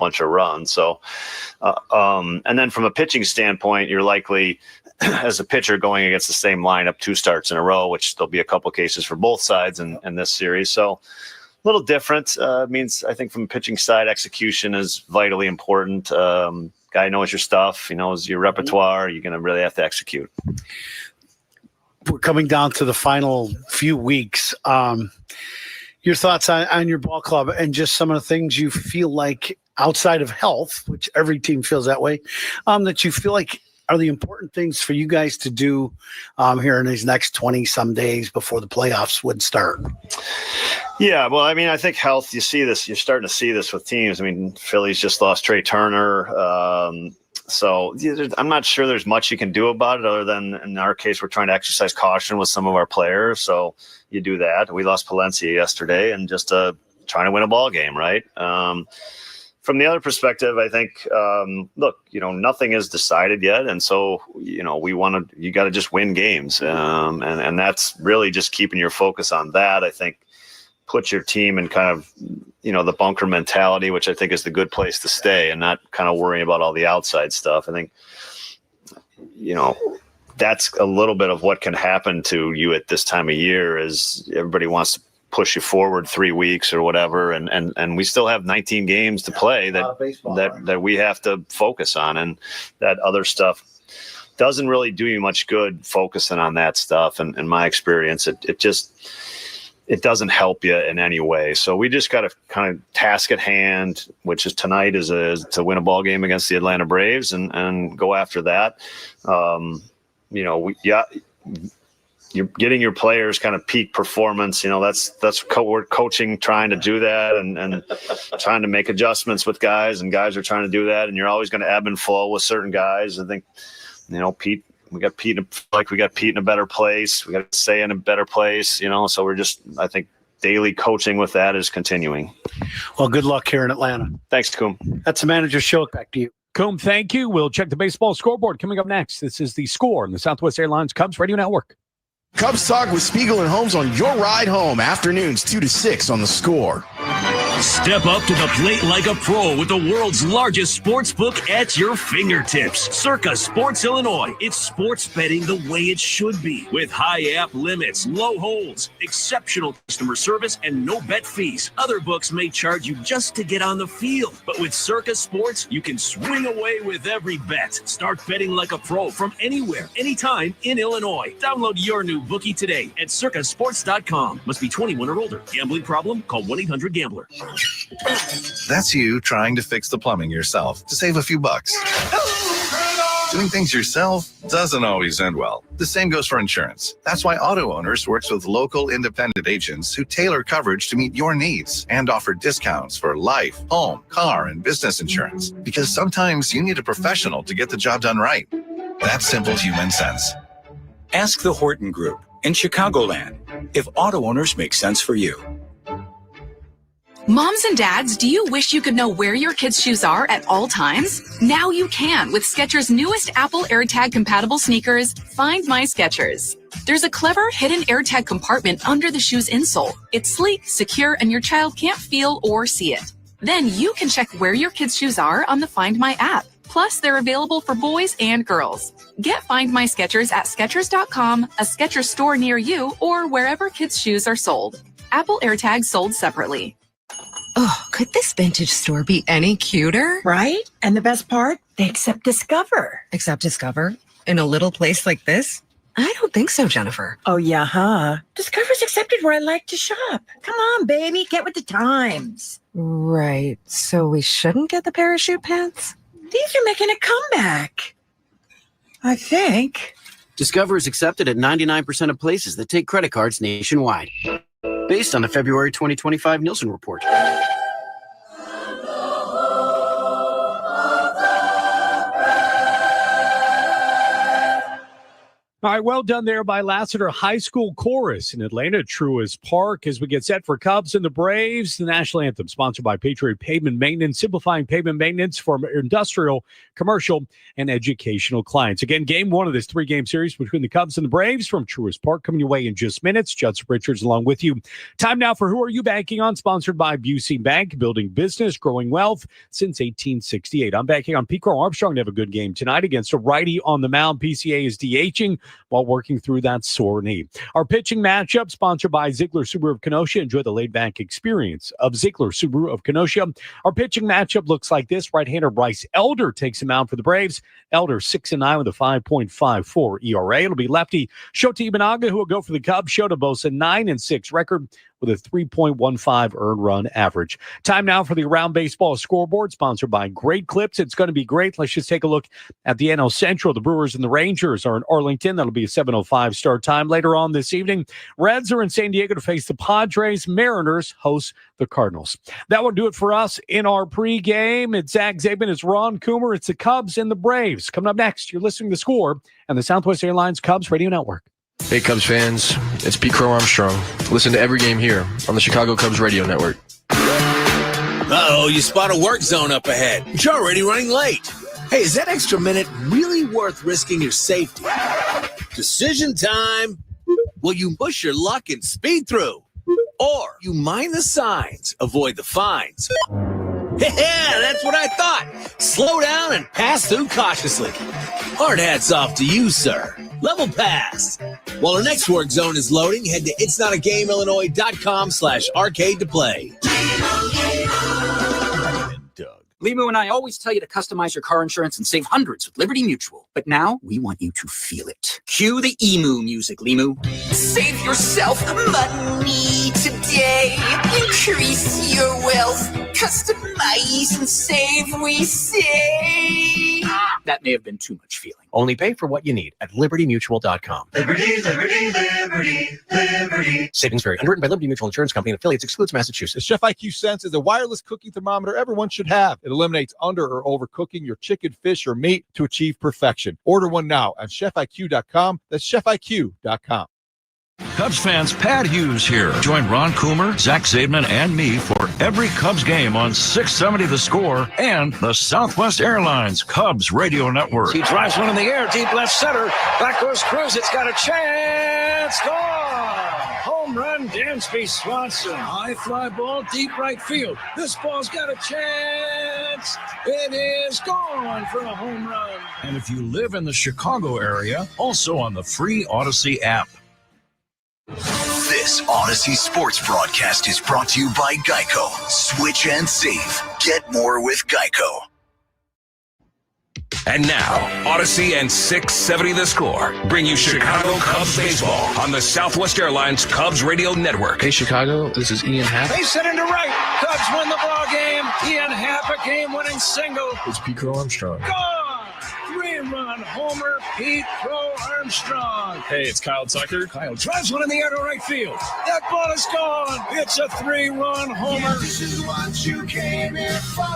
bunch of runs. So, and then from a pitching standpoint, you're likely, as a pitcher, going against the same lineup 2 starts in a row, which there'll be a couple cases for both sides in this series. So a little different. Means I think from the pitching side, execution is vitally important. Guy knows your stuff. He knows your repertoire. You're going to really have to execute. We're coming down to the final few weeks. Your thoughts on your ball club and just some of the things you feel like outside of health, which every team feels that way, that you feel like are the important things for you guys to do here in these next 20 some days before the playoffs would start? Yeah, well, I mean, I think health, you see this, you're starting to see this with teams. I mean, Philly's just lost Trey Turner. So I'm not sure there's much you can do about it other than, in our case, we're trying to exercise caution with some of our players. So you do that. We lost Palencia yesterday and just trying to win a ball game, right? From the other perspective, I think, look, nothing is decided yet. And so, you got to just win games. And that's really just keeping your focus on that. I think put your team in kind of, the bunker mentality, which I think is the good place to stay, and not kind of worrying about all the outside stuff. I think, that's a little bit of what can happen to you at this time of year is everybody wants to push you forward 3 weeks or whatever. And we still have 19 games to play that we have to focus on. And that other stuff doesn't really do you much good focusing on that stuff. And in my experience, it doesn't help you in any way. So we just got to kind of task at hand, which is tonight is to win a ball game against the Atlanta Braves and go after that. You're getting your players kind of peak performance. We're coaching, trying to do that and trying to make adjustments with guys, and guys are trying to do that. And you're always going to ebb and flow with certain guys. I think, Pete, we got Pete in a better place. We got to stay in a better place, so we're just, I think, daily coaching with that is continuing. Well, good luck here in Atlanta. Thanks, Coom. That's the manager's show. Back to you. Coom, thank you. We'll check the baseball scoreboard coming up next. This is The Score on the Southwest Airlines Cubs Radio Network. Cubs Talk with Spiegel and Holmes on your ride home, afternoons 2 to 6 on The Score. Step up to the plate like a pro with the world's largest sports book at your fingertips. Circa Sports Illinois. It's sports betting the way it should be, with high app limits, low holds, exceptional customer service, and no bet fees. Other books may charge you just to get on the field, but with Circa Sports, you can swing away with every bet. Start betting like a pro from anywhere, anytime in Illinois. Download your new bookie today at circasports.com. Must be 21 or older. Gambling problem? Call 1-800-GAMBLER. That's you trying to fix the plumbing yourself to save a few bucks. Doing things yourself doesn't always end well. The same goes for insurance. That's why Auto Owners works with local independent agents who tailor coverage to meet your needs and offer discounts for life, home, car, and business insurance. Because sometimes you need a professional to get the job done right. That's simple human sense. Ask the Horton Group in Chicagoland if Auto Owners make sense for you. Moms and dads, do you wish you could know where your kids' shoes are at all times? Now you can with Skechers' newest Apple AirTag compatible sneakers, Find My Skechers. There's a clever hidden AirTag compartment under the shoe's insole. It's sleek, secure, and your child can't feel or see it. Then you can check where your kids' shoes are on the Find My app. Plus, they're available for boys and girls. Get Find My Skechers at Skechers.com, a Skechers store near you, or wherever kids' shoes are sold. Apple AirTags sold separately. Oh, could this vintage store be any cuter? Right? And the best part? They accept Discover. Accept Discover? In a little place like this? I don't think so, Jennifer. Oh, yeah, huh? Discover's accepted where I like to shop. Come on, baby, get with the times. Right. So we shouldn't get the parachute pants? These are making a comeback. I think. Discover is accepted at 99% of places that take credit cards nationwide. Based on the February 2025 Nielsen report. All right, well done there by Lassiter High School Chorus in Atlanta, Truist Park, as we get set for Cubs and the Braves. The national anthem sponsored by Patriot Pavement Maintenance, simplifying pavement maintenance for industrial, commercial, and educational clients. Again, game one of this 3-game series between the Cubs and the Braves from Truist Park coming your way in just minutes. Judson Richards along with you. Time now for Who Are You Banking On, sponsored by Busey Bank, building business, growing wealth since 1868. I'm banking on Pete Crow Armstrong to have a good game tonight against a righty on the mound. PCA is DHing while working through that sore knee. Our pitching matchup sponsored by Ziegler Subaru of Kenosha. Enjoy the laid-back experience of Ziegler Subaru of Kenosha. Our pitching matchup looks like this. Right-hander Bryce Elder takes him out for the Braves. Elder 6-9 with a 5.54 ERA. It'll be lefty Shota Imanaga who will go for the Cubs. Shota boasts a 9-6 record with a 3.15 earned run average. Time now for the Around Baseball scoreboard, sponsored by Great Clips. It's going to be great. Let's just take a look at the NL Central. The Brewers and the Rangers are in Arlington. That'll be a 7:05 start time. Later on this evening, Reds are in San Diego to face the Padres. Mariners host the Cardinals. That will do it for us in our pregame. It's Zach Zabin. It's Ron Coomer. It's the Cubs and the Braves. Coming up next, you're listening to The Score and the Southwest Airlines Cubs Radio Network. Hey, Cubs fans, it's Pete Crow Armstrong. Listen to every game here on the Chicago Cubs Radio Network. Uh-oh, you spot a work zone up ahead. But you're already running late. Hey, is that extra minute really worth risking your safety? Decision time. Will you push your luck and speed through? Or you mind the signs, avoid the fines? Yeah, that's what I thought. Slow down and pass through cautiously. Hard hats off to you, sir. Level pass. While the next work zone is loading, head to itsnotagameinillinois.com/arcade to play. Limu and I always tell you to customize your car insurance and save hundreds with Liberty Mutual. But now we want you to feel it. Cue the emu music, Limu. Save yourself money today. Increase your wealth. Customize and save, we say. That may have been too much feeling. Only pay for what you need at libertymutual.com. Liberty, liberty, liberty, liberty. Savings vary. Underwritten by Liberty Mutual Insurance Company and affiliates. Excludes Massachusetts. The Chef IQ Sense is a wireless cooking thermometer everyone should have. It eliminates under or overcooking your chicken, fish, or meat to achieve perfection. Order one now at chefiq.com. That's chefiq.com. Cubs fans, Pat Hughes here. Join Ron Coomer, Zach Zaidman, and me for every Cubs game on 670 The Score and the Southwest Airlines Cubs Radio Network. He drives one in the air, deep left center. Back goes Cruz. It's got a chance. Gone. Home run, Dansby Swanson. High fly ball, deep right field. This ball's got a chance. It is gone for a home run. And if you live in the Chicago area, also on the free Odyssey app. This Odyssey Sports broadcast is brought to you by Geico. Switch and save. Get more with Geico. And now, Odyssey and 670 The Score bring you Chicago Cubs baseball on the Southwest Airlines Cubs Radio Network. Hey, Chicago, this is Ian Happ. They set into right. Cubs win the ball game. Ian Happ, a game-winning single. It's Pete Crow Armstrong. Gone. 3-run homer, Pete Crow Armstrong. Hey, it's Kyle Tucker. Kyle drives one in the air to right field. That ball is gone. It's a 3-run homer. This is what you came here for.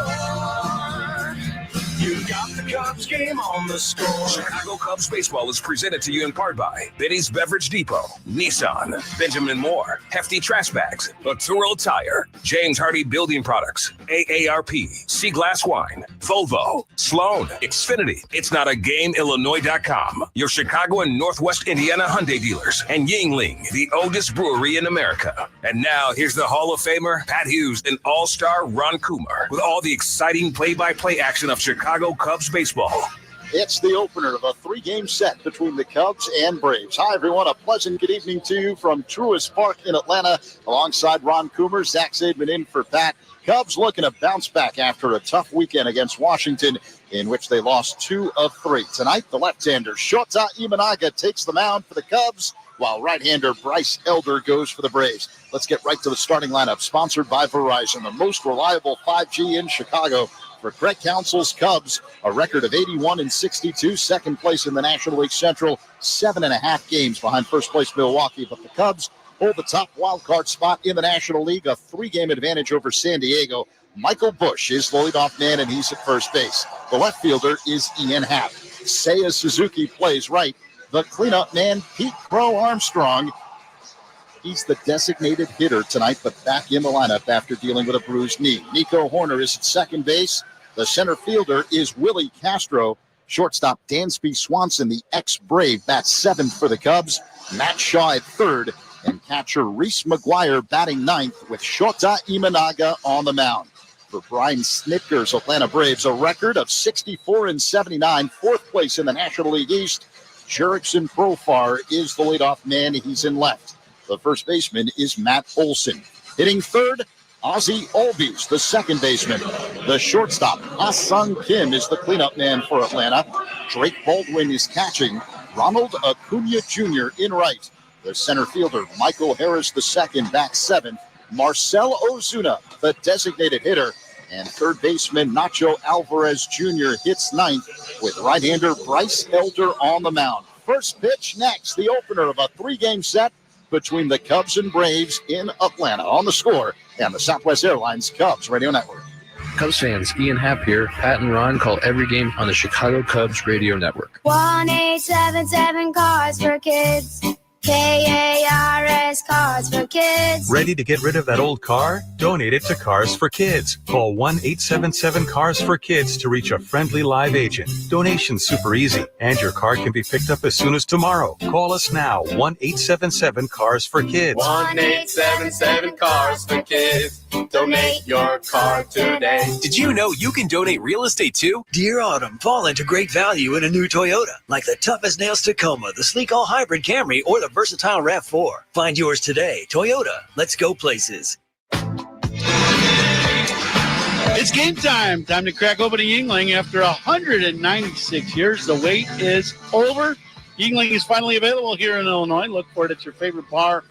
You got the Cubs game on the score. Chicago Cubs baseball is presented to you in part by Benny's Beverage Depot, Nissan, Benjamin Moore, Hefty Trash Bags, Arturo Tire, James Hardy Building Products, AARP, Sea Glass Wine, Volvo, Sloan, Xfinity, It's Not a Game, Illinois.com, your Chicago and Northwest Indiana Hyundai dealers, and Yingling, the oldest brewery in America. And now here's the Hall of Famer, Pat Hughes, and All-Star Ron Coomer with all the exciting play-by-play action of Chicago Cubs baseball. It's the opener of a 3-game set between the Cubs and Braves. Hi, everyone. A pleasant good evening to you from Truist Park in Atlanta. Alongside Ron Coomer, Zach Zaidman in for Pat. Cubs looking to bounce back after a tough weekend against Washington, in which they lost 2 of 3. Tonight, the left-hander Shota Imanaga takes the mound for the Cubs, while right-hander Bryce Elder goes for the Braves. Let's get right to the starting lineup, sponsored by Verizon, the most reliable 5G in Chicago. For Craig Counsell's Cubs, a record of 81-62, second place in the National League Central, 7.5 games behind first place Milwaukee. But the Cubs hold the top wild card spot in the National League, a 3-game advantage over San Diego. Michael Busch is the leadoff man, and he's at first base. The left fielder is Ian Happ. Seiya Suzuki plays right. the cleanup man, Pete Crow Armstrong. He's the designated hitter tonight, but back in the lineup after dealing with a bruised knee. Nico Horner is at second base. The center fielder is Willie Castro. Shortstop Dansby Swanson, the ex-Brave, bats seventh for the Cubs. Matt Shaw at third, and catcher Reese McGuire batting ninth with Shota Imanaga on the mound. For Brian Snitker's Atlanta Braves, a record of 64-79, fourth place in the National League East. Jerickson Profar is the leadoff man. He's in left. The first baseman is Matt Olson. Hitting third, Ozzie Albies, the second baseman. The shortstop, Ha-Sung Kim, is the cleanup man for Atlanta. Drake Baldwin is catching. Ronald Acuna Jr. in right. The center fielder, Michael Harris II, bats seventh. Marcel Ozuna, the designated hitter. And third baseman, Nacho Alvarez Jr. hits ninth with right-hander Bryce Elder on the mound. First pitch next, the opener of a three-game set between the Cubs and Braves in Atlanta. On The Score and the Southwest Airlines Cubs Radio Network. Cubs fans, Ian Happ here. Pat and Ron call every game on the Chicago Cubs Radio Network. 1-877 Cars for Kids. KARS Cars for Kids. Ready to get rid of that old car? Donate it to Cars for Kids. Call 1-877 Cars for Kids to reach a friendly live agent. Donation's super easy, and your car can be picked up as soon as tomorrow. Call us now, 1-877 Cars for Kids. 1-877 Cars for Kids. Donate your car today. Did you know you can donate real estate too? Dear Autumn, fall into great value in a new Toyota, like the toughest nails Tacoma, the sleek all-hybrid Camry, or the versatile RAV4. Find yours today. Toyota, let's go places. It's game time. Time to crack open a Yingling. After 196 years, the wait is over. Yingling is finally available here in Illinois. Look for it at your favorite bar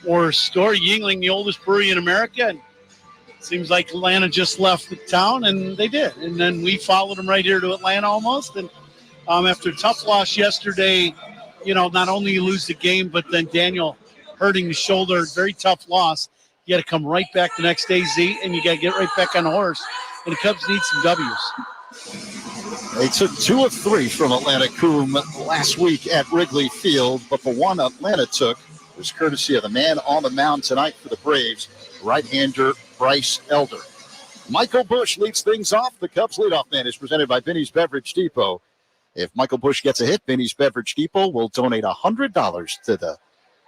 or store. Yingling, the oldest brewery in America. And it seems like Atlanta just left the town, and they did. And then we followed them right here to Atlanta almost. And after a tough loss yesterday, you know, not only you lose the game, but then Daniel hurting the shoulder, very tough loss. You got to come right back the next day, Z, and you got to get right back on the horse. And the Cubs need some W's. They took 2 of 3 from Atlanta Coombe last week at Wrigley Field, but the one Atlanta took was courtesy of the man on the mound tonight for the Braves, right-hander Bryce Elder. Michael Busch leads things off. The Cubs leadoff man is presented by Binny's Beverage Depot. If Michael Busch gets a hit, Binny's Beverage Depot will donate $100 to the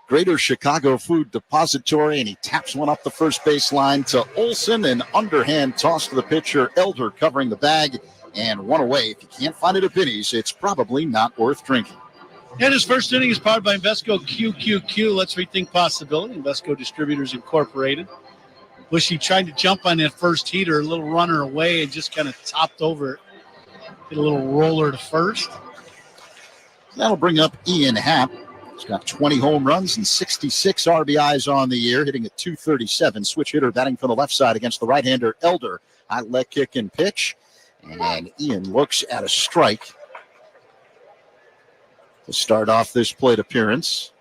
Greater Chicago Food Depository, and he taps one up the first baseline to Olson, an underhand toss to the pitcher, Elder covering the bag, and one away. If you can't find it at Binny's, it's probably not worth drinking. And his first inning is powered by Invesco QQQ. Let's rethink possibility. Invesco Distributors Incorporated. Bushy tried to jump on that first heater, a little runner away, and just kind of topped over it. Get a little roller to first. That'll bring up Ian Happ. He's got 20 home runs and 66 RBIs on the year, hitting at .237. Switch hitter batting from the left side against the right-hander Elder. High leg kick and pitch. And Ian looks at a strike to start off this plate appearance.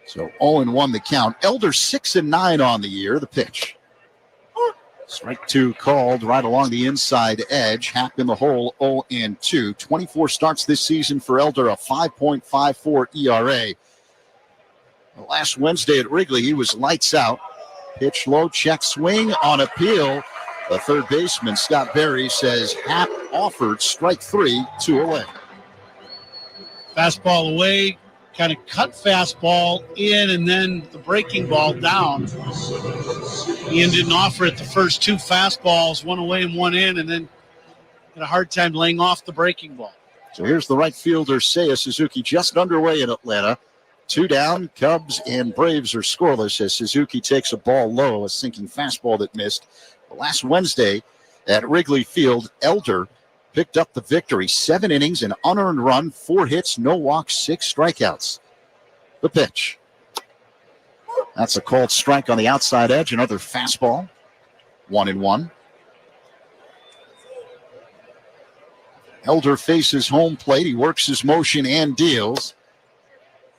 So 0-1 the count. Elder 6-9 on the year. The pitch. Strike 2 called right along the inside edge. Happ in the hole, 0-2. 24 starts this season for Elder, a 5.54 ERA. Last Wednesday at Wrigley, he was lights out. Pitch low, check swing on appeal. The third baseman, Scott Berry, says Happ offered strike 3, 2 away. Fastball away, kind of cut fastball in, and then the breaking ball down. Ian didn't offer it the first 2 fastballs, one away and one in, and then had a hard time laying off the breaking ball. So here's the right fielder, Seiya Suzuki, just underway in Atlanta. 2 down, Cubs and Braves are scoreless as Suzuki takes a ball low, a sinking fastball that missed. Last Wednesday at Wrigley Field, Elder picked up the victory. 7 innings, an unearned run, 4 hits, no walks, 6 strikeouts. The pitch. That's a called strike on the outside edge. Another fastball. 1-1. Elder faces home plate. He works his motion and deals.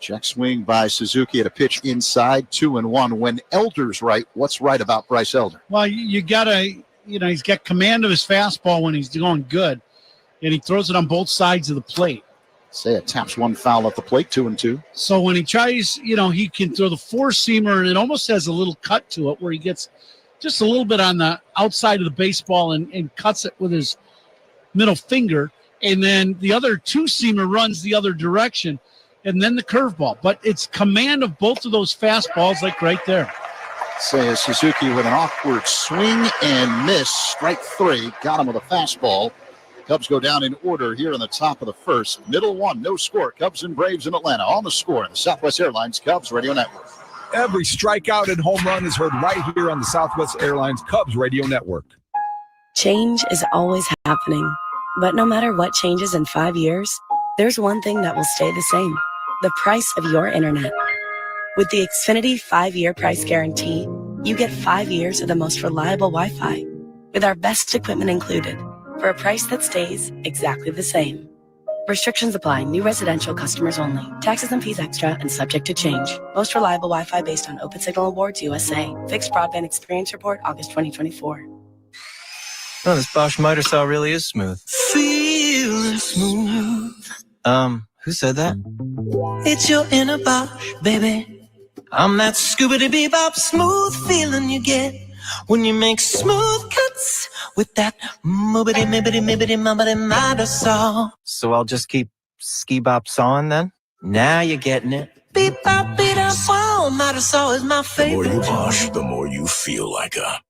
Check swing by Suzuki at a pitch inside, 2-1. When Elder's right, what's right about Bryce Elder? Well, you got to, he's got command of his fastball when he's doing good, and he throws it on both sides of the plate. Seiya taps one foul at the plate, 2-2. So when he tries, he can throw the four-seamer, and it almost has a little cut to it where he gets just a little bit on the outside of the baseball and cuts it with his middle finger. And then the other two-seamer runs the other direction, and then the curveball. But it's command of both of those fastballs, like right there. Seiya Suzuki with an awkward swing and miss. Strike 3. Got him with a fastball. Cubs go down in order here in the top of the first. Middle 1, no score. Cubs and Braves in Atlanta. On the score in the Southwest Airlines Cubs Radio Network. Every strikeout and home run is heard right here on the Southwest Airlines Cubs Radio Network. Change is always happening. But no matter what changes in 5 years, there's one thing that will stay the same. The price of your internet. With the Xfinity 5-year price guarantee, you get 5 years of the most reliable Wi-Fi with our best equipment included for a price that stays exactly the same. Restrictions apply. New residential customers only. Taxes and fees extra and subject to change. Most reliable Wi-Fi based on Open Signal Awards USA. Fixed Broadband Experience Report, August 2024. Oh, this Bosch miter saw really is smooth. Feeling smooth. Who said that? It's your inner Bosch, baby. I'm that scoobity-bebop smooth feeling you get when you make smooth cuts with that moobity-mibbity-mibbity-mubbity miter saw. So I'll just keep ski-bop sawing then? Now you're getting it. Beep-bop, beat-up, wow, miter saw is my favorite. The more you Bosch, the more you feel like a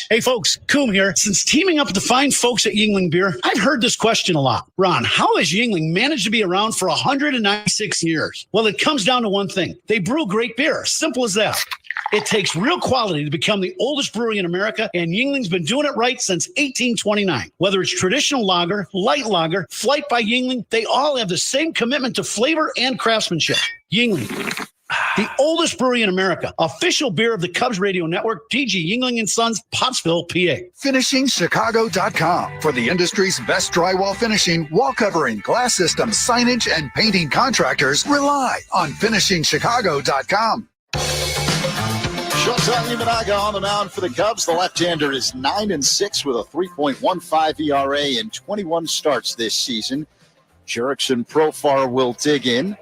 Hey folks, Coom here. Since teaming up with the fine folks at Yuengling Beer, I've heard this question a lot. Ron, how has Yuengling managed to be around for 196 years? Well, it comes down to one thing. They brew great beer. Simple as that. It takes real quality to become the oldest brewery in America, and Yuengling's been doing it right since 1829. Whether it's traditional lager, light lager, Flight by Yuengling, they all have the same commitment to flavor and craftsmanship. Yuengling, the oldest brewery in America, official beer of the Cubs Radio Network, DG Yuengling & Sons, Pottsville, PA. FinishingChicago.com for the industry's best drywall finishing, wall covering, glass systems, signage, and painting contractors. Rely on FinishingChicago.com. Shota Imanaga on the mound for the Cubs. The left-hander is 9-6 with a 3.15 ERA in 21 starts this season. Jurickson Profar will dig in.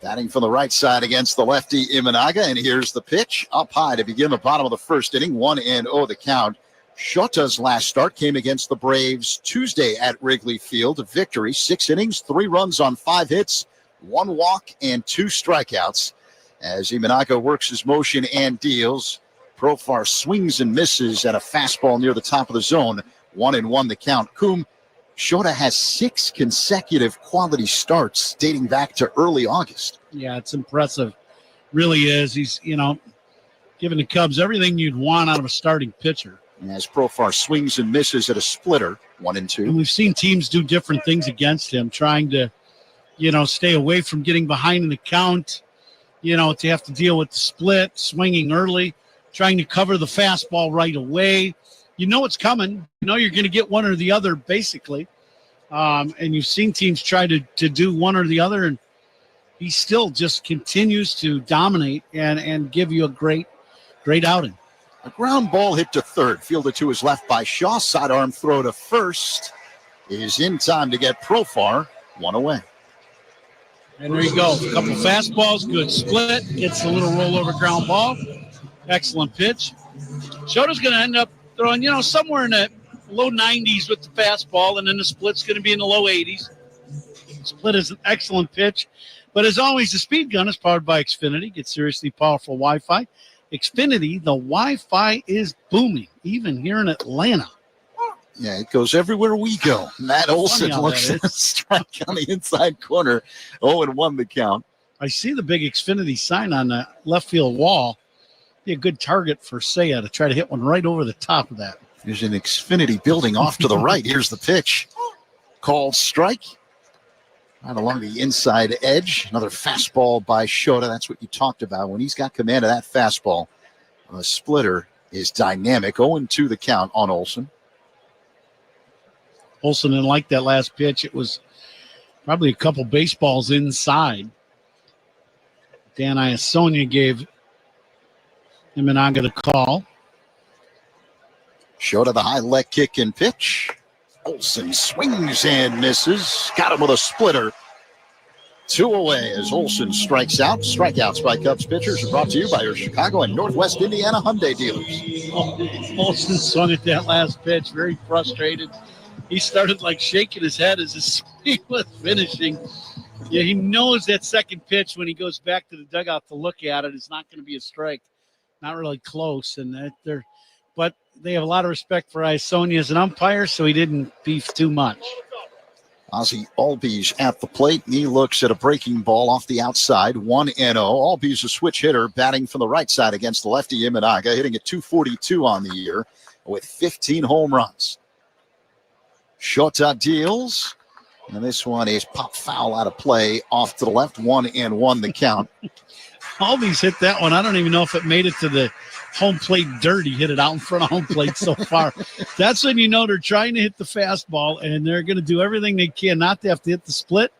Batting from the right side against the lefty Imanaga, and here's the pitch. Up high to begin the bottom of the first inning, 1-0 the count. Shota's last start came against the Braves Tuesday at Wrigley Field. A victory, 6 innings, 3 runs on 5 hits, 1 walk, and 2 strikeouts. As Imanaga works his motion and deals, Profar swings and misses at a fastball near the top of the zone. 1-1 the count. Coom, Shota has 6 consecutive quality starts dating back to early August. Yeah, it's impressive. Really is. He's, giving the Cubs everything you'd want out of a starting pitcher. And as Profar swings and misses at a splitter, 1-2. And we've seen teams do different things against him, trying to, stay away from getting behind in the count, to have to deal with the split, swinging early, trying to cover the fastball right away. It's coming. You're going to get one or the other, basically. And you've seen teams try to do one or the other, and he still just continues to dominate and give you a great outing. A ground ball hit to third, fielded to his left by Shaw. Sidearm throw to first is in time to get Profar 1 away. And there you go. A couple fastballs, good split. Gets a little rollover ground ball. Excellent pitch. Shota's going to end up throwing, somewhere in the low 90s with the fastball, and then the split's going to be in the low 80s. Split is an excellent pitch. But as always, the speed gun is powered by Xfinity. Get seriously powerful Wi-Fi. Xfinity, the Wi-Fi is booming, even here in Atlanta. Yeah, it goes everywhere we go. Matt Olson looks at a strike on the inside corner. 0-1 the count. I see the big Xfinity sign on the left field wall. Be a good target for Seiya to try to hit one right over the top of that. There's an Xfinity building off to the right. Here's the pitch. Called strike. Right along the inside edge. Another fastball by Shota. That's what you talked about. When he's got command of that fastball, a splitter is dynamic. 0-2 the count on Olson. Olson didn't like that last pitch. It was probably a couple baseballs inside. Dan Iasonia gave Imanaga the call. Shota the high leg kick and pitch. Olsen swings and misses. Got him with a splitter. 2 away as Olsen strikes out. Strikeouts by Cubs pitchers are brought to you by your Chicago and Northwest Indiana Hyundai dealers. Olsen swung at that last pitch, very frustrated. He started like shaking his head as his swing was finishing. Yeah, he knows that second pitch when he goes back to the dugout to look at it is not going to be a strike. Not really close. But they have a lot of respect for Isonia as an umpire, so he didn't beef too much. Ozzie Albies at the plate. And he looks at a breaking ball off the outside. 1-0. Albies a switch hitter, batting from the right side against the lefty Imanaga, hitting at .242 on the year with 15 home runs. Shota deals. And this one is pop foul out of play off to the left. 1-1 the count. Albies hit that one. I don't even know if it made it to the home plate dirt. He hit it out in front of home plate so far. That's when you know they're trying to hit the fastball, and they're going to do everything they can not to have to hit the split.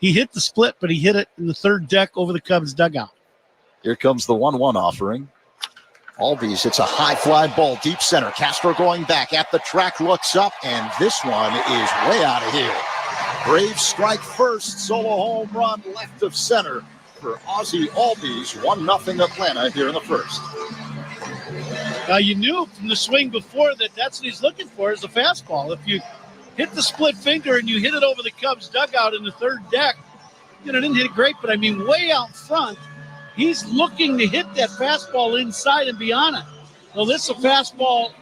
He hit the split, but he hit it in the third deck over the Cubs dugout. Here comes the 1-1 offering. Albies hits a high fly ball, deep center. Castro going back at the track, looks up, and this one is way out of here. Braves strike first, solo home run left of center for Ozzie Albies. 1-0 Atlanta here in the first. You knew from the swing before that that's what he's looking for is a fastball. If you hit the split finger and you hit it over the Cubs dugout in the third deck, didn't hit it great, but way out front, he's looking to hit that fastball inside and beyond it. Well, this is a fastball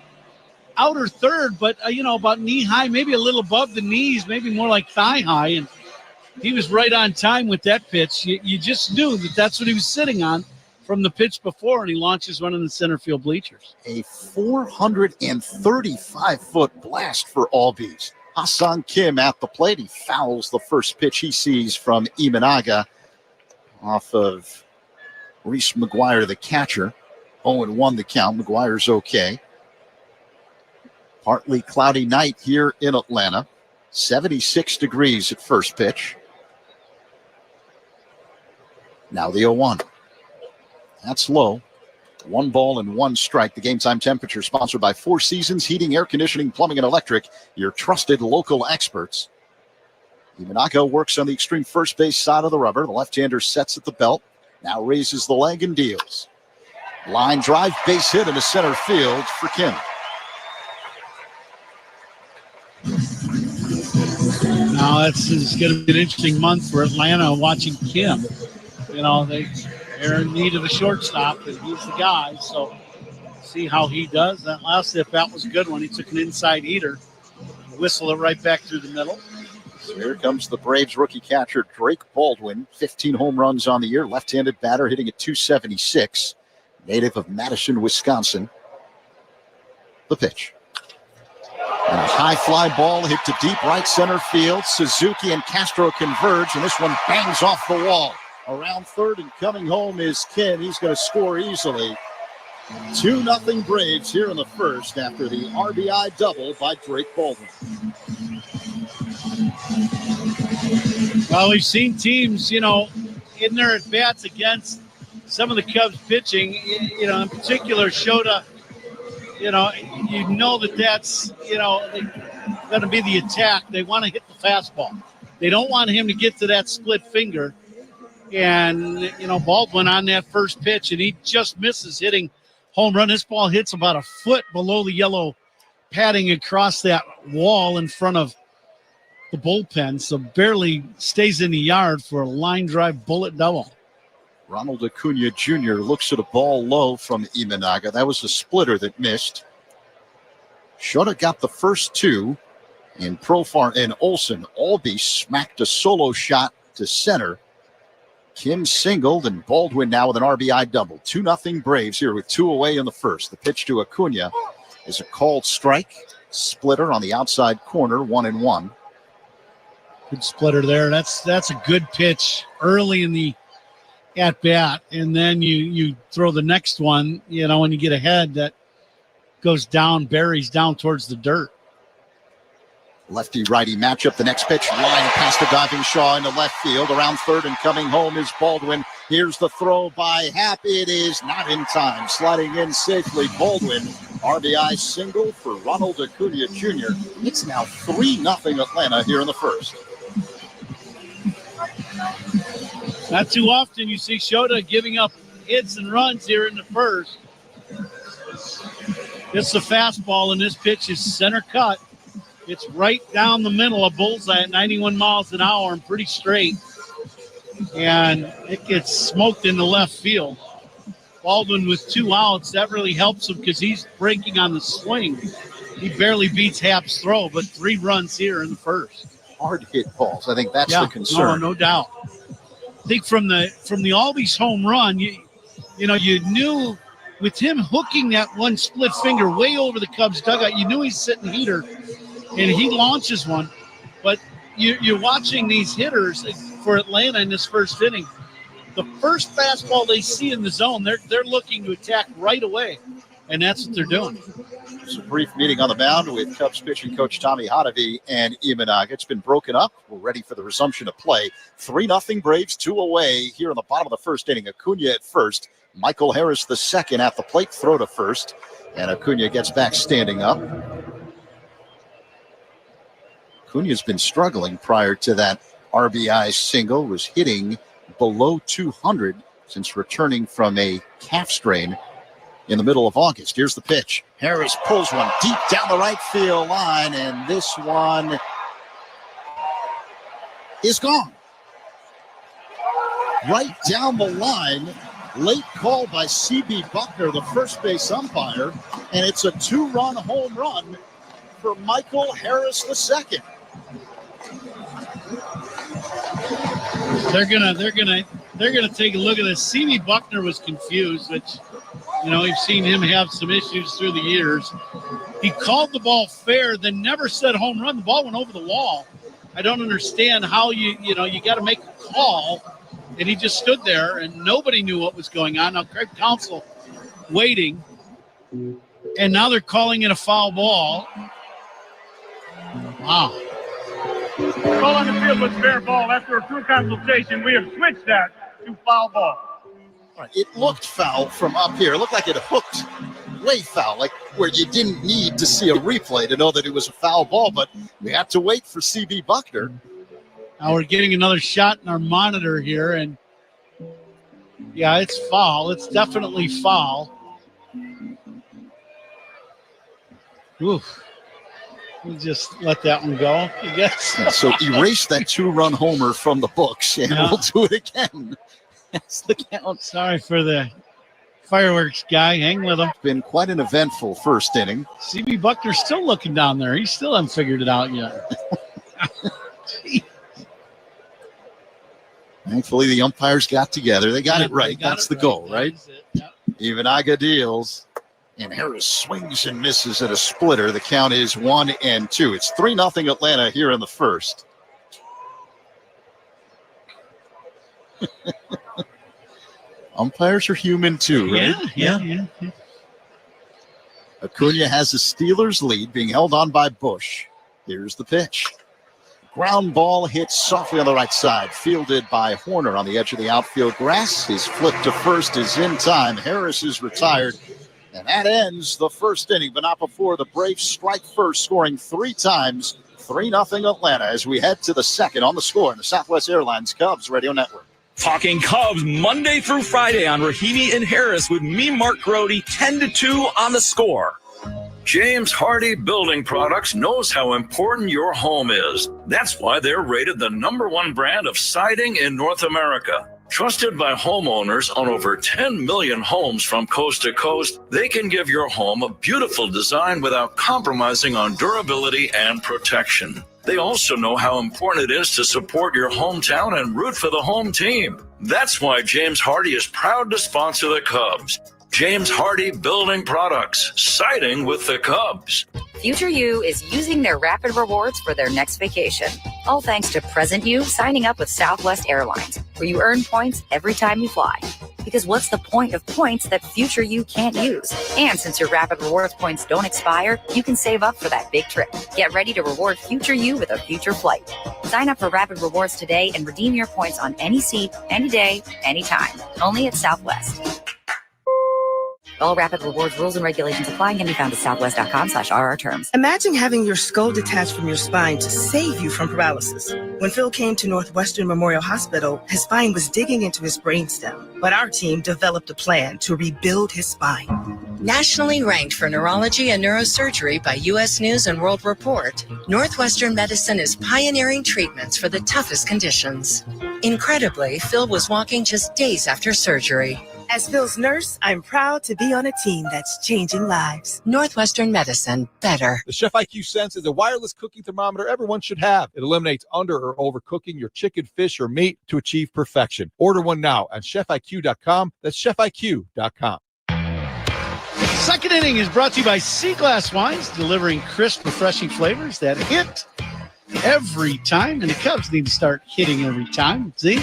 outer third, but, about knee high, maybe a little above the knees, maybe more like thigh high. And he was right on time with that pitch. You just knew that that's what he was sitting on from the pitch before, and he launches one in the center field bleachers. A 435-foot blast for Albies. Hassan Kim at the plate. He fouls the first pitch he sees from Imanaga off of Reese McGuire, the catcher. 0-1 the count. McGuire's okay. Partly cloudy night here in Atlanta. 76 degrees at first pitch. Now the 0-1. That's low. 1 ball and 1 strike. The game time temperature sponsored by Four Seasons Heating, Air Conditioning, Plumbing, and Electric, your trusted local experts. Imanaga works on the extreme first base side of the rubber. The left-hander sets at the belt. Now raises the leg and deals. Line drive, base hit into center field for Kim. Now it's going to be an interesting month for Atlanta watching Kim. They're in need of a shortstop, and he's the guy. So see how he does. That last at-bat was a good one. He took an inside heater, whistle it right back through the middle. So here comes the Braves rookie catcher, Drake Baldwin. 15 home runs on the year. Left-handed batter hitting at .276. Native of Madison, Wisconsin. The pitch. And a high fly ball hit to deep right center field. Suzuki and Castro converge, and this one bangs off the wall. Around third and coming home is Kim. He's going to score easily. 2-0 Braves here in the first after the RBI double by Drake Baldwin. Well, we've seen teams, in their at-bats against some of the Cubs pitching, in particular Shota, that's, going to be the attack. They want to hit the fastball. They don't want him to get to that split finger. And, Baldwin on that first pitch, and he just misses hitting home run. This ball hits about a foot below the yellow padding across that wall in front of the bullpen, so barely stays in the yard for a line drive bullet double. Ronald Acuna Jr. looks at a ball low from Imanaga. That was a splitter that missed. Shota got the first two, and Profar and Olsen Albies smacked a solo shot to center. Kim singled, and Baldwin now with an RBI double. 2-0 Braves here with 2 away in the first. The pitch to Acuna is a called strike. Splitter on the outside corner, 1-1. Good splitter there. That's a good pitch early in the at-bat, and then you throw the next one, when you get ahead, that goes down, buries down towards the dirt. Lefty-righty matchup. The next pitch, line past the diving Shaw into left field. Around third and coming home is Baldwin. Here's the throw by Happ. It is not in time. Sliding in safely, Baldwin. RBI single for Ronald Acuna Jr. It's now 3-0 Atlanta here in the first. Not too often you see Shota giving up hits and runs here in the first. It's the fastball, and this pitch is center cut. It's right down the middle of bullseye at 91 miles an hour and pretty straight. And it gets smoked in the left field. Baldwin with 2 outs, that really helps him because he's breaking on the swing. He barely beats Happ's throw, but 3 runs here in the first. Hard hit balls. I think that's the concern. No doubt. I think from the Albies home run, you knew with him hooking that one split finger way over the Cubs dugout, you knew he's sitting heater, and he launches one. But you're watching these hitters for Atlanta in this first inning. The first fastball they see in the zone, they're looking to attack right away, and that's what they're doing. It's a brief meeting on the mound with Cubs pitching coach Tommy Hottovy and Imanaga. It's been broken up. We're ready for the resumption of play. 3-0 Braves, 2 away here in the bottom of the first inning. Acuna at first. Michael Harris the second at the plate. Throw to first. And Acuna gets back standing up. Acuna's been struggling prior to that RBI single. Was hitting below 200 since returning from a calf strain in the middle of August. Here's the pitch. Harris pulls one deep down the right field line, and this one is gone. Right down the line. Late call by C.B. Buckner, the first base umpire, and it's a 2-run home run for Michael Harris II. They're gonna take a look at this. C.B. Buckner was confused, which, we've seen him have some issues through the years. He called the ball fair, then never said home run. The ball went over the wall. I don't understand how you got to make a call, and he just stood there, and nobody knew what was going on. Now Craig Counsell waiting, and now they're calling it a foul ball. Wow. Ball on the field was fair ball. After a true consultation, we have switched that to foul ball. All right, it looked foul from up here. It looked like it hooked way foul, like where you didn't need to see a replay to know that it was a foul ball, but we have to wait for C.B. Buckner. Now we're getting another shot in our monitor here, and yeah, it's foul. It's definitely foul. Oof. We'll just let that one go, I guess. Yeah, so erase that 2-run homer from the books, and we'll do it again. That's the count. Sorry for the fireworks guy. Hang with him. Been quite an eventful first inning. C.B. Buckner's still looking down there. He still hasn't figured it out yet. Thankfully, the umpires got together. They got it right. That's the goal, right? Yep. Imanaga deals, and Harris swings and misses at a splitter. The count is 1-2. It's 3-0 Atlanta here in the first. Umpires are human too, right? Yeah. Acuna has the Steelers lead, being held on by Bush. Here's the pitch. Ground ball hits softly on the right side, fielded by Horner on the edge of the outfield grass. His flip to first is in time. Harris is retired, and that ends the first inning, but not before the Braves strike first, scoring 3 times. 3-0 Atlanta as we head to the second on the score in the Southwest Airlines Cubs Radio Network. Talking Cubs Monday through Friday on Rahimi and Harris with me, Mark Grody, 10-2 on the score. James Hardy Building Products knows how important your home is. That's why they're rated the #1 brand of siding in North America. Trusted by homeowners on over 10 million homes from coast to coast, they can give your home a beautiful design without compromising on durability and protection. They also know how important it is to support your hometown and root for the home team. That's why James Hardy is proud to sponsor the Cubs. James Hardy Building Products, siding with the Cubs. Future You is using their rapid rewards for their next vacation. All thanks to Present You signing up with Southwest Airlines, where you earn points every time you fly. Because what's the point of points that future you can't use? And since your Rapid Rewards points don't expire, you can save up for that big trip. Get ready to reward future you with a future flight. Sign up for Rapid Rewards today and redeem your points on any seat, any day, anytime. Only at Southwest. All Rapid Rewards rules and regulations apply and can be found at southwest.com/RR terms. Imagine having your skull detached from your spine to save you from paralysis. When Phil came to Northwestern Memorial Hospital, his spine was digging into his brainstem, but our team developed a plan to rebuild his spine. Nationally ranked for neurology and neurosurgery by U.S. News and World Report, Northwestern Medicine is pioneering treatments for the toughest conditions. Incredibly, Phil was walking just days after surgery. As Phil's nurse, I'm proud to be on a team that's changing lives. Northwestern Medicine, better. The Chef IQ Sense is a wireless cooking thermometer everyone should have. It eliminates under or overcooking your chicken, fish, or meat to achieve perfection. Order one now at chefiq.com. That's chefiq.com. Second inning is brought to you by Sea Glass Wines, delivering crisp, refreshing flavors that hit every time. And the Cubs need to start hitting every time. See?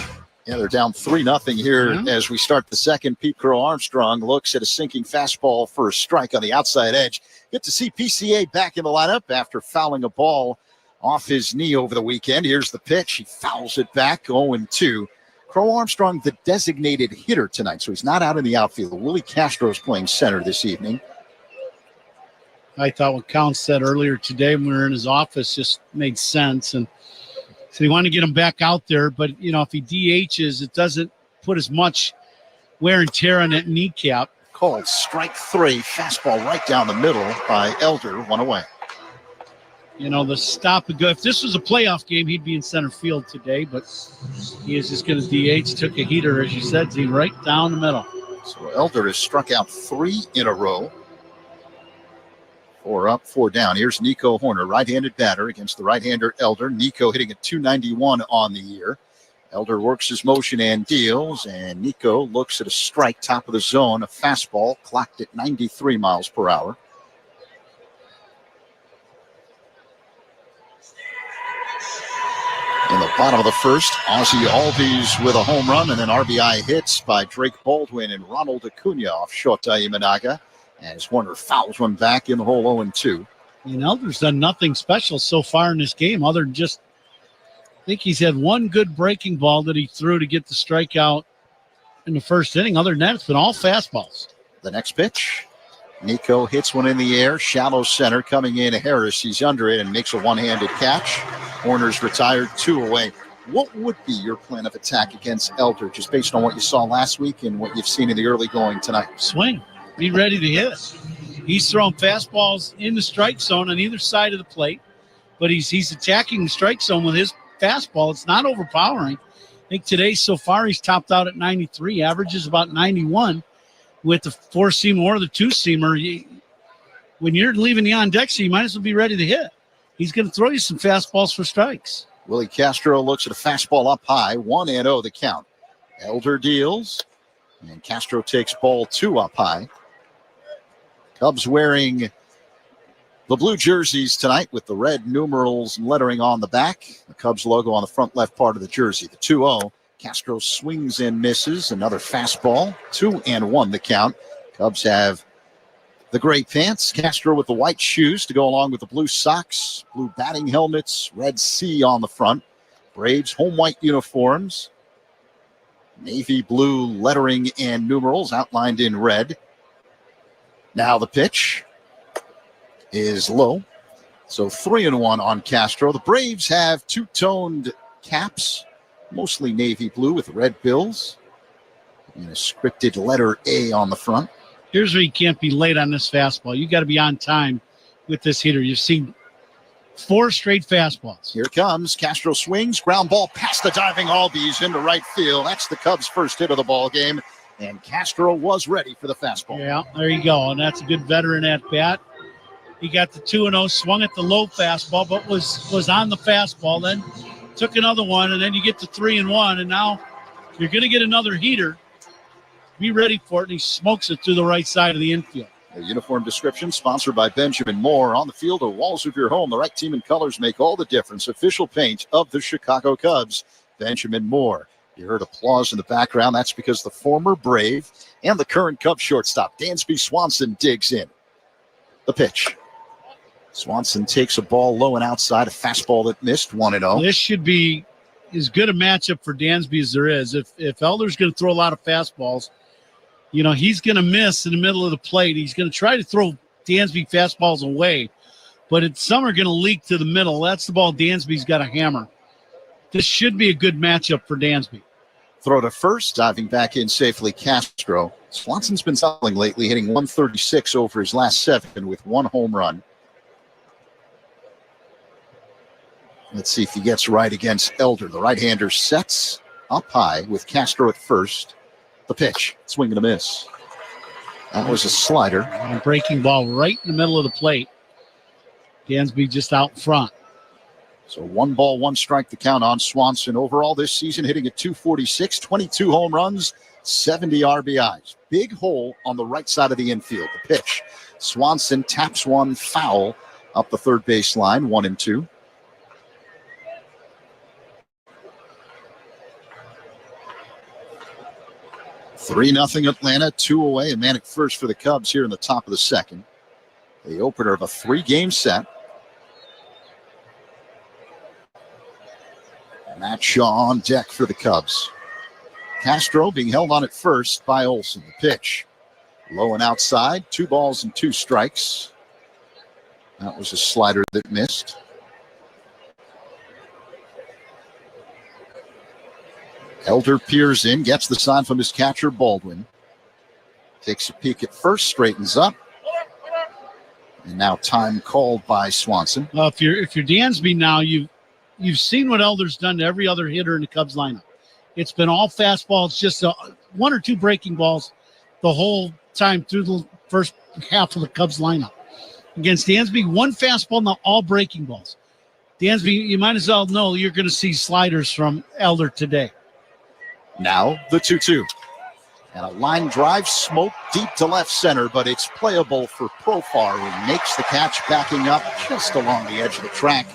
Yeah, they're down 3-0 here as we start the second. Pete Crow Armstrong looks at a sinking fastball for a strike on the outside edge. Good to see PCA back in the lineup after fouling a ball off his knee over the weekend. Here's the pitch. He fouls it back, 0-2. Crow Armstrong, the designated hitter tonight, so he's not out in the outfield. Willie Castro's playing center this evening. I thought what Count said earlier today when we were in his office just made sense. And so he wanted to get him back out there, but, if he DHs, it doesn't put as much wear and tear on that kneecap. Called strike 3, fastball right down the middle by Elder, 1 away. The stop and go. If this was a playoff game, he'd be in center field today, but he is just going to DH. Took a heater, as you said, Z, right down the middle. So Elder has struck out 3 in a row. 4 up, 4 down. Here's Nico Horner, right-handed batter against the right-hander Elder. Nico hitting at .291 on the year. Elder works his motion and deals, and Nico looks at a strike, top of the zone, a fastball clocked at 93 miles per hour. In the bottom of the first, Ozzie Albies with a home run, and then RBI hits by Drake Baldwin and Ronald Acuna off Shota Imanaga, as Horner fouls one back in the hole 0-2. And Elder's done nothing special so far in this game other than just, I think he's had one good breaking ball that he threw to get the strikeout in the first inning. Other than that, it's been all fastballs. The next pitch, Nico hits one in the air, shallow center, coming in Harris. He's under it and makes a one-handed catch. Horner's retired, 2 away. What would be your plan of attack against Elder, just based on what you saw last week and what you've seen in the early going tonight? Swing. Be ready to hit. He's throwing fastballs in the strike zone on either side of the plate, but he's attacking the strike zone with his fastball. It's not overpowering. I think today so far he's topped out at 93, averages about 91 with the 4-seamer or the 2-seamer. When you're leaving the on-deck, so you might as well be ready to hit. He's going to throw you some fastballs for strikes. Willie Castro looks at a fastball up high, 1-0 the count. Elder deals, and Castro takes ball 2 up high. Cubs wearing the blue jerseys tonight with the red numerals and lettering on the back. The Cubs logo on the front left part of the jersey. The 2-0. Castro swings and misses. Another fastball. 2-1 the count. Cubs have the gray pants. Castro with the white shoes to go along with the blue socks, blue batting helmets, red C on the front. Braves home white uniforms. Navy blue lettering and numerals outlined in red. Now the pitch is low. So 3-1 on Castro. The Braves have two-toned caps, mostly navy blue with red bills and a scripted letter A on the front. Here's where you can't be late on this fastball. You got to be on time with this hitter. You've seen 4 straight fastballs. Here comes Castro, swings, ground ball past the diving Albies into right field. That's the Cubs' first hit of the ball game, and Castro was ready for the fastball. Yeah, there you go, and that's a good veteran at bat. He got the 2-0, swung at the low fastball, but was on the fastball, then took another one, and then you get to 3-1, and now you're going to get another heater. Be ready for it, and he smokes it to the right side of the infield. A uniform description sponsored by Benjamin Moore. On the field or walls of your home, the right team and colors make all the difference. Official paint of the Chicago Cubs, Benjamin Moore. You heard applause in the background. That's because the former Brave and the current Cubs shortstop, Dansby Swanson, digs in. The pitch. Swanson takes a ball low and outside, a fastball that missed, 1-0. This should be as good a matchup for Dansby as there is. If Elder's going to throw a lot of fastballs, he's going to miss in the middle of the plate. He's going to try to throw Dansby fastballs away, but some are going to leak to the middle. That's the ball Dansby's got to hammer. This should be a good matchup for Dansby. Throw to first, diving back in safely, Castro. Swanson's been selling lately, hitting 136 over his last 7 with 1 home run. Let's see if he gets right against Elder. The right-hander sets up high with Castro at first. The pitch, swing and a miss. That was a slider. A breaking ball right in the middle of the plate. Dansby just out front. So 1 ball, 1 strike to count on Swanson. Overall this season, hitting at 246, 22 home runs, 70 RBIs. Big hole on the right side of the infield. The pitch. Swanson taps one foul up the third base line, 1-2. Three 0 Atlanta, 2 away. A man at first for the Cubs here in the top of the second. The opener of a 3-game set. Matt Shaw on deck for the Cubs. Castro being held on at first by Olsen. The pitch. Low and outside. 2 balls and 2 strikes. That was a slider that missed. Elder peers in, gets the sign from his catcher, Baldwin. Takes a peek at first, straightens up. And now time called by Swanson. Well, if you're Dansby now, you've seen what Elder's done to every other hitter in the Cubs lineup. It's been all fastballs, just 1 or 2 breaking balls the whole time through the first half of the Cubs lineup. Against Dansby, 1 fastball, now all breaking balls. Dansby, you might as well know you're going to see sliders from Elder today. Now the 2-2. And a line drive smoke deep to left center, but it's playable for Profar, who makes the catch, backing up just along the edge of the track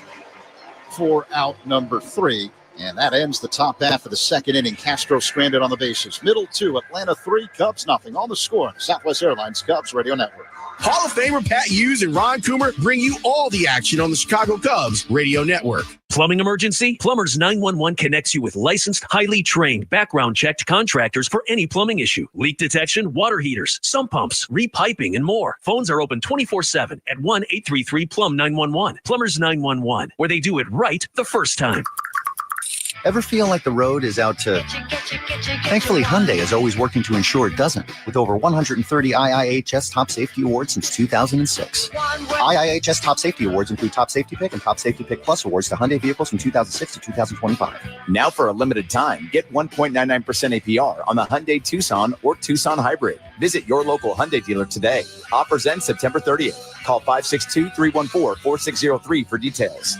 for out number 3. And that ends the top half of the second inning. Castro stranded on the bases. Middle 2, Atlanta 3, Cubs nothing. On the score, Southwest Airlines Cubs Radio Network. Hall of Famer Pat Hughes and Ron Coomer bring you all the action on the Chicago Cubs Radio Network. Plumbing emergency? Plumbers 911 connects you with licensed, highly trained, background-checked contractors for any plumbing issue. Leak detection, water heaters, sump pumps, repiping, and more. Phones are open 24/7 at 1-833-PLUM-911. Plumbers 911, where they do it right the first time. Ever feel like the road is out to... Thankfully, Hyundai is always working to ensure it doesn't, with over 130 IIHS Top Safety Awards since 2006. IIHS Top Safety Awards include Top Safety Pick and Top Safety Pick Plus awards to Hyundai vehicles from 2006 to 2025. Now for a limited time, get 1.99% APR on the Hyundai Tucson or Tucson Hybrid. Visit your local Hyundai dealer today. Offers end September 30th. Call 562-314-4603 for details.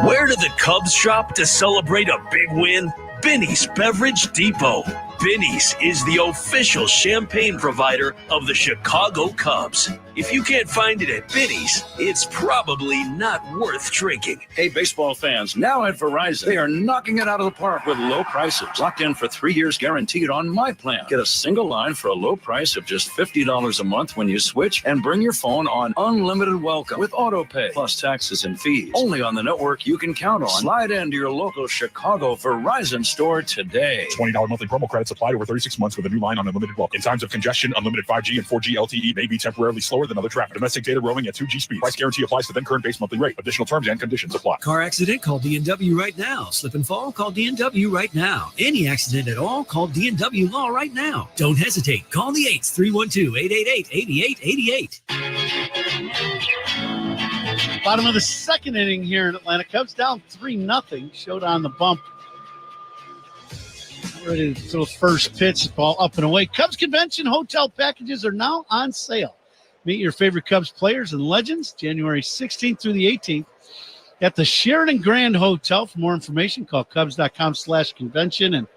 Where do the Cubs shop to celebrate a big win? Binny's Beverage Depot. Binny's is the official champagne provider of the Chicago Cubs. If you can't find it at Binny's, it's probably not worth drinking. Hey, baseball fans, now at Verizon, they are knocking it out of the park with low prices. Locked in for 3 years guaranteed on my plan. Get a single line for a low price of just $50 a month when you switch, and bring your phone on unlimited welcome with auto pay, plus taxes and fees. Only on the network you can count on. Slide into your local Chicago Verizon store today. $20 monthly promo credits apply over 36 months with a new line on unlimited welcome. In times of congestion, unlimited 5G and 4G LTE may be temporarily slower than other traffic. Domestic data roaming at 2G speed. Price guarantee applies to then current base monthly rate. Additional terms and conditions apply. Car accident? Call DNW right now. Slip and fall? Call DNW right now. Any accident at all? Call DNW Law right now. Don't hesitate. Call the 8s, 312-888-8888. Bottom of the second inning here in Atlanta. Cubs down 3-0. Showed on the bump. Ready to throw first pitch, ball up and away. Cubs convention hotel packages are now on sale. Meet your favorite Cubs players and legends January 16th through the 18th at the Sheraton Grand Hotel. For more information, call Cubs.com/convention. And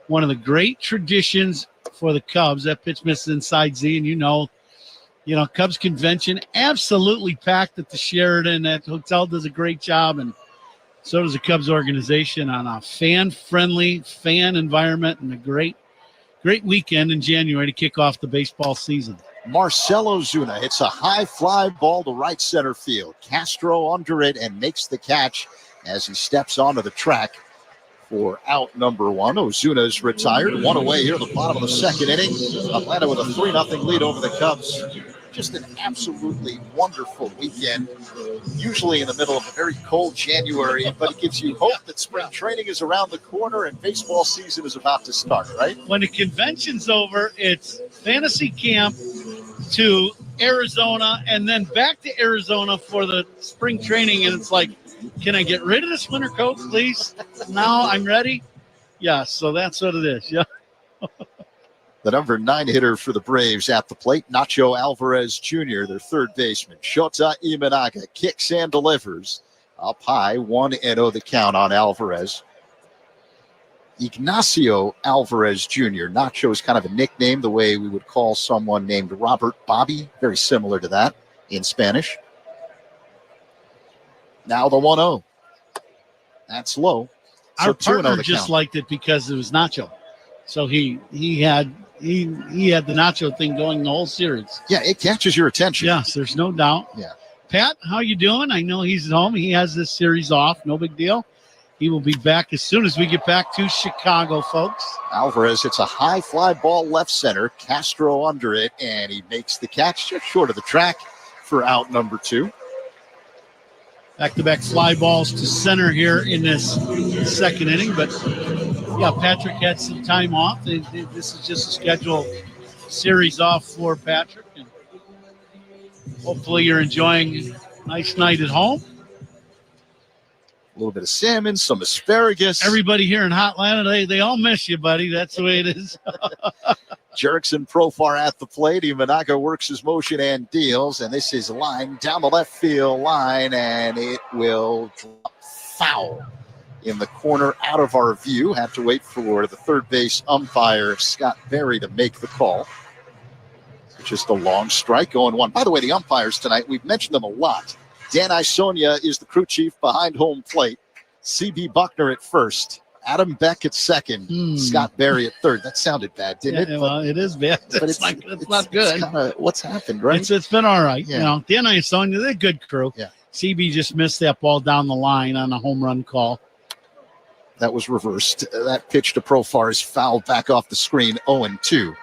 one of the great traditions for the Cubs, that pitch misses inside Z, and you know, Cubs convention absolutely packed at the Sheraton. That hotel does a great job, and So does the Cubs organization on a fan-friendly fan environment and a great weekend in January to kick off the baseball season. Marcell Ozuna hits a high fly ball to right center field. Castro under it and makes the catch as he steps onto the track for out number one. Ozuna is retired. One away here at the bottom of the second inning. Atlanta with a 3-0 lead over the Cubs. Just an absolutely wonderful weekend. Usually in the middle of a very cold January, but it gives you hope that spring training is around the corner and baseball season is about to start, right? When the convention's over, it's fantasy camp to Arizona and then back to Arizona for the spring training. And it's like, can I get rid of this winter coat, please? Now I'm ready. Yeah, so that's what it is. Yeah. The number 9 hitter for the Braves at the plate, Nacho Alvarez Jr., their third baseman. Shota Imanaga kicks and delivers. Up high, 1-0 the count on Alvarez. Ignacio Alvarez Jr. Nacho is kind of a nickname, the way we would call someone named Robert Bobby, very similar to that in Spanish. Now the 1-0. That's low. So Our 2-0 partner the just count. liked it because it was Nacho. So he had the Nacho thing going the whole series. Yeah, it catches your attention. Yes, there's no doubt. Yeah. Pat, how you doing? I know he's at home. He has this series off. No big deal. He will be back as soon as we get back to Chicago, folks. Alvarez hits a high fly ball left center. Castro under it, and he makes the catch just short of the track for out number 2. Back-to-back fly balls to center here in this second inning. But, yeah, Patrick had some time off. This is just a scheduled series off for Patrick. And hopefully you're enjoying a nice night at home. A little bit of salmon, some asparagus. Everybody here in Hotlanta, they all miss you, buddy. That's the way it is. Jerickson Profar at the plate. Imanaga works his motion and deals. And this is a line down the left field line, and it will drop foul in the corner out of our view. Have to wait for the third base umpire, Scott Berry, to make the call. Just a long strike going one. By the way, the umpires tonight, we've mentioned them a lot. Dan Isonia is the crew chief behind home plate. C.B. Buckner at first. Adam Beck at second. Scott Berry at third. That sounded bad, didn't it? Well, it is bad. But it's not good. It's kinda what's happened, right? It's been all right. Yeah. You know, Dan Isonia, they're a good crew. Yeah. CB just missed that ball down the line on a home run call. That was reversed. That pitch to Profar is fouled back off the screen, 0-2.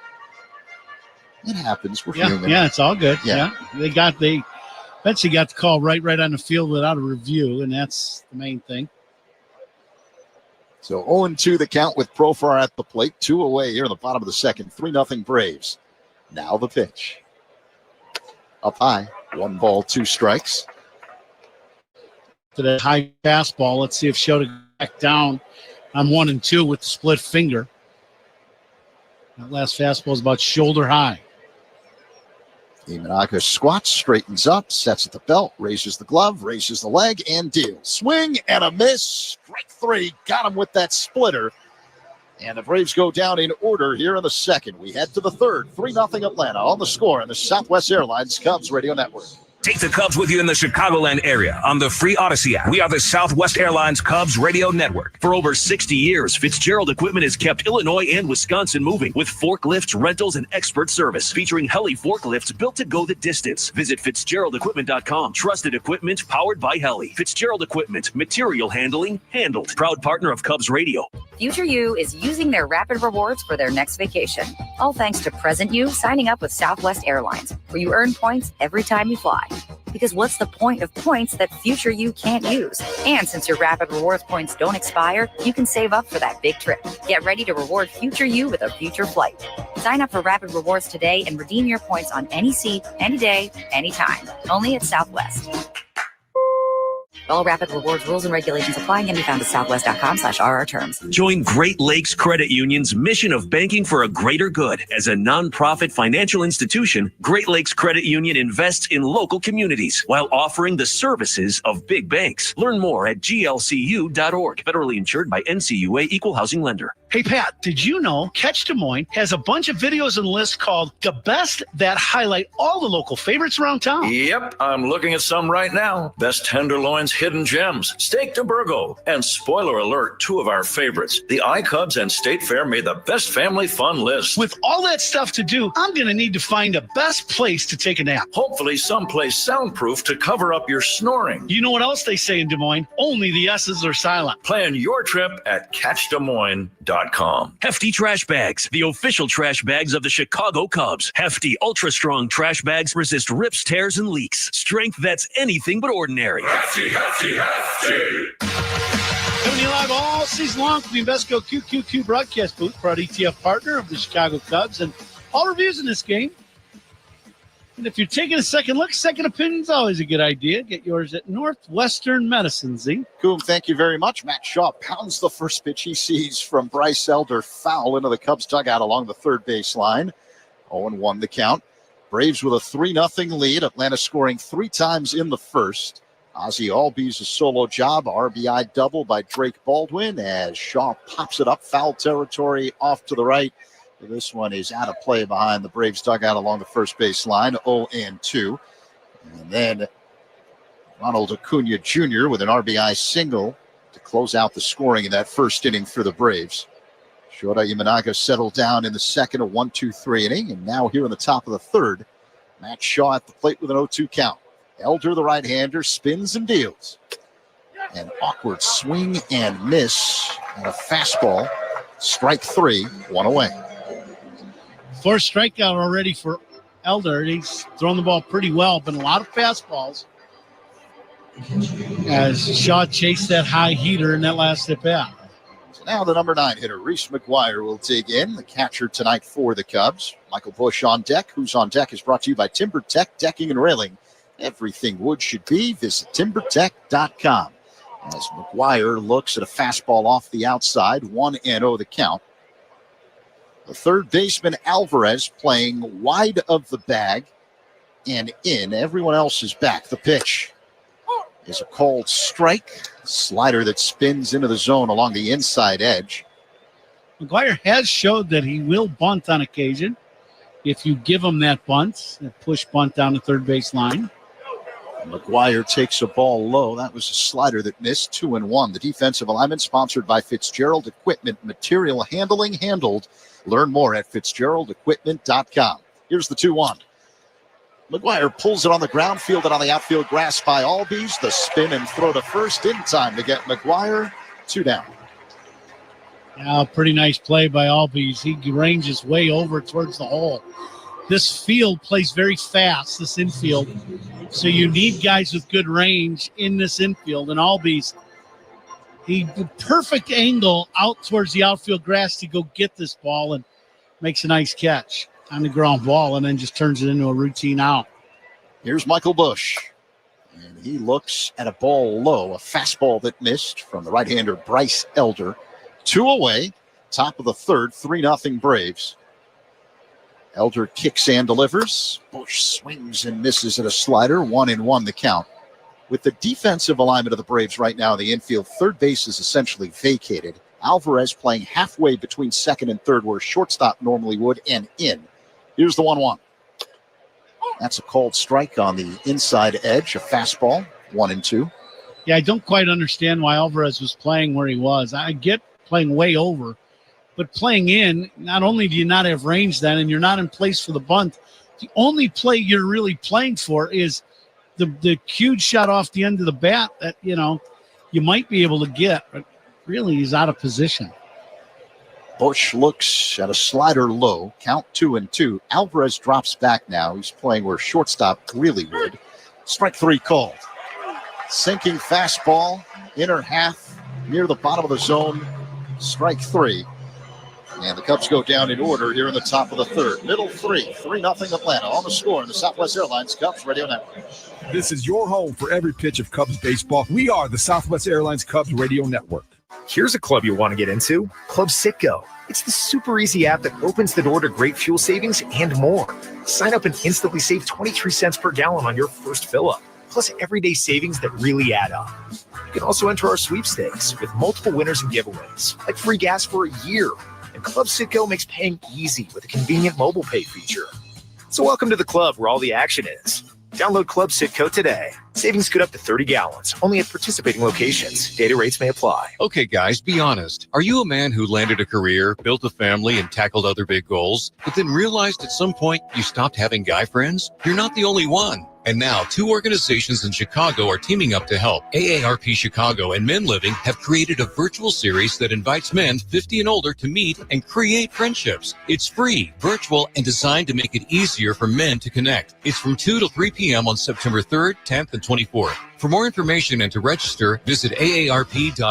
It happens. We're human. Yeah, it's all good. Yeah. Yeah. They eventually got the call right on the field without a review, and that's the main thing. So 0-2 the count with Profar at the plate. 2 away here in the bottom of the second. 3-0 Braves. Now the pitch. Up high. 1 ball, 2 strikes. To the high fastball. Let's see if Shota goes back down on 1-2 with the split finger. That last fastball is about shoulder high. Imanaga squats, straightens up, sets at the belt, raises the glove, raises the leg, and deals. Swing and a miss. Strike 3. Got him with that splitter. And the Braves go down in order here in the second. We head to the third. 3-0 Atlanta on the score on the Southwest Airlines Cubs Radio Network. Take the Cubs with you in the Chicagoland area on the free Odyssey app. We are the Southwest Airlines Cubs Radio Network. For over 60 years, Fitzgerald Equipment has kept Illinois and Wisconsin moving with forklifts, rentals, and expert service featuring heli forklifts built to go the distance. Visit FitzgeraldEquipment.com. Trusted equipment powered by Heli. Fitzgerald Equipment, material handling handled. Proud partner of Cubs Radio. Future You is using their Rapid Rewards for their next vacation. All thanks to present you signing up with Southwest Airlines, where you earn points every time you fly. Because what's the point of points that future you can't use? And since your Rapid Rewards points don't expire, you can save up for that big trip. Get ready to reward future you with a future flight. Sign up for Rapid Rewards today and redeem your points on any seat, any day, anytime. Only at Southwest. All Rapid Rewards rules and regulations apply and can be found at southwest.com/RR terms. Join Great Lakes Credit Union's mission of banking for a greater good. As a nonprofit financial institution, Great Lakes Credit Union invests in local communities while offering the services of big banks. Learn more at glcu.org. Federally insured by NCUA Equal Housing Lender. Hey, Pat, did you know Catch Des Moines has a bunch of videos and lists called The Best that highlight all the local favorites around town? Yep, I'm looking at some right now. Best tenderloins, hidden gems, steak de Burgo, and spoiler alert, 2 of our favorites. The iCubs and State Fair made the best family fun list. With all that stuff to do, I'm going to need to find a best place to take a nap. Hopefully someplace soundproof to cover up your snoring. You know what else they say in Des Moines? Only the S's are silent. Plan your trip at catchdesmoines.com. Hefty Trash Bags, the official trash bags of the Chicago Cubs. Hefty, ultra-strong trash bags resist rips, tears, and leaks. Strength that's anything but ordinary. Hefty, hefty, hefty. Coming to you live all season long from the Invesco QQQ broadcast booth, proud ETF partner of the Chicago Cubs, and all reviews in this game. And if you're taking a second look, second opinion is always a good idea. Get yours at Northwestern Medicine, Z. Coom, thank you very much. Matt Shaw pounds the first pitch he sees from Bryce Elder, foul into the Cubs dugout along the third base line. 0-1 the count. Braves with a 3-0 lead. Atlanta scoring 3 times in the first. Ozzie Albies a solo job. RBI double by Drake Baldwin as Shaw pops it up. Foul territory off to the right. This one is out of play behind the Braves dugout along the first base line, 0-2. And then Ronald Acuna Jr. with an RBI single to close out the scoring in that first inning for the Braves. Shota Imanaga settled down in the second, a 1-2-3 inning. And now here in the top of the third, Matt Shaw at the plate with an 0-2 count. Elder, the right-hander, spins and deals. An awkward swing and miss and a fastball. Strike 3, 1 away. 4th strikeout already for Elder. He's thrown the ball pretty well, but a lot of fastballs as Shaw chased that high heater in that last at bat. So now the number 9 hitter, Reese McGuire, will dig in. The catcher tonight for the Cubs. Michael Busch on deck. Who's on deck is brought to you by Timber Tech Decking and Railing. Everything wood should be. Visit timbertech.com. As McGuire looks at a fastball off the outside, 1-0 the count. The third baseman, Alvarez, playing wide of the bag and in. Everyone else is back. The pitch is a called strike. Slider that spins into the zone along the inside edge. McGuire has showed that he will bunt on occasion if you give him that bunt, that push bunt down the third base line. McGuire takes a ball low. That was a slider that missed. 2-1. The defensive alignment sponsored by Fitzgerald Equipment. Material handling handled. Learn more at FitzgeraldEquipment.com. Here's the 2-1. McGuire pulls it on the ground, fielded on the outfield grass by Albies. The spin and throw to first in time to get McGuire. 2 down. Yeah, pretty nice play by Albies. He ranges way over towards the hole. This field plays very fast, this infield. So you need guys with good range in this infield. And Albies, the perfect angle out towards the outfield grass to go get this ball and makes a nice catch on the ground ball and then just turns it into a routine out. Here's Michael Busch. And he looks at a ball low, a fastball that missed from the right-hander Bryce Elder. 2 away, top of the third, 3-0 Braves. Elder kicks and delivers. Busch swings and misses at a slider. 1-1 the count. With the defensive alignment of the Braves right now in the infield, third base is essentially vacated. Alvarez playing halfway between second and third where shortstop normally would and in. Here's the 1-1. That's a called strike on the inside edge, a fastball, 1-2. Yeah, I don't quite understand why Alvarez was playing where he was. I get playing way over, but playing in, not only do you not have range then and you're not in place for the bunt, the only play you're really playing for is the huge shot off the end of the bat that, you might be able to get, but really he's out of position. Busch looks at a slider low, count 2-2. Alvarez drops back now. He's playing where shortstop really would. Strike 3 called. Sinking fastball, inner half, near the bottom of the zone. Strike 3. And the Cubs go down in order here in the top of the third. Middle 3-0 Atlanta. On the score in the Southwest Airlines Cubs Radio Network. This is your home for every pitch of Cubs baseball. We are the Southwest Airlines Cubs Radio Network. Here's a club you want to get into, Club Citgo. It's the super easy app that opens the door to great fuel savings and more. Sign up and instantly save 23 cents per gallon on your first fill-up. plus everyday savings that really add up. You can also enter our sweepstakes with multiple winners and giveaways, like free gas for a year. And Club Citgo makes paying easy with a convenient mobile pay feature. So welcome to the club where all the action is. Download Club Citgo today. Savings could up to 30 gallons, only at participating locations. Data rates may apply. Okay, guys, be honest. Are you a man who landed a career, built a family, and tackled other big goals, but then realized at some point you stopped having guy friends? You're not the only one. And now, 2 organizations in Chicago are teaming up to help. AARP Chicago and Men Living have created a virtual series that invites men 50 and older to meet and create friendships. It's free, virtual, and designed to make it easier for men to connect. It's from 2 to 3 p.m. on September 3rd, 10th, and 24th. For more information and to register, visit aarp.org/IL.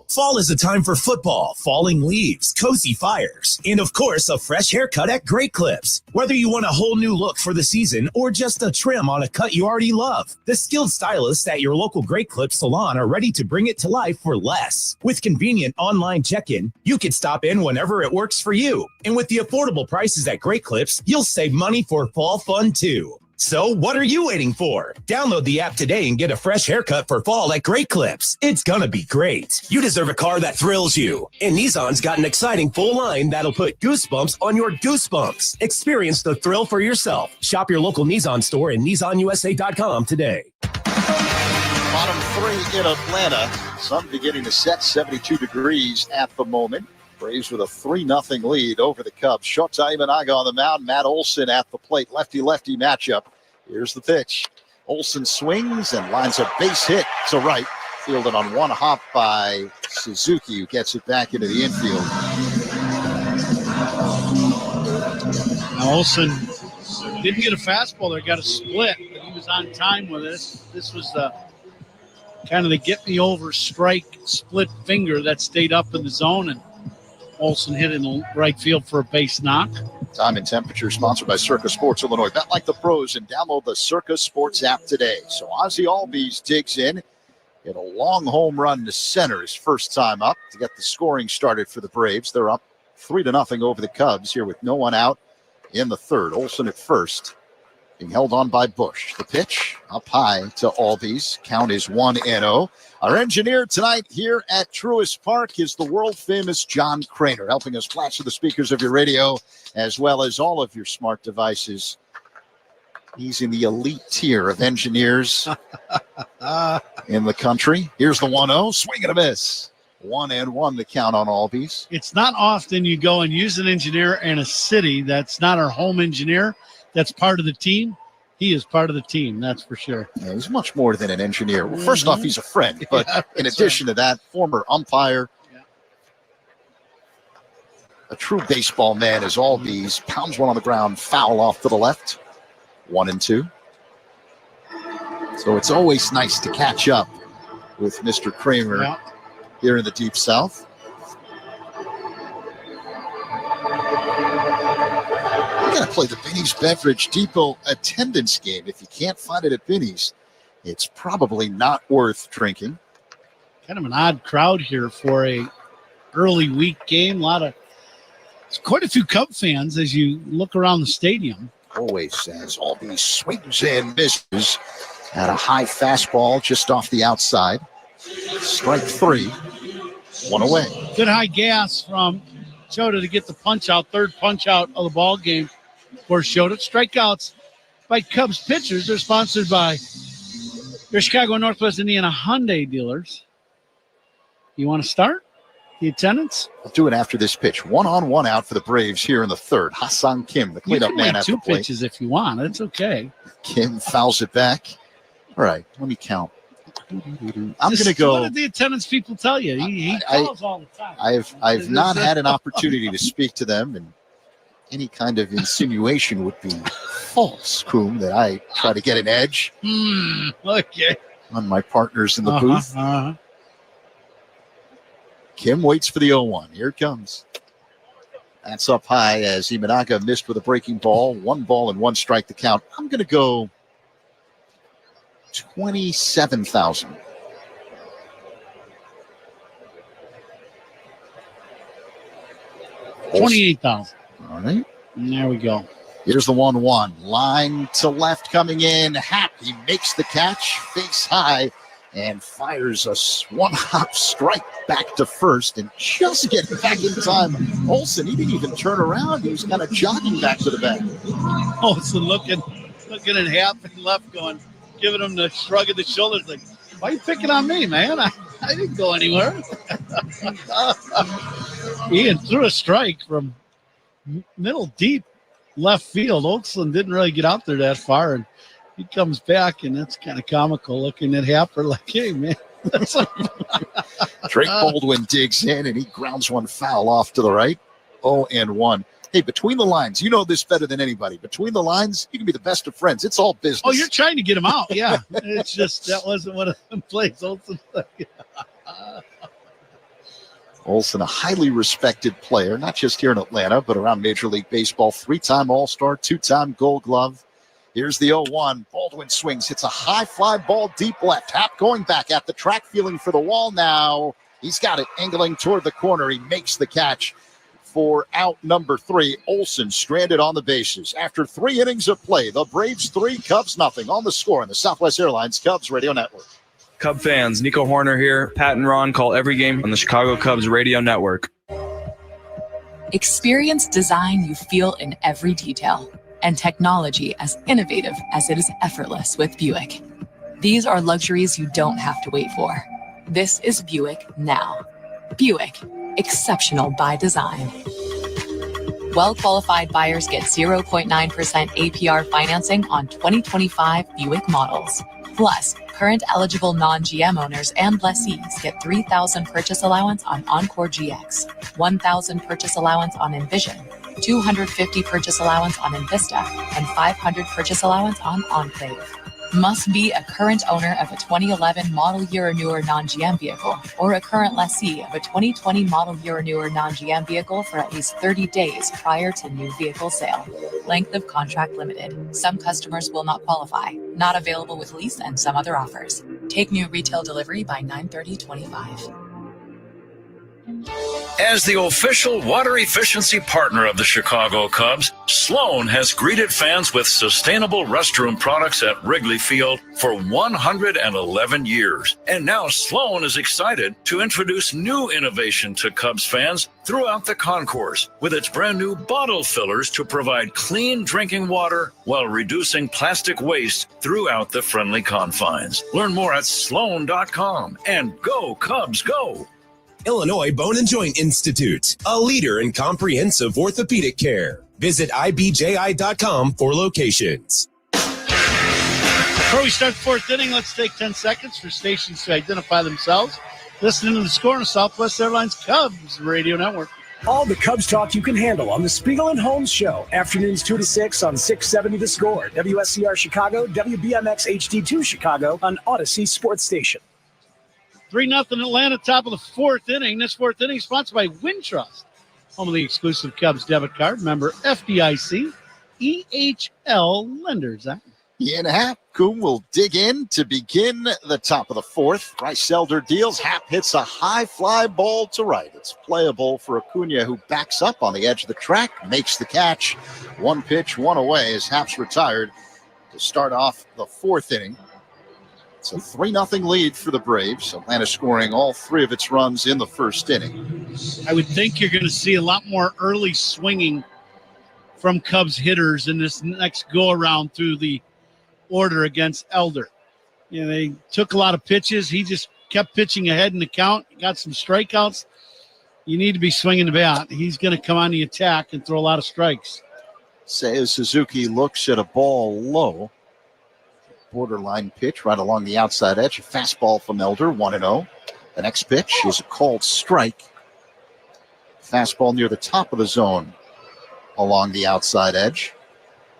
Fall is a time for football, falling leaves, cozy fires, and of course, a fresh haircut at Great Clips. Whether you want a whole new look for the season or just a trim on a cut you already love, the skilled stylists at your local Great Clips salon are ready to bring it to life for less. With convenient online check-in, you can stop in whenever it works for you. And with the affordable prices at Great Clips, you'll save money for fall fun too. So what are you waiting for? Download the app today and get a fresh haircut for fall at Great Clips. It's gonna be great. You deserve a car that thrills you. And Nissan's got an exciting full line that'll put goosebumps on your goosebumps. Experience the thrill for yourself. Shop your local Nissan store and nissanusa.com today. Bottom 3 in Atlanta. Sun beginning to set, 72 degrees at the moment. Braves with a 3-0 lead over the Cubs. Shota Imanaga on the mound. Matt Olson at the plate. Lefty-lefty matchup. Here's the pitch. Olson swings and lines a base hit to right. Fielded on one hop by Suzuki, who gets it back into the infield. Now Olson didn't get a fastball there, got a split, but he was on time with this. This was the kind of the get-me-over strike split finger that stayed up in the zone, and Olson hit in the right field for a base knock. Time and temperature sponsored by Circa Sports Illinois. Bet like the pros and download the Circa Sports app today. So Ozzie Albies digs in. Hit a long home run to center his first time up to get the scoring started for the Braves. They're up 3-0 over the Cubs here with no one out in the third. Olson at first, being held on by Bush. The pitch up high to Albies. Count is 1-0. Our engineer tonight here at Truist Park is the world-famous John Craner, helping us plaster the speakers of your radio as well as all of your smart devices. He's in the elite tier of engineers in the country. Here's the 1-0. Swing and a miss. 1-1 the count on Albies. It's not often you go and use an engineer in a city that's not our home engineer, that's part of the team. He is part of the team, that's for sure. Yeah, he's much more than an engineer. Well, first off, he's a friend, but in addition to that, former umpire, a true baseball man is Albies. Pounds one on the ground, foul off to the left. 1-2. So it's always nice to catch up with Mr. Kramer here in the Deep South. You got to play the Binny's Beverage Depot attendance game. If you can't find it at Binny's, it's probably not worth drinking. Kind of an odd crowd here for a early week game. It's quite a few Cub fans as you look around the stadium. Always says Albies swings and misses at a high fastball just off the outside. Strike 3, 1 away. Good high gas from Shota to get the punch out, third punch out of the ball game for Shota. Strikeouts by Cubs pitchers. They're sponsored by your Chicago Northwest Indiana Hyundai dealers. You want to start the attendance? I'll do it after this pitch. 1-on, 1 out for the Braves here in the third. Ha-Seong Kim, the cleanup man at the plate. You can make 2 pitches if you want. It's okay. Kim fouls it back. All right, let me count. I'm going to go. What did the attendance people tell you? He calls all the time. I've not had an opportunity to speak to them, and any kind of insinuation would be false, Coom, that I try to get an edge okay. on my partners in the booth. Kim waits for the 0-1. Here it comes. That's up high as Imanaga missed with a breaking ball. 1 ball and 1 strike to count. I'm going to go 27,000. $28,000. All right. And there we go. Here's the 1-1. Line to left coming in. Happ, he makes the catch face high and fires a one-hop strike back to first and just getting back in time. Olsen, he didn't even turn around. He was kind of jogging back to the bag. Olsen looking at Happ and left going, giving him the shrug of the shoulders like, why are you picking on me, man? I didn't go anywhere. Ian threw a strike from middle deep left field. Olsen didn't really get out there that far, and he comes back, and that's kind of comical looking at Happer like, hey, man. Drake Baldwin digs in, and he grounds one foul off to the right. 0-1. Hey, between the lines, you know this better than anybody. Between the lines, you can be the best of friends. It's all business. Oh, you're trying to get him out. Yeah. It's just that wasn't one of them plays. Olsen, a highly respected player, not just here in Atlanta, but around Major League Baseball. 3-time All-Star, 2-time Gold Glove. Here's the 0-1. Baldwin swings, hits a high fly ball deep left. Happ going back at the track, feeling for the wall now. He's got it, angling toward the corner. He makes the catch for out number 3. Olsen stranded on the bases. After 3 innings of play, the Braves 3, Cubs nothing on the score on the Southwest Airlines Cubs Radio Network. Cub fans, Nico Horner here. Pat and Ron call every game on the Chicago Cubs Radio Network. Experience design you feel in every detail, and technology as innovative as it is effortless with Buick. These are luxuries you don't have to wait for. This is Buick now. Buick, exceptional by design. Well-qualified buyers get 0.9% APR financing on 2025 Buick models. Plus, current eligible non-GM owners and lessees get $3,000 purchase allowance on Encore GX, $1,000 purchase allowance on Envision, $250 purchase allowance on Envista, and $500 purchase allowance on Enclave. Must be a current owner of a 2011 model year or newer non-GM vehicle, or a current lessee of a 2020 model year or newer non-GM vehicle for at least 30 days prior to new vehicle sale. Length of contract limited. Some customers will not qualify. Not available with lease and some other offers. Take new retail delivery by 9/30/25. As the official water efficiency partner of the Chicago Cubs, Sloan has greeted fans with sustainable restroom products at Wrigley Field for 111 years. And now Sloan is excited to introduce new innovation to Cubs fans throughout the concourse with its brand new bottle fillers to provide clean drinking water while reducing plastic waste throughout the friendly confines. Learn more at sloan.com and go Cubs go. Illinois Bone and Joint Institute, a leader in comprehensive orthopedic care. Visit IBJI.com for locations. Before we start the 4th inning, let's take 10 seconds for stations to identify themselves. Listening to the score on the Southwest Airlines Cubs Radio Network. All the Cubs talk you can handle on the Spiegel and Holmes Show. Afternoons 2 to 6 on 670 The Score, WSCR Chicago, WBMX HD2 Chicago on Odyssey Sports Station. 3-0 Atlanta, top of the 4th inning. This 4th inning sponsored by Wintrust, home of the exclusive Cubs debit card, member FDIC, EHL lenders. Ian Happ, Coon will dig in to begin the top of the 4th. Bryce Elder deals. Happ hits a high fly ball to right. It's playable for Acuna, who backs up on the edge of the track, makes the catch. 1 pitch, 1 away as Happ's retired to start off the 4th inning. It's a 3-0 lead for the Braves. Atlanta scoring all 3 of its runs in the 1st inning. I would think you're going to see a lot more early swinging from Cubs hitters in this next go-around through the order against Elder. You know, they took a lot of pitches. He just kept pitching ahead in the count, got some strikeouts. You need to be swinging the bat. He's going to come on the attack and throw a lot of strikes. Seiya Suzuki looks at a ball low. Borderline pitch right along the outside edge. A fastball from Elder, 1-0. The next pitch is a called strike. Fastball near the top of the zone along the outside edge.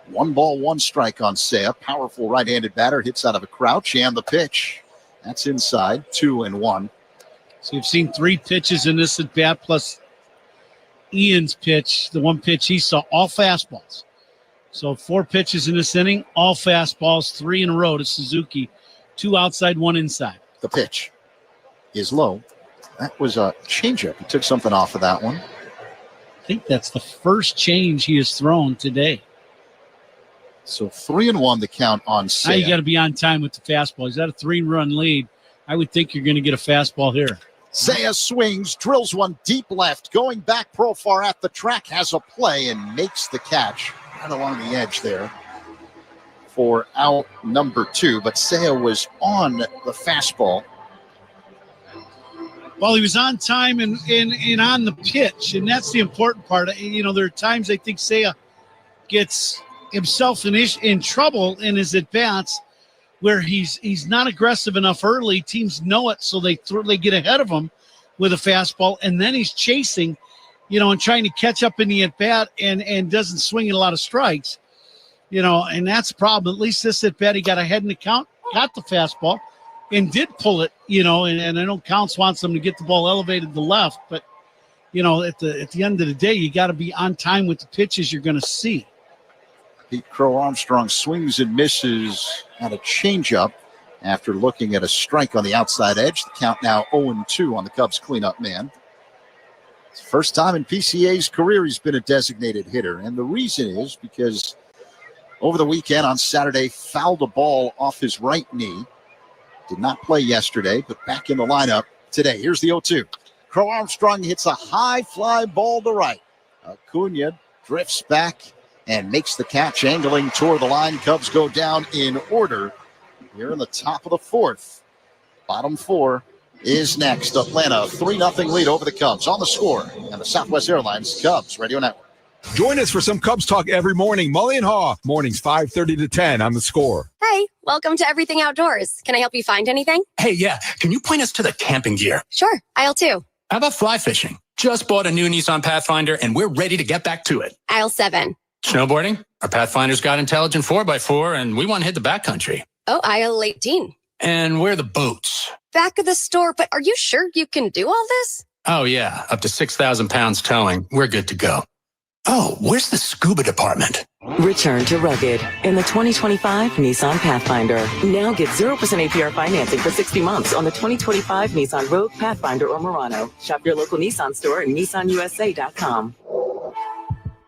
1 ball, 1 strike on Seiya. Powerful right-handed batter, hits out of a crouch, and the pitch. That's inside, 2-1. So you've seen 3 pitches in this at bat, plus Ian's pitch, the 1 pitch he saw, all fastballs. So 4 pitches in this inning, all fastballs, 3 in a row to Suzuki. 2 outside, 1 inside. The pitch is low. That was a changeup. He took something off of that one. I think that's the first change he has thrown today. So 3-1 the count on Now you Seiya. got to be on time with the fastball. He's at a 3-run lead. I would think you're going to get a fastball here. Seiya swings, drills one deep left, going back profile at the track, has a play and makes the catch right along the edge there for out number 2. But Seiya was on the fastball. Well, he was on time and on the pitch, and that's the important part. You know, there are times I think Seiya gets himself in trouble in his at-bats where he's not aggressive enough early. Teams know it, so they get ahead of him with a fastball, and then he's chasing, and trying to catch up in the at-bat and doesn't swing at a lot of strikes, and that's a problem. At least this at-bat, he got ahead in the count, got the fastball, and did pull it, and I know Counts wants him to get the ball elevated to left, but, at the end of the day, you got to be on time with the pitches you're going to see. Pete Crow Armstrong swings and misses at a changeup after looking at a strike on the outside edge. The count now 0-2 on the Cubs cleanup man. It's the first time in PCA's career he's been a designated hitter, and the reason is because over the weekend on Saturday fouled a ball off his right knee. Did not play yesterday, but back in the lineup today. Here's the 0-2. Crow Armstrong hits a high fly ball to right. Acuna drifts back and makes the catch, angling toward the line. Cubs go down in order here in the top of the 4th. Bottom 4 is next. Atlanta, 3-0 lead over the Cubs on the Score and the Southwest Airlines Cubs Radio Network. Join us for some Cubs talk every morning. Mully and Haw, mornings 5:30 to 10 on the Score. Hey, welcome to Everything Outdoors. Can I help you find anything? Hey, yeah. Can you point us to the camping gear? Sure, aisle 2. How about fly fishing? Just bought a new Nissan Pathfinder, and we're ready to get back to it. Aisle 7. Snowboarding? Our Pathfinder's got intelligent 4x4, and we want to hit the backcountry. Oh, aisle 18. And where are the boats? Back of the store, but are you sure you can do all this? Oh, yeah. Up to 6,000 pounds towing. We're good to go. Oh, where's the scuba department? Return to rugged in the 2025 Nissan Pathfinder. Now get 0% APR financing for 60 months on the 2025 Nissan Rogue, Pathfinder, or Murano. Shop your local Nissan store and nissanusa.com.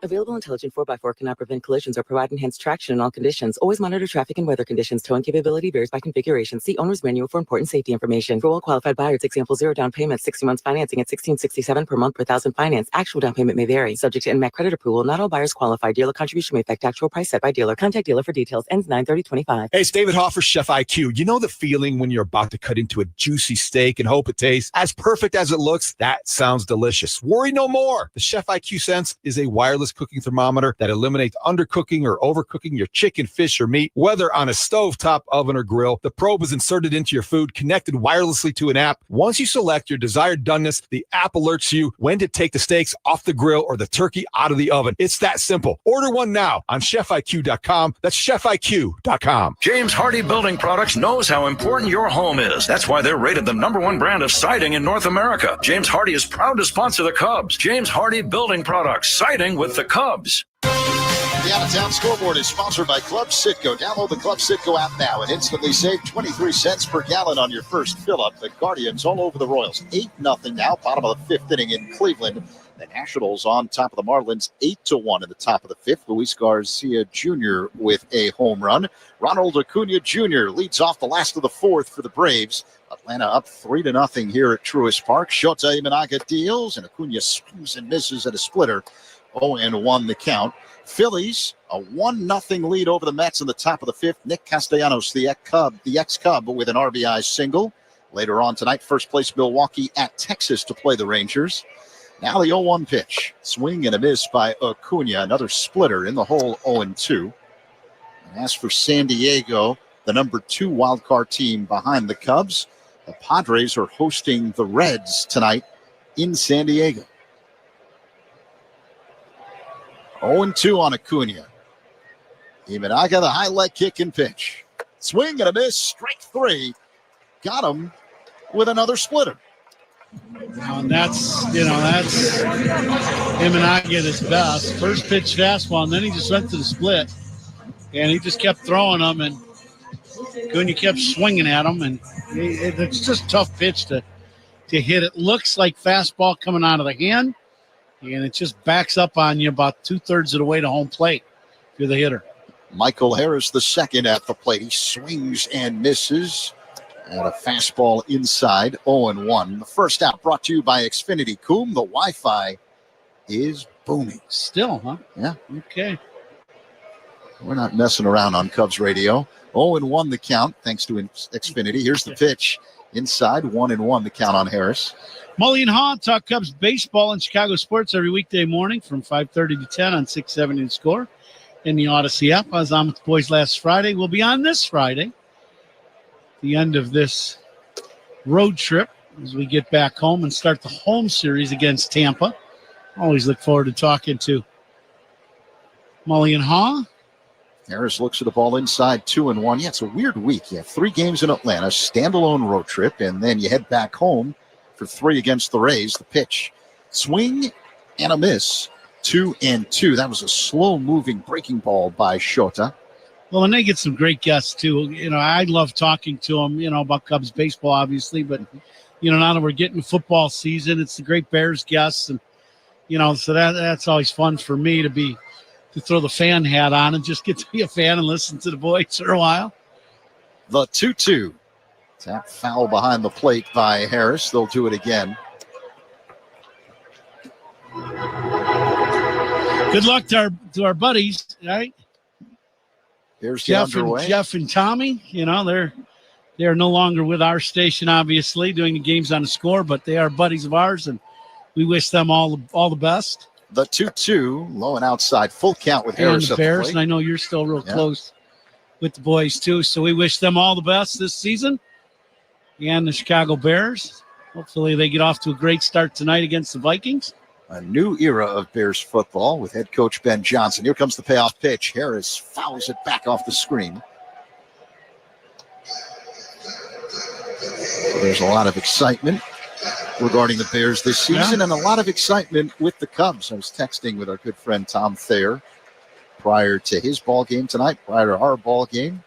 Available intelligent 4x4 cannot prevent collisions or provide enhanced traction in all conditions. Always monitor traffic and weather conditions. Towing capability varies by configuration. See owner's manual for important safety information. For well-qualified buyers, example 0 down payment, 60 months financing at $1,667 per month per thousand finance. Actual down payment may vary. Subject to NMAC credit approval. Not all buyers qualify. Dealer contribution may affect actual price set by dealer. Contact dealer for details. Ends 9/30/25. Hey, it's David Hoffer, Chef IQ. You know the feeling when you're about to cut into a juicy steak and hope it tastes as perfect as it looks? That sounds delicious. Worry no more. The Chef IQ Sense is a wireless cooking thermometer that eliminates undercooking or overcooking your chicken, fish, or meat, whether on a stovetop, oven, or grill. The probe is inserted into your food, connected wirelessly to an app. Once you select your desired doneness, the app alerts you when to take the steaks off the grill or the turkey out of the oven. It's that simple. Order one now on ChefIQ.com. That's ChefIQ.com. James Hardy Building Products knows how important your home is. That's why they're rated the #1 brand of siding in North America. James Hardy is proud to sponsor the Cubs. James Hardy Building Products, siding with the Cubs. The Out-of-Town Scoreboard is sponsored by Club Citgo. Download the Club Citgo app now and instantly save 23 cents per gallon on your first fill-up. The Guardians all over the Royals. 8-0 now, bottom of the 5th inning in Cleveland. The Nationals on top of the Marlins, 8-1 in the top of the 5th. Luis Garcia Jr. with a home run. Ronald Acuna Jr. leads off the last of the 4th for the Braves. Atlanta up 3-0 here at Truist Park. Shota Imanaga deals, and Acuna swings and misses at a splitter. 0-1 the count. Phillies, a 1-0 lead over the Mets in the top of the 5th. Nick Castellanos, the ex-Cub, with an RBI single. Later on tonight, first place Milwaukee at Texas to play the Rangers. Now the 0-1 pitch. Swing and a miss by Acuna. Another splitter in the hole, 0-2. And as for San Diego, the #2 wildcard team behind the Cubs, the Padres are hosting the Reds tonight in San Diego. 0-2 on Acuna. Imanaga, the high leg kick and pitch. Swing and a miss, strike 3. Got him with another splitter. And that's Imanaga at his best. First pitch fastball, and then he just went to the split. And he just kept throwing them, and Acuna kept swinging at him. And it's just a tough pitch to hit. It looks like fastball coming out of the hand, and it just backs up on you about 2/3 of the way to home plate if you're the hitter. Michael Harris, the second at the plate. He swings and misses at a fastball inside, 0-1. The first out brought to you by Xfinity. Coom, the Wi-Fi is booming. Still, huh? Yeah. Okay. We're not messing around on Cubs radio. 0-1 the count, thanks to Xfinity. Here's the pitch. Inside, 1-1 the count on Harris. Mully and Haw talk Cubs baseball in Chicago sports every weekday morning from 5:30 to 10 on 670 The Score in the Odyssey app. I was on with the boys last Friday. We'll be on this Friday, the end of this road trip, as we get back home and start the home series against Tampa. Always look forward to talking to Mully and Haw. Harris looks at the ball inside, 2-1. Yeah, it's a weird week. You have 3 games in Atlanta, standalone road trip, and then you head back home for 3 against the Rays. The pitch, swing and a miss, 2-2. That was a slow-moving breaking ball by Shota. Well, and they get some great guests, too. You know, I love talking to them, you know, about Cubs baseball, obviously. But, you know, now that we're getting to football season, it's the great Bears guests. And, you know, so that's always fun for me to throw the fan hat on and just get to be a fan and listen to the boys for a while. The 2-2. Tap foul behind the plate by Harris. They'll do it again. Good luck to our buddies, right? Here's Jeff and Tommy. You know, they're no longer with our station, obviously, doing the games on the Score, but they are buddies of ours, and we wish them all the best. The 2-2, low and outside, full count with Harris and the at Bears, the plate. and I know you're still real close with the boys too. So we wish them all the best this season, and the Chicago Bears. Hopefully they get off to a great start tonight against the Vikings. A new era of Bears football with head coach Ben Johnson. Here comes the payoff pitch. Harris fouls it back off the screen. So there's a lot of excitement regarding the Bears this season, and a lot of excitement with the Cubs. I was texting with our good friend Tom Thayer prior to his ball game tonight, prior to our ball game,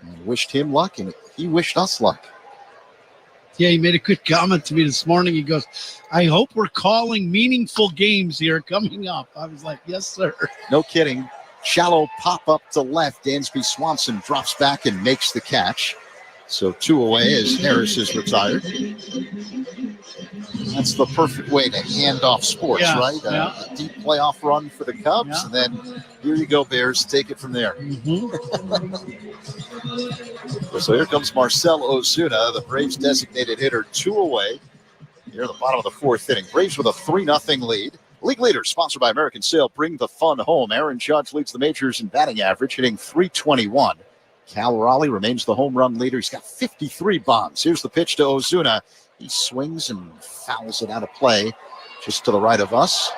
and wished him luck, and he wished us luck. Yeah, he made a good comment to me this morning. He goes, I hope we're calling meaningful games here coming up. I was like, yes, sir. No kidding. Shallow pop up to left. Dansby Swanson drops back and makes the catch. So 2 away as Harris is retired. That's the perfect way to hand off sports, right? A deep playoff run for the Cubs, and then here you go, Bears. Take it from there. So here comes Marcell Ozuna, the Braves' designated hitter, 2 away. Here at the bottom of the 4th inning. Braves with a 3-0 lead. League leader, sponsored by American Sail, bring the fun home. Aaron Judge leads the majors in batting average, hitting .321. Cal Raleigh remains the home run leader. He's got 53 bombs. Here's the pitch to Ozuna. He swings and fouls it out of play just to the right of us.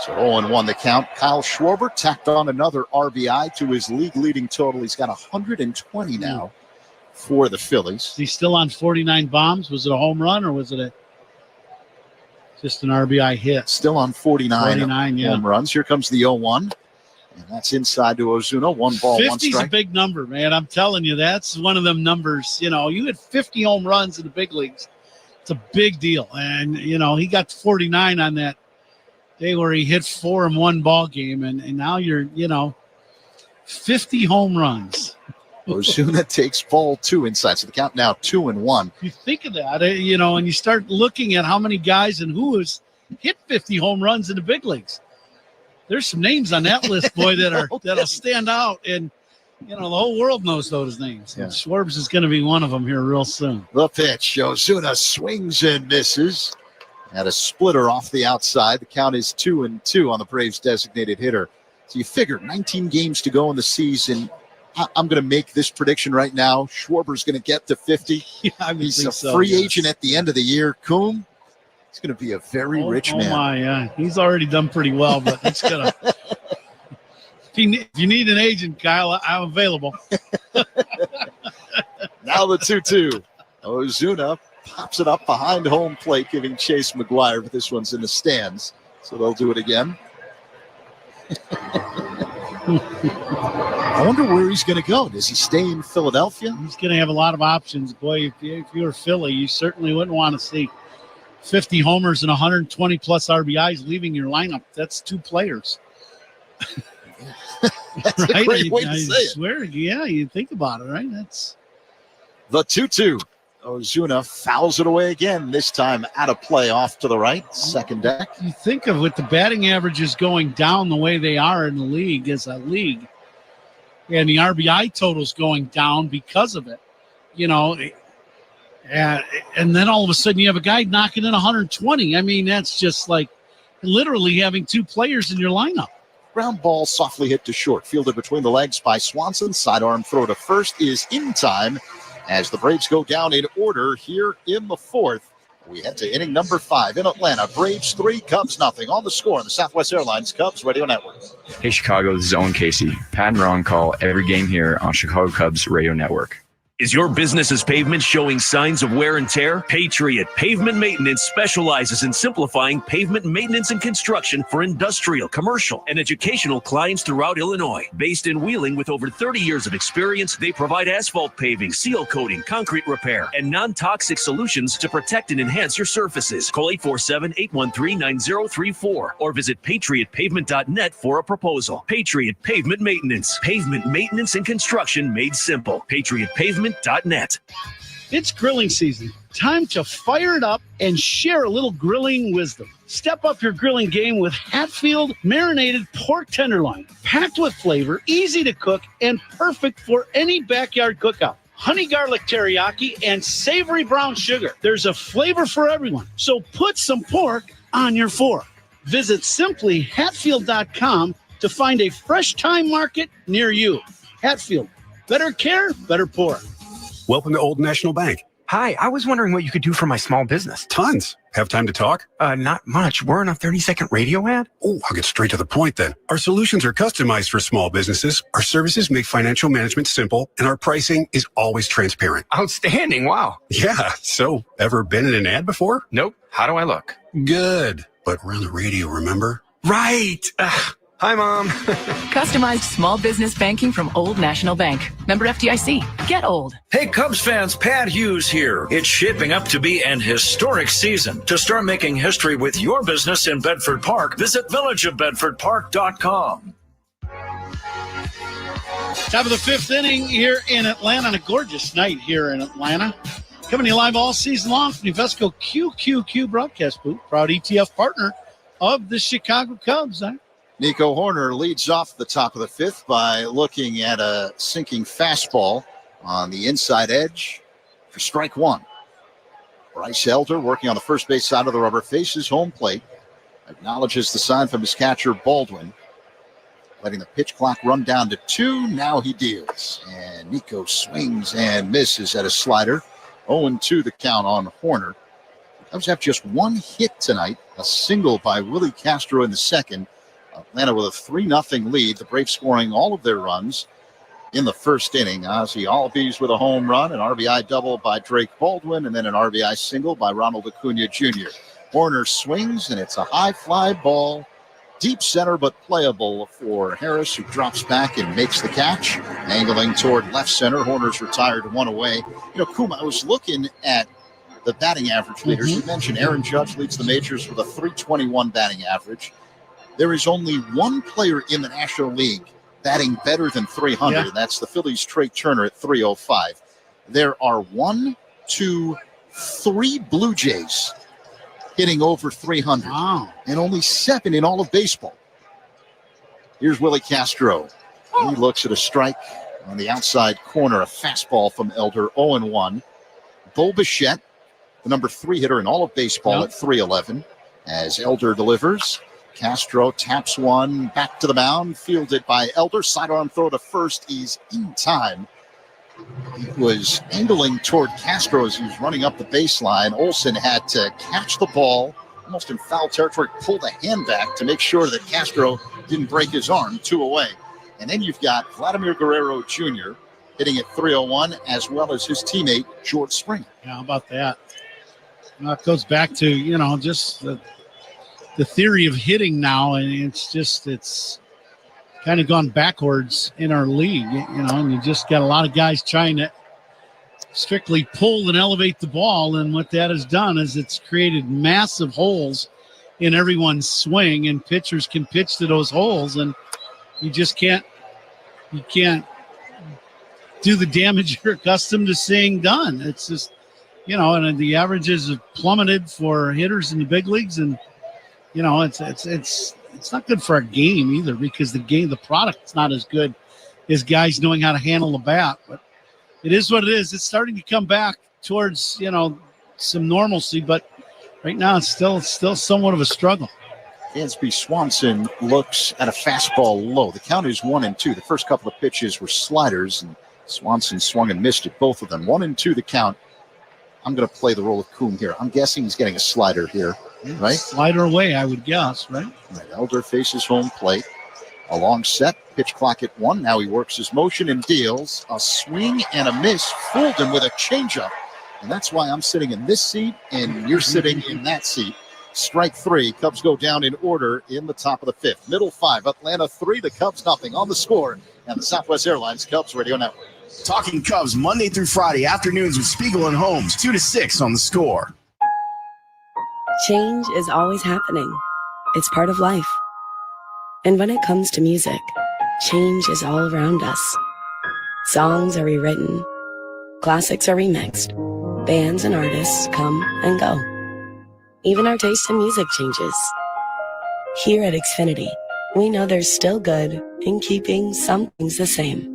So 0-1 the count. Kyle Schwarber tacked on another RBI to his league-leading total. He's got 120 now for the Phillies. He's still on 49 bombs. Was it a home run or was it just an RBI hit? Still on 49 home runs. Here comes the 0-1. And that's inside to Ozuna. 1 ball, 1 strike. 50's a big number, man. I'm telling you, that's one of them numbers. You know, you had 50 home runs in the big leagues. It's a big deal. And, you know, he got 49 on that day where he hit 4 in 1 ball game. And now you're, 50 home runs. Ozuna takes ball 2 inside. So the count now 2-1. You think of that, and you start looking at how many guys and who has hit 50 home runs in the big leagues. There's some names on that list, boy, that'll stand out, and the whole world knows those names. Yeah. And Schwarbs is going to be one of them here real soon. The pitch, Ozuna swings and misses. Had a splitter off the outside. The count is 2-2 on the Braves' designated hitter. So you figure 19 games to go in the season. I'm going to make this prediction right now. Schwarber's going to get to 50. Yeah, he's a free agent at the end of the year. Coom, he's going to be a very rich man. Oh, my, yeah. He's already done pretty well, but it's going to. If you need an agent, Kyle, I'm available. Now the 2-2. Ozuna pops it up behind home plate, giving Chase McGuire, but this one's in the stands, so they'll do it again. I wonder where he's going to go. Does he stay in Philadelphia? He's going to have a lot of options. Boy, if you're Philly, you certainly wouldn't want to see 50 homers and 120-plus RBIs leaving your lineup. That's 2 players. That's a great way to say it. Swear, yeah, you think about it, right? That's the 2-2. Ozuna fouls it away again, this time out of play off to the right, second deck. You think of with the batting averages going down the way they are in the league as a league, and the RBI totals going down because of it, and then all of a sudden you have a guy knocking in 120. I mean, that's just like literally having two players in your lineup. Ground ball softly hit to short, fielded between the legs by Swanson. Sidearm throw to first is in time as the Braves go down in order here in the fourth. We head to inning number 5 in Atlanta. Braves 3, Cubs nothing. On the score on the Southwest Airlines Cubs Radio Network. Hey, Chicago, this is Owen Casey. Pat and Ron call every game here on Chicago Cubs Radio Network. Is your business's pavement showing signs of wear and tear? Patriot Pavement Maintenance specializes in simplifying pavement maintenance and construction for industrial, commercial, and educational clients throughout Illinois. Based in Wheeling with over 30 years of experience, they provide asphalt paving, seal coating, concrete repair, and non-toxic solutions to protect and enhance your surfaces. Call 847-813-9034 or visit patriotpavement.net for a proposal. Patriot Pavement Maintenance. Pavement maintenance and construction made simple. Patriot Pavement.net. It's grilling season. Time to fire it up and share a little grilling wisdom. Step up your grilling game with Hatfield marinated pork tenderloin. Packed with flavor, easy to cook, and perfect for any backyard cookout. Honey garlic teriyaki and savory brown sugar. There's a flavor for everyone. So put some pork on your fork. Visit simplyhatfield.com to find a fresh time market near you. Hatfield. Better care, better pork. Welcome to Old National Bank. Hi, I was wondering what you could do for my small business. Tons. Have time to talk? Not much. We're on a 30-second radio ad. Oh, I'll get straight to the point then. Our solutions are customized for small businesses. Our services make financial management simple, and our pricing is always transparent. Outstanding. Wow. Yeah. So, ever been in an ad before? Nope. How do I look? Good. But we're on the radio, remember? Right. Hi, Mom. Customized small business banking from Old National Bank. Member FDIC. Get old. Hey, Cubs fans, Pat Hughes here. It's shaping up to be an historic season. To start making history with your business in Bedford Park, visit villageofbedfordpark.com. Top of the 5th inning here in Atlanta, on a gorgeous night here in Atlanta. Coming to you live all season long from the Invesco QQQ broadcast booth. Proud ETF partner of the Chicago Cubs. Nico Horner leads off the top of the 5th by looking at a sinking fastball on the inside edge for strike 1. Bryce Elder, working on the first base side of the rubber, faces home plate, acknowledges the sign from his catcher Baldwin, letting the pitch clock run down to 2. Now he deals, and Nico swings and misses at a slider. 0-2 the count on Horner. The Cubs have just one hit tonight, a single by Willie Castro in the second. Atlanta with a 3-0 lead. The Braves scoring all of their runs in the first inning. Ozzie Albies with a home run, an RBI double by Drake Baldwin, and then an RBI single by Ronald Acuna Jr. Horner swings, and it's a high fly ball, deep center but playable for Harris, who drops back and makes the catch. Angling toward left center. Horner's retired 1 away. Kuma, I was looking at the batting average leaders. You mentioned Aaron Judge leads the majors with a .321 batting average. There is only one player in the National League batting better than 300. Yeah. That's the Phillies' Trey Turner at .305. There are 1, 2, 3 Blue Jays hitting over 300. Wow. And only 7 in all of baseball. Here's Willie Castro. He looks at a strike on the outside corner, a fastball from Elder, 0-1. Bo Bichette, the number 3 hitter in all of baseball at .311. As Elder delivers, Castro taps one back to the mound, fielded by Elder. Sidearm throw to first. He's in time. He was angling toward Castro as he was running up the baseline. Olsen had to catch the ball almost in foul territory, pull the hand back to make sure that Castro didn't break his arm. 2 away. And then you've got Vladimir Guerrero Jr. hitting at .301, as well as his teammate, George Springer. Yeah, how about that? Well, it goes back to, just the theory of hitting now, and it's kind of gone backwards in our league, and you just got a lot of guys trying to strictly pull and elevate the ball, and what that has done is it's created massive holes in everyone's swing, and pitchers can pitch to those holes, and you just can't you can't do the damage you're accustomed to seeing done. It's just, and the averages have plummeted for hitters in the big leagues, and it's not good for our game either, because the product's not as good as guys knowing how to handle the bat. But it is what it is. It's starting to come back towards some normalcy, but right now it's still somewhat of a struggle. Dansby Swanson looks at a fastball low. The count is 1-2. The first couple of pitches were sliders, and Swanson swung and missed at both of them. 1-2 the count. I'm going to play the role of Coombe here. I'm guessing he's getting a slider here, right? Slider away, I would guess, right? Elder faces home plate. A long set, pitch clock at 1. Now he works his motion and deals. A swing and a miss. Fooled him with a changeup. And that's why I'm sitting in this seat and you're sitting in that seat. Strike 3. Cubs go down in order in the top of the 5th. Middle 5, Atlanta 3, the Cubs nothing on the score. And the Southwest Airlines Cubs Radio Network. Talking Cubs Monday through Friday afternoons with Spiegel and Holmes, 2 to 6 on the score. Change is always happening. It's part of life. And when it comes to music, change is all around us. Songs are rewritten. Classics are remixed. Bands and artists come and go. Even our taste in music changes. Here at Xfinity, we know there's still good in keeping some things the same.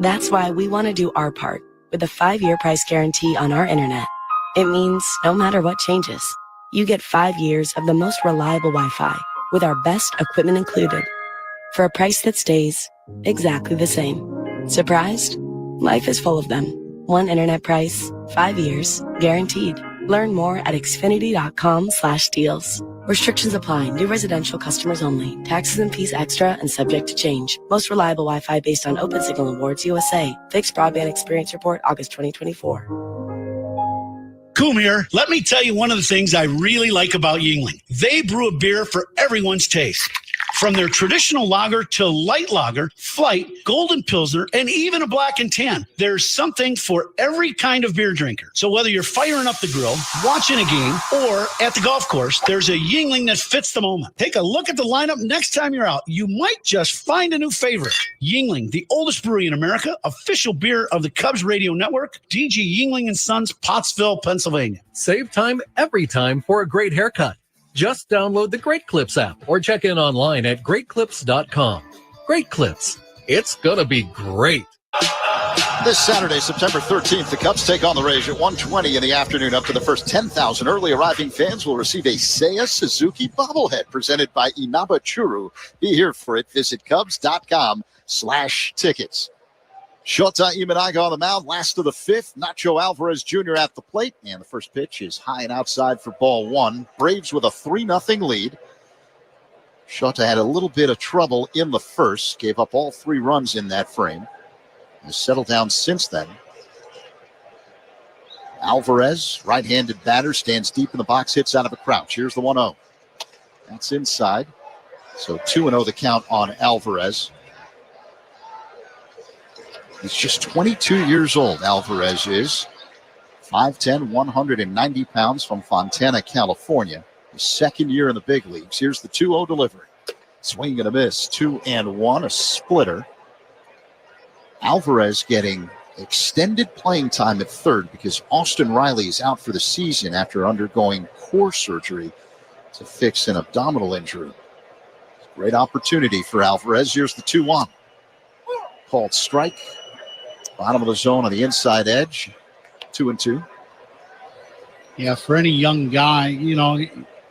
That's why we want to do our part with a 5-year price guarantee on our internet. It means no matter what changes, you get 5 years of the most reliable Wi-Fi with our best equipment included for a price that stays exactly the same. Surprised? Life is full of them. One internet price, 5 years, guaranteed. Learn more at xfinity.com/deals. Restrictions apply. New residential customers only. Taxes and fees extra and subject to change. Most reliable Wi-Fi based on Open Signal Awards USA. Fixed Broadband Experience Report, August 2024. Coombe here. Let me tell you one of the things I really like about Yuengling. They brew a beer for everyone's taste. From their traditional lager to light lager, flight, golden pilsner, and even a black and tan, there's something for every kind of beer drinker. So whether you're firing up the grill, watching a game, or at the golf course, there's a Yuengling that fits the moment. Take a look at the lineup next time you're out. You might just find a new favorite. Yuengling, the oldest brewery in America, official beer of the Cubs Radio Network, DG Yuengling & Sons, Pottsville, Pennsylvania. Save time every time for a great haircut. Just download the Great Clips app or check in online at greatclips.com. Great Clips. It's going to be great. This Saturday, September 13th, the Cubs take on the Rays at 1:20 in the afternoon. Up to the first 10,000 early arriving fans will receive a Seiya Suzuki bobblehead presented by Inaba Churu. Be here for it. Visit Cubs.com/tickets. Shota Imanaga on the mound, last of the 5th. Nacho Alvarez Jr. at the plate. And the first pitch is high and outside for ball 1. Braves with a 3-0 lead. Shota had a little bit of trouble in the first. Gave up all 3 runs in that frame. Has settled down since then. Alvarez, right-handed batter, stands deep in the box, hits out of a crouch. Here's the 1-0. That's inside. So 2-0 the count on Alvarez. He's just 22 years old, Alvarez is. 5'10", 190 pounds from Fontana, California. His second year in the big leagues. Here's the 2-0 delivery. Swing and a miss. 2-1, a splitter. Alvarez getting extended playing time at third because Austin Riley is out for the season after undergoing core surgery to fix an abdominal injury. Great opportunity for Alvarez. Here's the 2-1. Called strike. Bottom of the zone on the inside edge. 2-2. Yeah, for any young guy,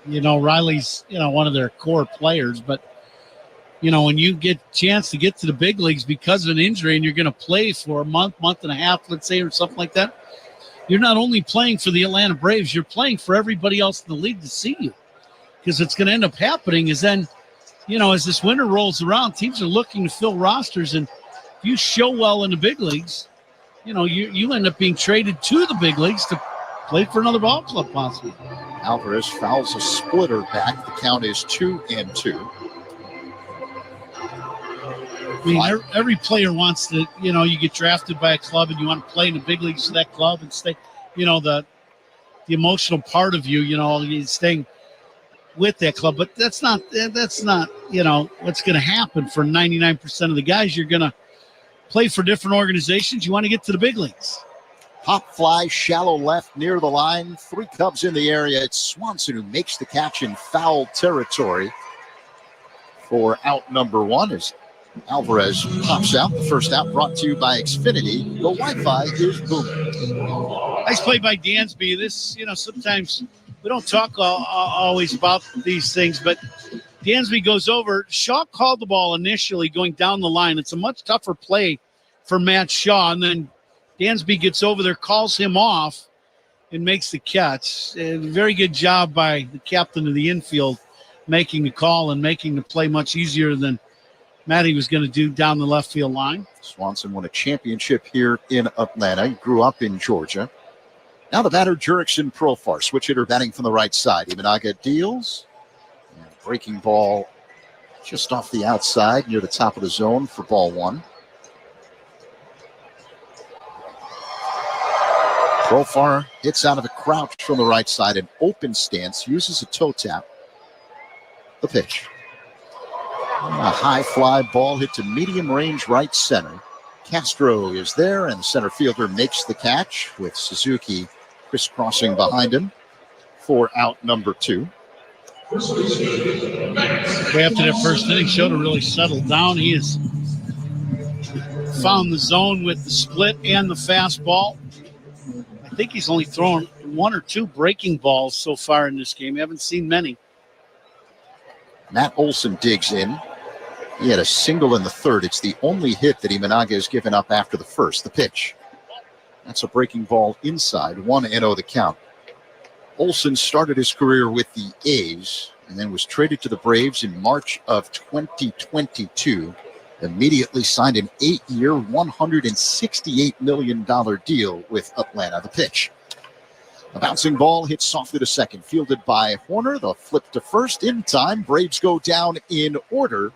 Riley's, one of their core players. But, when you get a chance to get to the big leagues because of an injury and you're going to play for a month and a half, let's say, or something like that, you're not only playing for the Atlanta Braves, you're playing for everybody else in the league to see you. Because what's going to end up happening is then, as this winter rolls around, teams are looking to fill rosters, and you show well in the big leagues, you end up being traded to the big leagues to play for another ball club possibly. Alvarez fouls a splitter back. The count is 2-2. I mean, every player wants to, you get drafted by a club and you want to play in the big leagues for that club and stay, the emotional part of you, staying with that club. But that's not, what's going to happen for 99% of the guys. You're going to play for different organizations. You want to get to the big leagues. Pop fly, shallow left near the line. 3 Cubs in the area. It's Swanson who makes the catch in foul territory for out number 1 as Alvarez pops out. The first out brought to you by Xfinity. The Wi-Fi is booming. Nice play by Dansby. This, sometimes we don't talk always about these things, but Dansby goes over. Shaw called the ball initially going down the line. It's a much tougher play for Matt Shaw, and then Dansby gets over there, calls him off, and makes the catch. Very good job by the captain of the infield making the call and making the play much easier than Matty was going to do down the left field line. Swanson won a championship here in Atlanta. He grew up in Georgia. Now the batter, Jurickson Profar, switch hitter batting from the right side. Imanaga deals. And breaking ball just off the outside near the top of the zone for ball 1. Profar hits out of a crouch from the right side, an open stance, uses a toe tap. The pitch. A high fly ball hit to medium range right center. Castro is there, and the center fielder makes the catch with Suzuki crisscrossing behind him for out number 2. After that first inning, Shota really settled down. He has found the zone with the split and the fastball. I think he's only thrown 1 or 2 breaking balls so far in this game. I haven't seen many. Matt Olson digs in. He had a single in the third. It's the only hit that Imanaga has given up after the first. The pitch. That's a breaking ball inside. 1-0 the count. Olson started his career with the A's and then was traded to the Braves in March of 2022. Immediately signed an 8-year, $168 million deal with Atlanta. The pitch. A bouncing ball hits softly to second. Fielded by Horner. The flip to first in time. Braves go down in order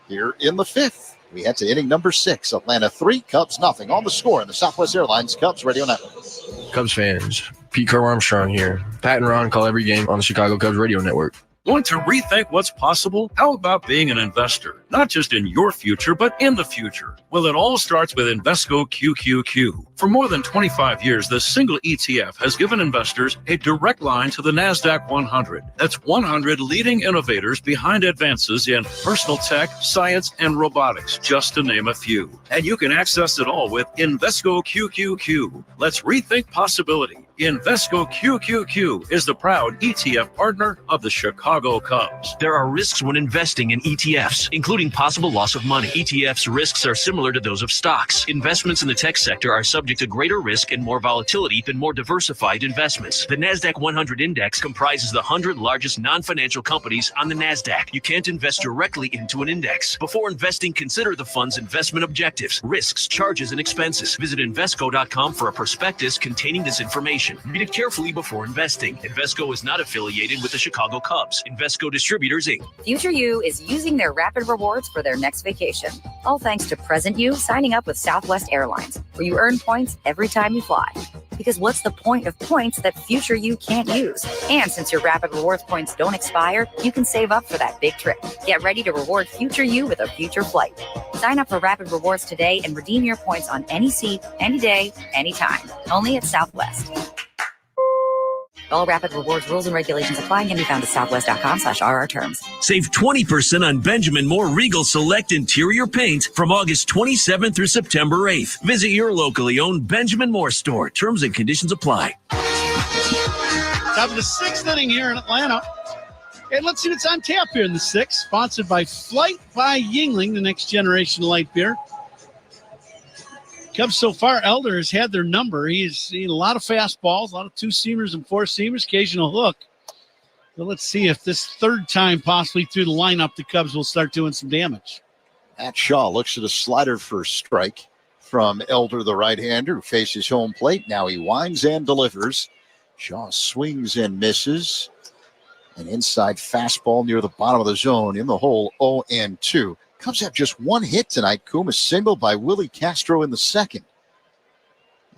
here in the 5th. We head to inning number 6. Atlanta 3, Cubs nothing. On the score in the Southwest Airlines Cubs Radio Network. Cubs fans, Pete Crow Armstrong here. Pat and Ron call every game on the Chicago Cubs Radio Network. Want to rethink what's possible? How about being an investor? Not just in your future, but in the future. Well, it all starts with Invesco QQQ. For more than 25 years, this single ETF has given investors a direct line to the NASDAQ 100. That's 100 leading innovators behind advances in personal tech, science, and robotics, just to name a few. And you can access it all with Invesco QQQ. Let's rethink possibility. Invesco QQQ is the proud ETF partner of the Chicago Cubs. There are risks when investing in ETFs, including possible loss of money. ETFs risks are similar to those of stocks. Investments in the tech sector are subject to greater risk and more volatility than more diversified investments. The NASDAQ 100 index comprises the 100 largest non-financial companies on the NASDAQ. You can't invest directly into an index. Before investing, consider the fund's investment objectives, risks, charges, and expenses. Visit Invesco.com for a prospectus containing this information. Read it carefully before investing. Invesco is not affiliated with the Chicago Cubs. Invesco Distributors, Inc. Future You is using their Rapid Rewards for their next vacation. All thanks to Present You signing up with Southwest Airlines, where you earn points every time you fly. Because what's the point of points that Future You can't use? And since your Rapid Rewards points don't expire, you can save up for that big trip. Get ready to reward Future You with a future flight. Sign up for Rapid Rewards today and redeem your points on any seat, any day, anytime. Only at Southwest. All Rapid Rewards rules and regulations apply and can be found at southwest.com/RR terms. Save 20% on Benjamin Moore Regal Select Interior Paint from August 27th through September 8th. Visit your locally owned Benjamin Moore store. Terms and conditions apply. Top of the 6th inning here in Atlanta. And let's see what's on tap here in the 6th. Sponsored by Flight by Yingling, the next generation light beer. Cubs so far, Elder has had their number. He's seen a lot of fastballs, a lot of 2-seamers and 4-seamers, occasional hook. So let's see if this third time possibly through the lineup, the Cubs will start doing some damage. Matt Shaw looks at a slider for a strike from Elder, the right-hander, who faces home plate. Now he winds and delivers. Shaw swings and misses. An inside fastball near the bottom of the zone in the hole, 0-2. Cubs have just one hit tonight. Kuma single by Willie Castro in the second.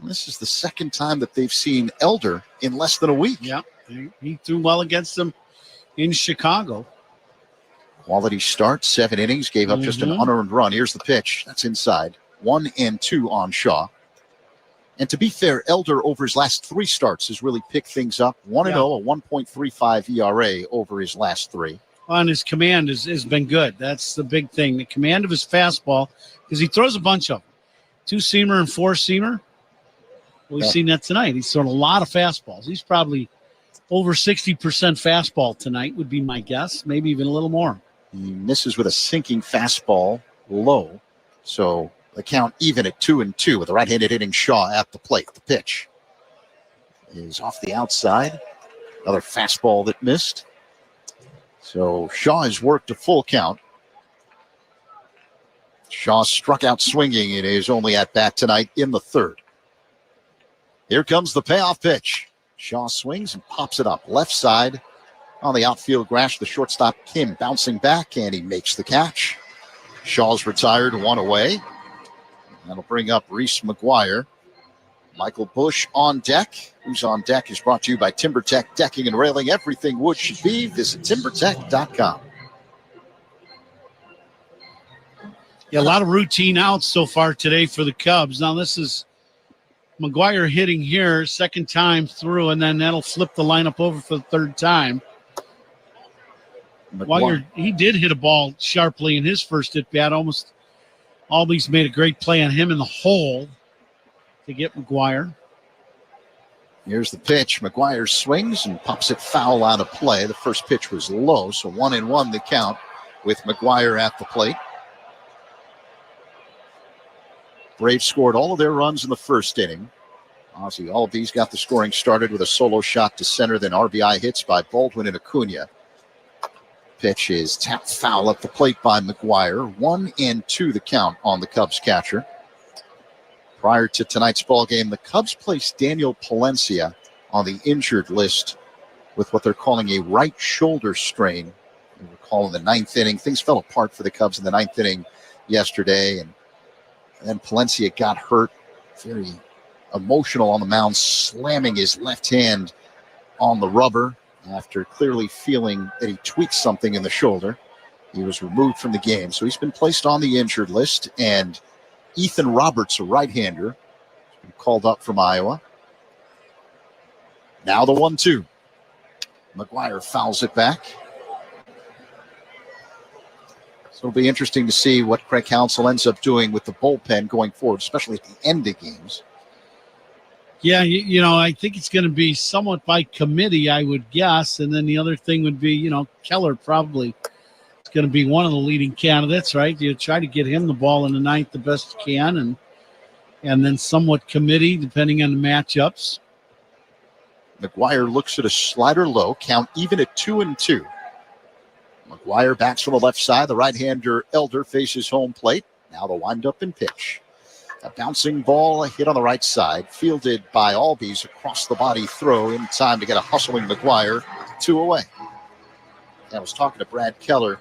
And this is the second time that they've seen Elder in less than a week. Yeah, he threw well against them in Chicago. Quality start, 7 innings, gave up just an unearned run. Here's the pitch. That's inside. 1-2 on Shaw. And to be fair, Elder over his last 3 starts has really picked things up. 1-0, a 1.35 ERA over his last 3. On his command has been good. That's the big thing. The command of his fastball, because he throws a bunch of them. 2-seamer and 4-seamer. We've seen that tonight. He's thrown a lot of fastballs. He's probably over 60% fastball tonight would be my guess. Maybe even a little more. He misses with a sinking fastball low. So the count even at 2-2 with the right-handed hitting Shaw at the plate. The pitch is off the outside. Another fastball that missed. So Shaw has worked a full count. Shaw struck out swinging in his only at-bat tonight in the 3rd. Here comes the payoff pitch. Shaw swings and pops it up. Left side on the outfield grass. The shortstop, Kim, bouncing back, and he makes the catch. Shaw's retired, 1 away. That'll bring up Reese McGuire. Michael Busch on deck. Who's on deck is brought to you by TimberTech Decking and Railing. Everything wood should be. Visit TimberTech.com. Yeah, a lot of routine outs so far today for the Cubs. Now this is McGuire hitting here, second time through, and then that'll flip the lineup over for the 3rd time. McGuire, he did hit a ball sharply in his first at-bat. Almost Albies made a great play on him in the hole to get McGuire. Here's the pitch. McGuire swings and pops it foul out of play. The first pitch was low, so 1-1 the count with McGuire at the plate. Braves scored all of their runs in the 1st inning. Ozzie Albies got the scoring started with a solo shot to center, then RBI hits by Baldwin and Acuna. Pitch is tapped foul up the plate by McGuire. 1-2 the count on the Cubs catcher. Prior to tonight's ball game, the Cubs placed Daniel Palencia on the injured list with what they're calling a right shoulder strain. You recall in the 9th inning, things fell apart for the Cubs in the 9th inning yesterday, and then Palencia got hurt, very emotional on the mound, slamming his left hand on the rubber after clearly feeling that he tweaked something in the shoulder. He was removed from the game, so he's been placed on the injured list, and Ethan Roberts, a right-hander, called up from Iowa. Now the 1-2. McGuire fouls it back. So it'll be interesting to see what Craig Counsell ends up doing with the bullpen going forward, especially at the end of games. Yeah, you know, I think it's going to be somewhat by committee, I would guess. And then the other thing would be, you know, Keller probably is going to be one of the leading candidates, right? You try to get him the ball in the 9th the best you can, and then somewhat committee depending on the matchups. McGuire looks at a slider low, count even at 2-2. McGuire bats from the left side. The right-hander Elder faces home plate. Now the wind-up and pitch. A bouncing ball, a hit on the right side, fielded by Albies, across the body throw in time to get a hustling McGuire 2 away. I was talking to Brad Keller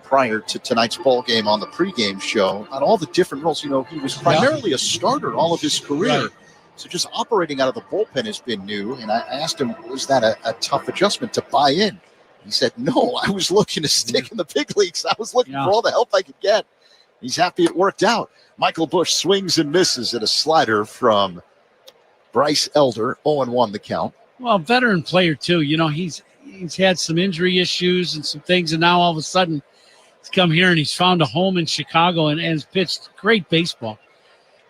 prior to tonight's ball game on the pregame show on all the different roles. You know, he was primarily a starter all of his career. Right. So just operating out of the bullpen has been new. And I asked him, was that a tough adjustment to buy in? He said, no, I was looking to stick in the big leagues. I was looking for all the help I could get. He's happy it worked out. Michael Busch swings and misses at a slider from Bryce Elder. 0-1 the count. Well, veteran player, too. You know, he's had some injury issues and some things, and now all of a sudden he's come here and he's found a home in Chicago and has pitched great baseball.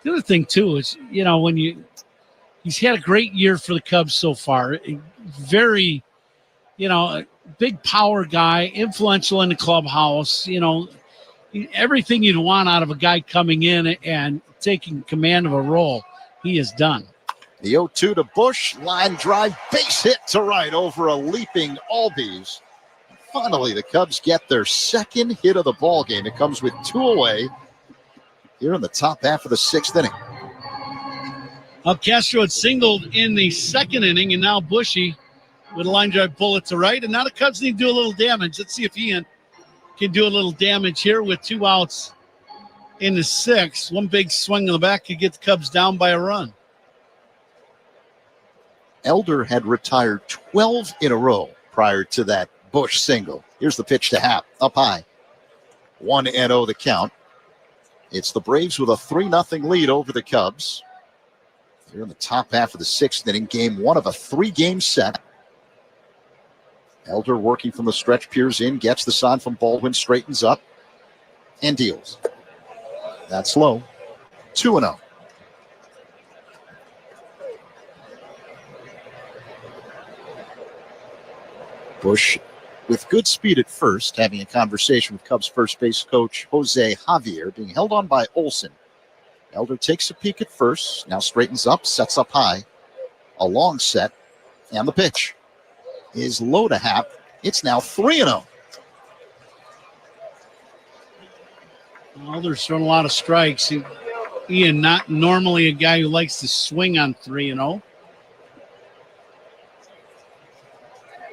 The other thing, too, is, you know, he's had a great year for the Cubs so far. Very, you know, big power guy, influential in the clubhouse, you know, everything you'd want out of a guy coming in and taking command of a role, he has done. The 0-2 to Busch, line drive, base hit to right over a leaping Albies. Finally, the Cubs get their second hit of the ball game. It comes with 2 away here in the top half of the 6th inning. Castro had singled in the 2nd inning, and now Bushy with a line drive bullet to right. And now the Cubs need to do a little damage. Let's see if Ian can do a little damage here with 2 outs in the 6th. One big swing in the back could get the Cubs down by a run. Elder had retired 12 in a row prior to that Busch single. Here's the pitch to Happ, up high. 1-0 the count. It's the Braves with a 3-0 lead over the Cubs. They're in the top half of the sixth inning, game one of a 3-game set. Elder working from the stretch, peers in, gets the sign from Baldwin, straightens up, and deals. That's low. 2-0. Bush with good speed at first, having a conversation with Cubs first base coach Jose Javier, being held on by Olsen. Elder takes a peek at first, now straightens up, sets up high. A long set, and the pitch is low to Happ. It's now 3-0. Elder's thrown a lot of strikes. Ian, not normally a guy who likes to swing on 3-0.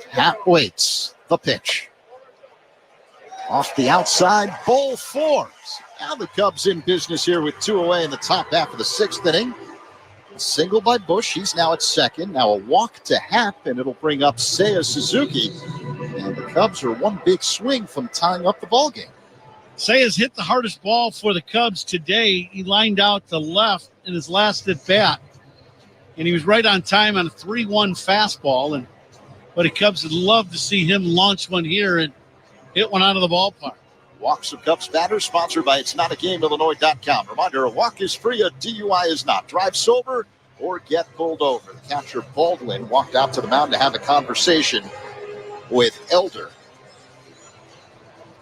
Happ waits. The pitch. Off the outside, ball fours. Now the Cubs in business here with 2 away in the top half of the sixth inning. A single by Bush. He's now at second. Now a walk to Happ, and it'll bring up Seiya Suzuki. And the Cubs are one big swing from tying up the ballgame. Seiya's hit the hardest ball for the Cubs today. He lined out to left in his last at bat, and he was right on time on a 3-1 fastball. But the Cubs would love to see him launch one here and hit one out of the ballpark. Walks of Cubs batters, sponsored by It'sNotAGameIllinois.com. Reminder, a walk is free, a DUI is not. Drive sober or get pulled over. The catcher Baldwin walked out to the mound to have a conversation with Elder.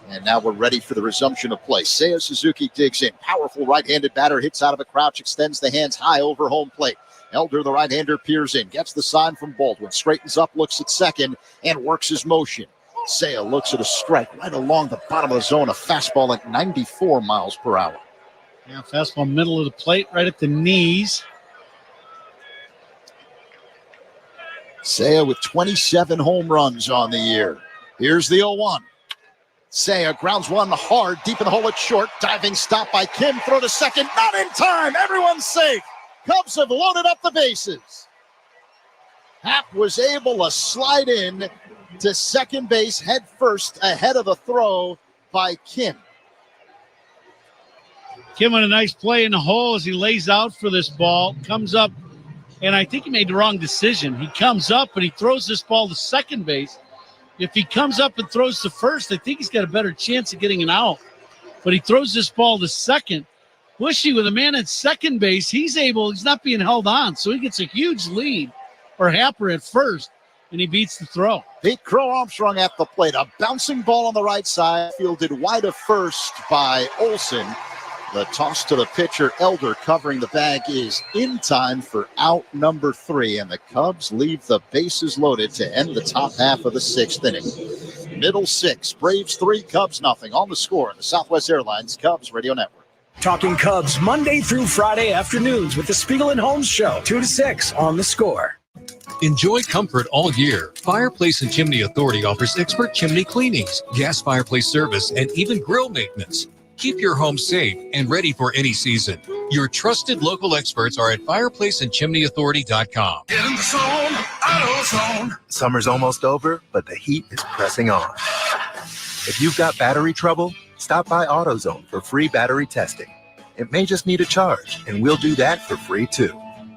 And now we're ready for the resumption of play. Seiya Suzuki digs in. Powerful right-handed batter, hits out of a crouch, extends the hands high over home plate. Elder, the right-hander, peers in, gets the sign from Baldwin, straightens up, looks at second, and works his motion. Seiya looks at a strike right along the bottom of the zone, a fastball at 94 miles per hour. Yeah, fastball middle of the plate, right at the knees. Seiya with 27 home runs on the year. Here's the 0-1. Seiya grounds one hard, deep in the hole at short. Diving stop by Kim, throw to second, not in time. Everyone's safe. Cubs have loaded up the bases. Happ was able to slide in to second base head first ahead of the throw by Kim. Kim on a nice play in the hole as he lays out for this ball. Comes up, and I think he made the wrong decision. He comes up, and he throws this ball to second base. If he comes up and throws to first, I think he's got a better chance of getting an out. But he throws this ball to second. Bushy with a man at second base, he's not being held on, so he gets a huge lead for Happer at first, and he beats the throw. Pete Crow Armstrong at the plate. A bouncing ball on the right side, fielded wide of first by Olsen. The toss to the pitcher, Elder, covering the bag, is in time for out number 3, and the Cubs leave the bases loaded to end the top half of the sixth inning. Middle 6, Braves 3, Cubs nothing. On the Score in the Southwest Airlines Cubs Radio Network. Talking Cubs Monday through Friday afternoons with the Spiegel and Holmes Show, 2 to 6 on the Score. Enjoy comfort all year. Fireplace and Chimney Authority offers expert chimney cleanings, gas fireplace service, and even grill maintenance. Keep your home safe and ready for any season. Your trusted local experts are at fireplaceandchimneyauthority.com. Get in the zone, AutoZone. Summer's almost over, but the heat is pressing on. If you've got battery trouble, stop by AutoZone for free battery testing. It may just need a charge, and we'll do that for free too.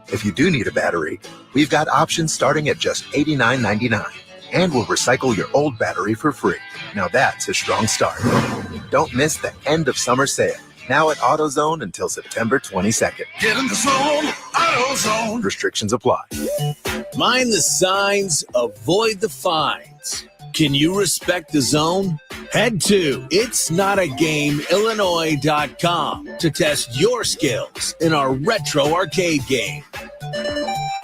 If you do need a battery, we've got options starting at just $89.99, and we'll recycle your old battery for free. Now that's a strong start. Don't miss the end of summer sale, now at AutoZone until September 22nd. Get in the zone, AutoZone. Restrictions apply. Mind the signs, avoid the fines. Can you respect the zone? Head to It'sNotAGameIllinois.com to test your skills in our retro arcade game.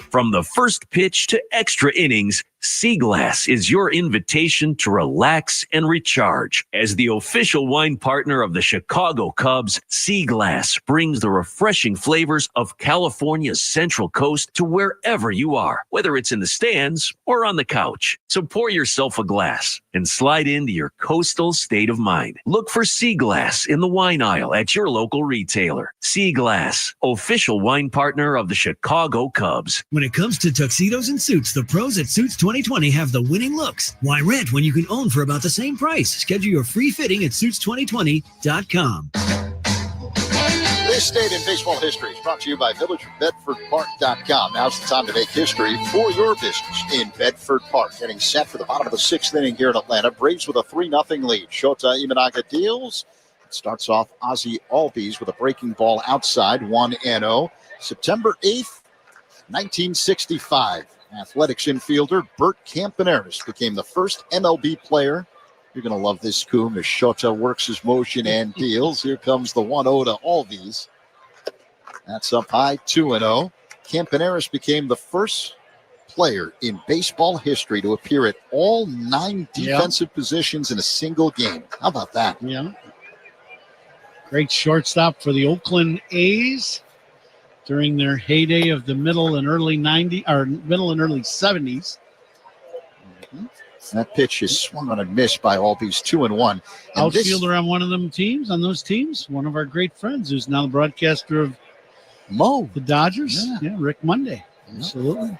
From the first pitch to extra innings, Sea Glass is your invitation to relax and recharge. As the official wine partner of the Chicago Cubs, Sea Glass brings the refreshing flavors of California's Central Coast to wherever you are, whether it's in the stands or on the couch. So pour yourself a glass and slide into your coastal state of mind. Look for Sea Glass in the wine aisle at your local retailer. Sea Glass, official wine partner of the Chicago Cubs. When it comes to tuxedos and suits, the pros at Suits 2020 have the winning looks. Why rent when you can own for about the same price? Schedule your free fitting at Suits2020.com. This Date in Baseball History is brought to you by VillageBedfordPark.com. Now's the time to make history for your business in Bedford Park. Getting set for the bottom of the 6th inning here in Atlanta. Braves with a 3-0 lead. Shota Imanaga deals. It starts off Ozzie Albies with a breaking ball outside, 1-0. September 8th, 1965. Athletics infielder Bert Campaneris became the first MLB player. You're going to love this, Coom, as Shota works his motion and deals. Here comes the 1-0 to Albies. That's up high, 2-0. Campaneris became the first player in baseball history to appear at all 9 defensive positions in a single game. How about that? Yeah. Great shortstop for the Oakland A's during their heyday of the middle and early 70s. That pitch is swung on and missed by Albies, 2-1. Outfielder on one of them teams, on those teams, one of our great friends who's now the broadcaster of the Dodgers. Yeah, Rick Monday. Absolutely.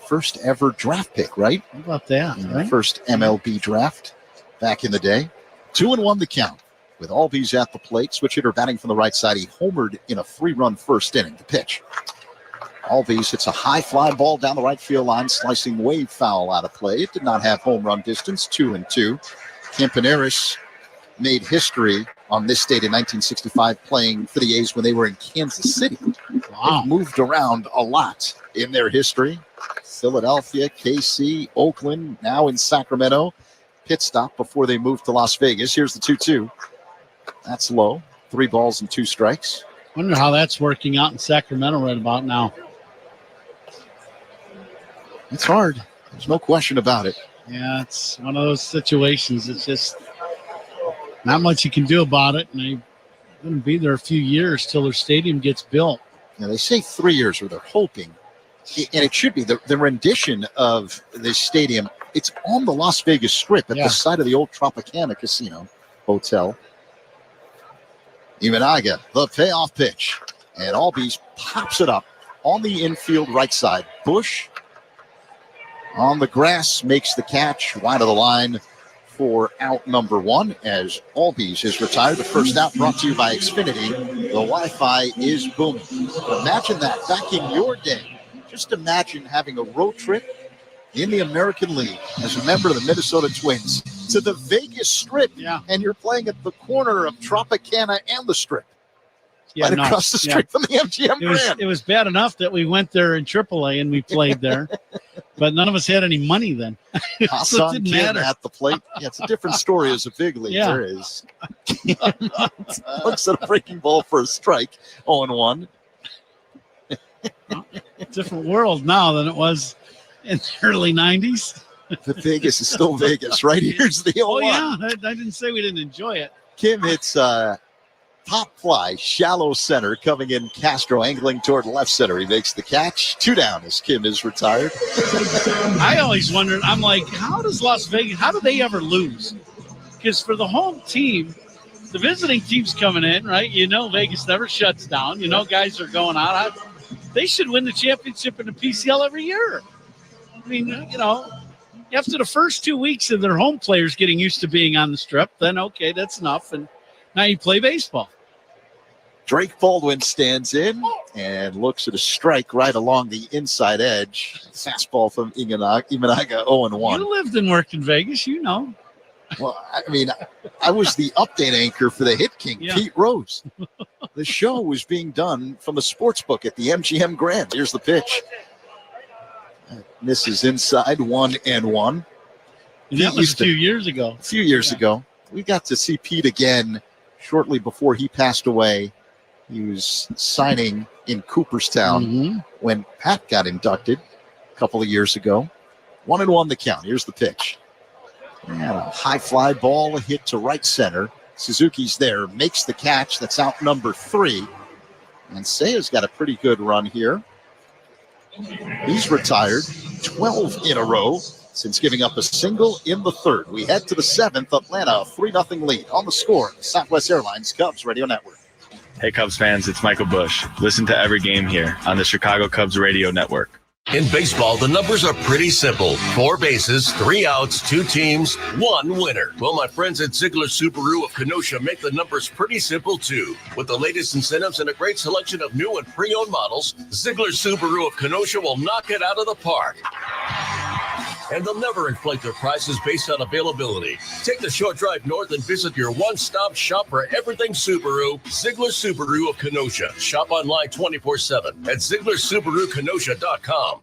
First ever draft pick, right? How about that? Right? First MLB draft back in the day. 2-1 the count with Albies at the plate. Switch hitter batting from the right side. He homered in a 3-run first inning. The pitch. Albies hits a high fly ball down the right field line, slicing wave foul out of play. It did not have home run distance, 2-2. Campaneris made history on this date in 1965 playing for the A's when they were in Kansas City. Wow. They've moved around a lot in their history. Philadelphia, KC, Oakland, now in Sacramento. Pit stop before they moved to Las Vegas. Here's the 2-2. That's low. 3 balls and 2 strikes. Wonder how that's working out in Sacramento right about now. It's hard. There's no question about it. Yeah, it's one of those situations. It's just not much you can do about it. And they're going to be there a few years till their stadium gets built. Yeah, they say 3 years, or they're hoping. And it should be. The rendition of this stadium, it's on the Las Vegas Strip at the site of the old Tropicana Casino Hotel. Imanaga, the payoff pitch. And Albies pops it up on the infield right side. Bush on the grass makes the catch wide of the line for out number 1 as Albies is retired. The first out brought to you by Xfinity. The Wi-Fi is booming. Imagine that back in your day. Just imagine having a road trip in the American League as a member of the Minnesota Twins to the Vegas Strip, and you're playing at the corner of Tropicana and the Strip. Right across the street from the MGM Grand. It was bad enough that we went there in AAA and we played there, but none of us had any money then. So it didn't matter. At the plate. Yeah, it's a different story as a big league. Yeah. There is. Looks at a breaking ball for a strike. 0-1. Different world now than it was in the early 90s. But Vegas is still Vegas, right? Here's the 0-1. Oh, yeah. I didn't say we didn't enjoy it. Kim hits top fly, shallow center, coming in Castro, angling toward left center. He makes the catch. 2 down as Kim is retired. I always wondered, I'm like, how does Las Vegas, how do they ever lose? Because for the home team, the visiting team's coming in, right? You know Vegas never shuts down. You know guys are going out. They should win the championship in the PCL every year. I mean, you know, after the first 2 weeks of their home players getting used to being on the Strip, then okay, that's enough. And now you play baseball. Drake Baldwin stands in and looks at a strike right along the inside edge. Fastball from Imanaga, 0-1. You lived and worked in Vegas, you know. Well, I mean, I was the update anchor for the Hit King, Pete Rose. The show was being done from the sports book at the MGM Grand. Here's the pitch. Misses inside, 1-1. And that was a few years ago. A few years ago. We got to see Pete again shortly before he passed away. He was signing in Cooperstown when Pat got inducted a couple of years ago. 1-1 the count. Here's the pitch. And a high fly ball, a hit to right center. Suzuki's there, makes the catch. That's out number 3. And Seiya's got a pretty good run here. He's retired 12 in a row since giving up a single in the 3rd. We head to the 7th. Atlanta, 3-0 lead on the score. Southwest Airlines Cubs Radio Network. Hey, Cubs fans, it's Michael Bush. Listen to every game here on the Chicago Cubs Radio Network. In baseball, the numbers are pretty simple. 4 bases, 3 outs, 2 teams, 1 winner. Well, my friends at Ziegler Subaru of Kenosha make the numbers pretty simple, too. With the latest incentives and a great selection of new and pre-owned models, Ziegler Subaru of Kenosha will knock it out of the park. And they'll never inflate their prices based on availability. Take the short drive north and visit your one-stop shop for everything Subaru, Ziegler Subaru of Kenosha. Shop online 24/7 at ZieglerSubaruKenosha.com.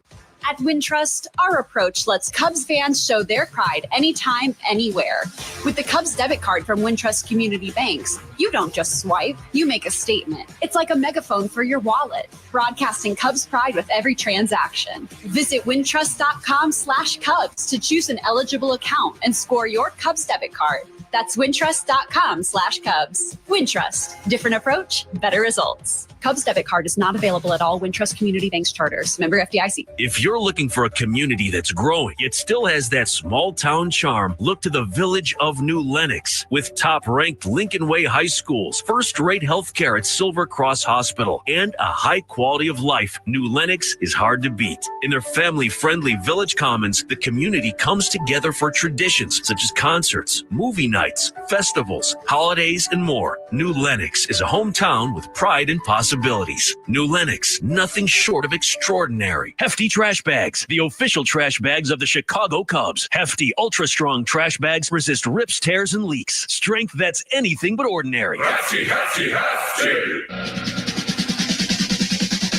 At Wintrust, our approach lets Cubs fans show their pride anytime, anywhere. With the Cubs debit card from Wintrust Community Banks, you don't just swipe, you make a statement. It's like a megaphone for your wallet, broadcasting Cubs pride with every transaction. Visit wintrust.com/Cubs to choose an eligible account and score your Cubs debit card. That's wintrust.com/Cubs. Wintrust, different approach, better results. Cubs debit card is not available at all Wintrust Community Banks charters. Member FDIC. If you're looking for a community that's growing, it still has that small town charm, look to the village of New Lenox. With top-ranked Lincoln Way High Schools, first-rate healthcare at Silver Cross Hospital, and a high quality of life, New Lenox is hard to beat. In their family-friendly Village Commons, the community comes together for traditions such as concerts, movie nights, festivals, holidays, and more. New Lenox is a hometown with pride and possibilities. New Lenox, nothing short of extraordinary. Hefty Trash Bags, the official trash bags of the Chicago Cubs. Hefty, ultra-strong trash bags resist rips, tears, and leaks. Strength that's anything but ordinary. Hefty, hefty, hefty.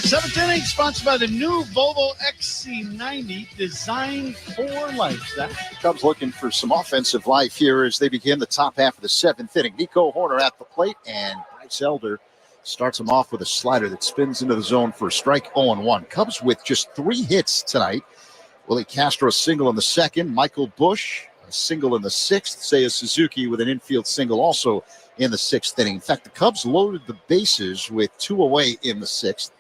7th inning, sponsored by the new Volvo XC90, designed for life. Zach? Cubs looking for some offensive life here as they begin the top half of the 7th inning. Nico Horner at the plate, and Bryce Elder starts him off with a slider that spins into the zone for a strike. 0-1. Cubs with just 3 hits tonight. Willie Castro a single in the 2nd. Michael Busch a single in the 6th. Seiya Suzuki with an infield single also in the 6th inning. In fact, the Cubs loaded the bases with 2 away in the 6th,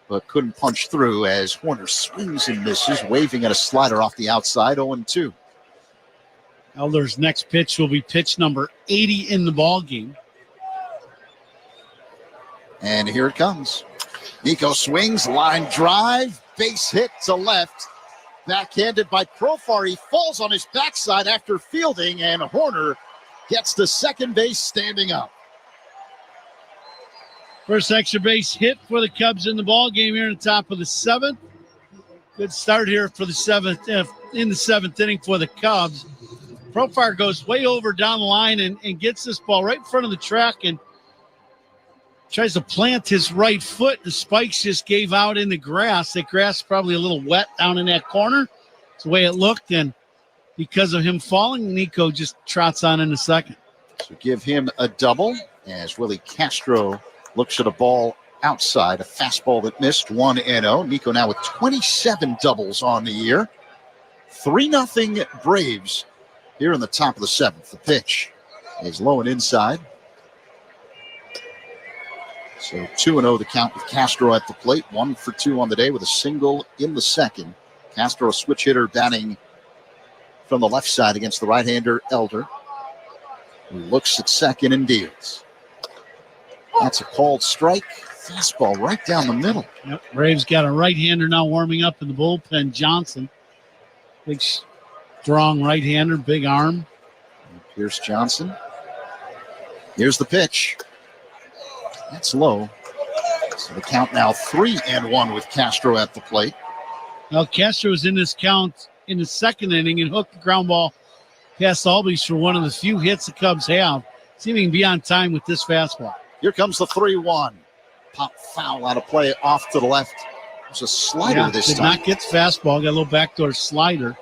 but couldn't punch through as Horner swings and misses, waving at a slider off the outside. 0-2. Elder's next pitch will be pitch number 80 in the ball game. And here it comes. Nico swings, line drive, base hit to left. Backhanded by Profar. He falls on his backside after fielding, and Horner gets to second base standing up. First extra base hit for the Cubs in the ball game here in the top of the 7th. Good start here for the 7th in the 7th inning for the Cubs. Profar goes way over down the line and gets this ball right in front of the track and tries to plant his right foot. The spikes just gave out in the grass. The grass is probably a little wet down in that corner. It's the way it looked, and because of him falling, Nico just trots on in the second. So give him a double as Willie Castro looks at a ball outside, a fastball that missed. 1-0. Nico now with 27 doubles on the year. 3-0 Braves here in the top of the 7th. The pitch is low and inside. So 2-0 the count with Castro at the plate. 1 for 2 on the day with a single in the 2nd. Castro, a switch hitter, batting from the left side against the right-hander Elder, who looks at second and deals. That's a called strike. Fastball right down the middle. Yep. Braves got a right-hander now warming up in the bullpen. Johnson, big, strong right-hander, big arm. Pierce Johnson. Here's the pitch. That's low. So the count now 3-1 with Castro at the plate. Now Castro was in this count in the 2nd inning and hooked the ground ball past Albies for one of the few hits the Cubs have. See if he can be on time with this fastball. Here comes the 3-1. Pop foul out of play off to the left. It's a slider this time. Did not get the fastball. Got a little backdoor slider.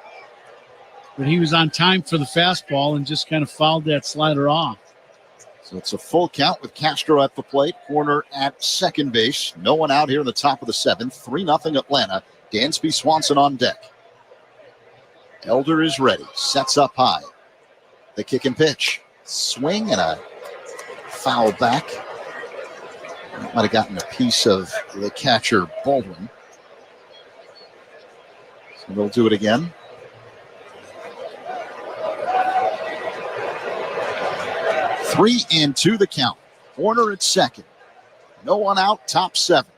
But he was on time for the fastball and just kind of fouled that slider off. So it's a full count with Castro at the plate. Horner at second base. No one out here in the top of the 7th. 3-0 Atlanta. Dansby Swanson on deck. Elder is ready. Sets up high. The kick and pitch. Swing and a foul back. Might have gotten a piece of the catcher, Baldwin. So they'll do it again. Three and two the count. Horner at second. No one out, top 7.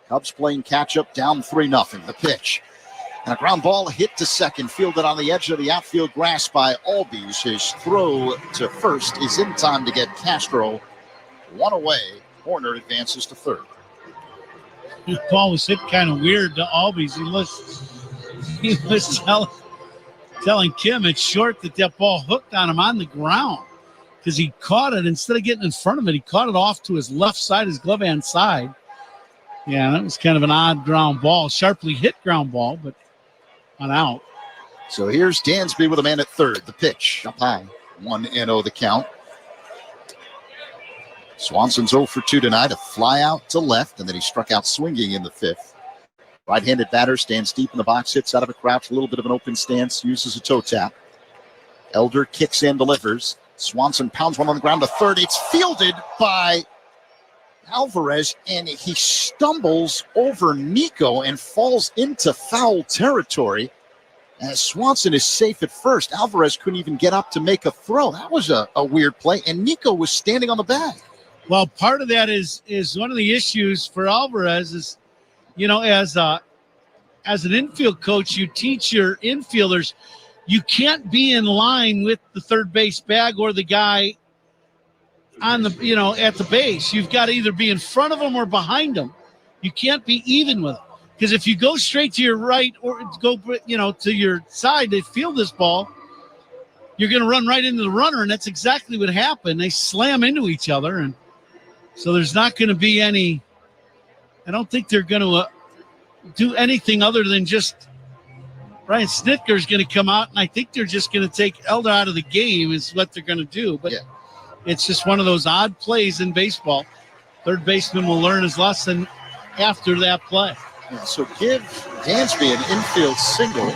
Cubs playing catch-up, down 3-0. The pitch. And a ground ball hit to second, fielded on the edge of the outfield grass by Albies. His throw to first is in time to get Castro one away. Horner advances to third. This ball was hit kind of weird to Albies. He was telling Kim it's short that ball hooked on him on the ground because he caught it. Instead of getting in front of it, he caught it off to his left side, his glove hand side. Yeah, that was kind of an odd ground ball, sharply hit ground ball, but not out. So here's Dansby with a man at third. The pitch up high. 1-0 the count. Swanson's 0 for 2 tonight. A fly out to left, and then he struck out swinging in the fifth. Right-handed batter stands deep in the box, hits out of a crouch, a little bit of an open stance, uses a toe tap. Elder kicks in, delivers. Swanson pounds one on the ground to third. It's fielded by Alvarez, and he stumbles over Nico and falls into foul territory. As Swanson is safe at first, Alvarez couldn't even get up to make a throw. That was a weird play, and Nico was standing on the bag. Well, part of that is one of the issues for Alvarez is, as an infield coach, you teach your infielders you can't be in line with the third base bag or the guy on the, at the base. You've got to either be in front of them or behind them. You can't be even with them. Because if you go straight to your right or go, to your side to field this ball, you're going to run right into the runner, and that's exactly what happened. They slam into each other, and so there's not going to be any – I don't think they're going to do anything other than just – Ryan Snitker's going to come out, and I think they're just going to take Elder out of the game is what they're going to do. But It's just one of those odd plays in baseball. Third baseman will learn his lesson after that play. Yeah, so give Dansby an infield single.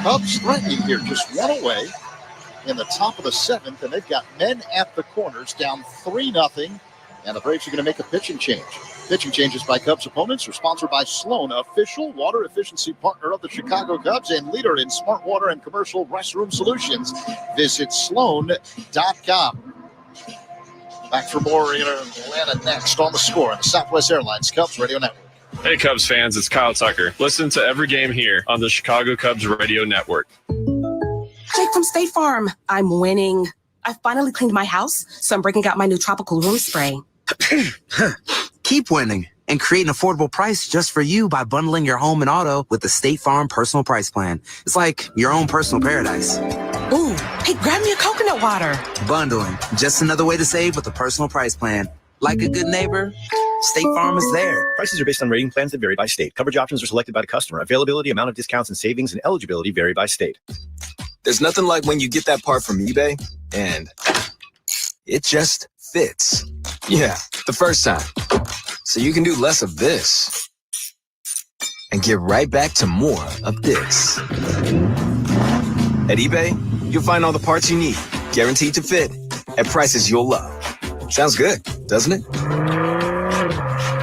Cubs threatening here, just one away in the top of the seventh, and they've got men at the corners, down 3-0, and the Braves are going to make a pitching change. Pitching changes by Cubs opponents are sponsored by Sloan, official water efficiency partner of the Chicago Cubs and leader in smart water and commercial restroom solutions. Visit sloan.com. Back for more in Atlanta next on The Score on the Southwest Airlines Cubs Radio Network. Hey, Cubs fans, it's Kyle Tucker. Listen to every game here on the Chicago Cubs Radio Network. Jake from State Farm. I'm winning. I finally cleaned my house, so I'm breaking out my new tropical room spray. Keep winning and create an affordable price just for you by bundling your home and auto with the State Farm Personal Price Plan. It's like your own personal paradise. Ooh, hey, grab me a coconut water. Bundling, just another way to save with a personal price plan. Like a good neighbor, State Farm is there. Prices are based on rating plans that vary by state. Coverage options are selected by the customer. Availability, amount of discounts and savings, and eligibility vary by state. There's nothing like when you get that part from eBay and it just fits. Yeah, the first time. So you can do less of this and get right back to more of this. At eBay, you'll find all the parts you need, guaranteed to fit, at prices you'll love. Sounds good, doesn't it?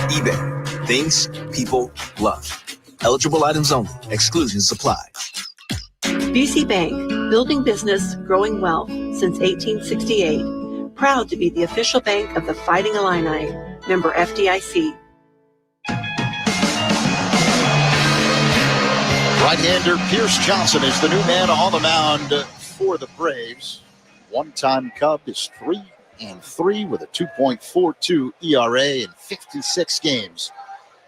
eBay, things people love. Eligible items only. Exclusions apply. BC Bank, building business, growing wealth since 1868. Proud to be the official bank of the Fighting Illini. Member FDIC. Right-hander Pierce Johnson is the new man on the mound for the Braves. One-time Cub is 3-3 with a 2.42 ERA in 56 games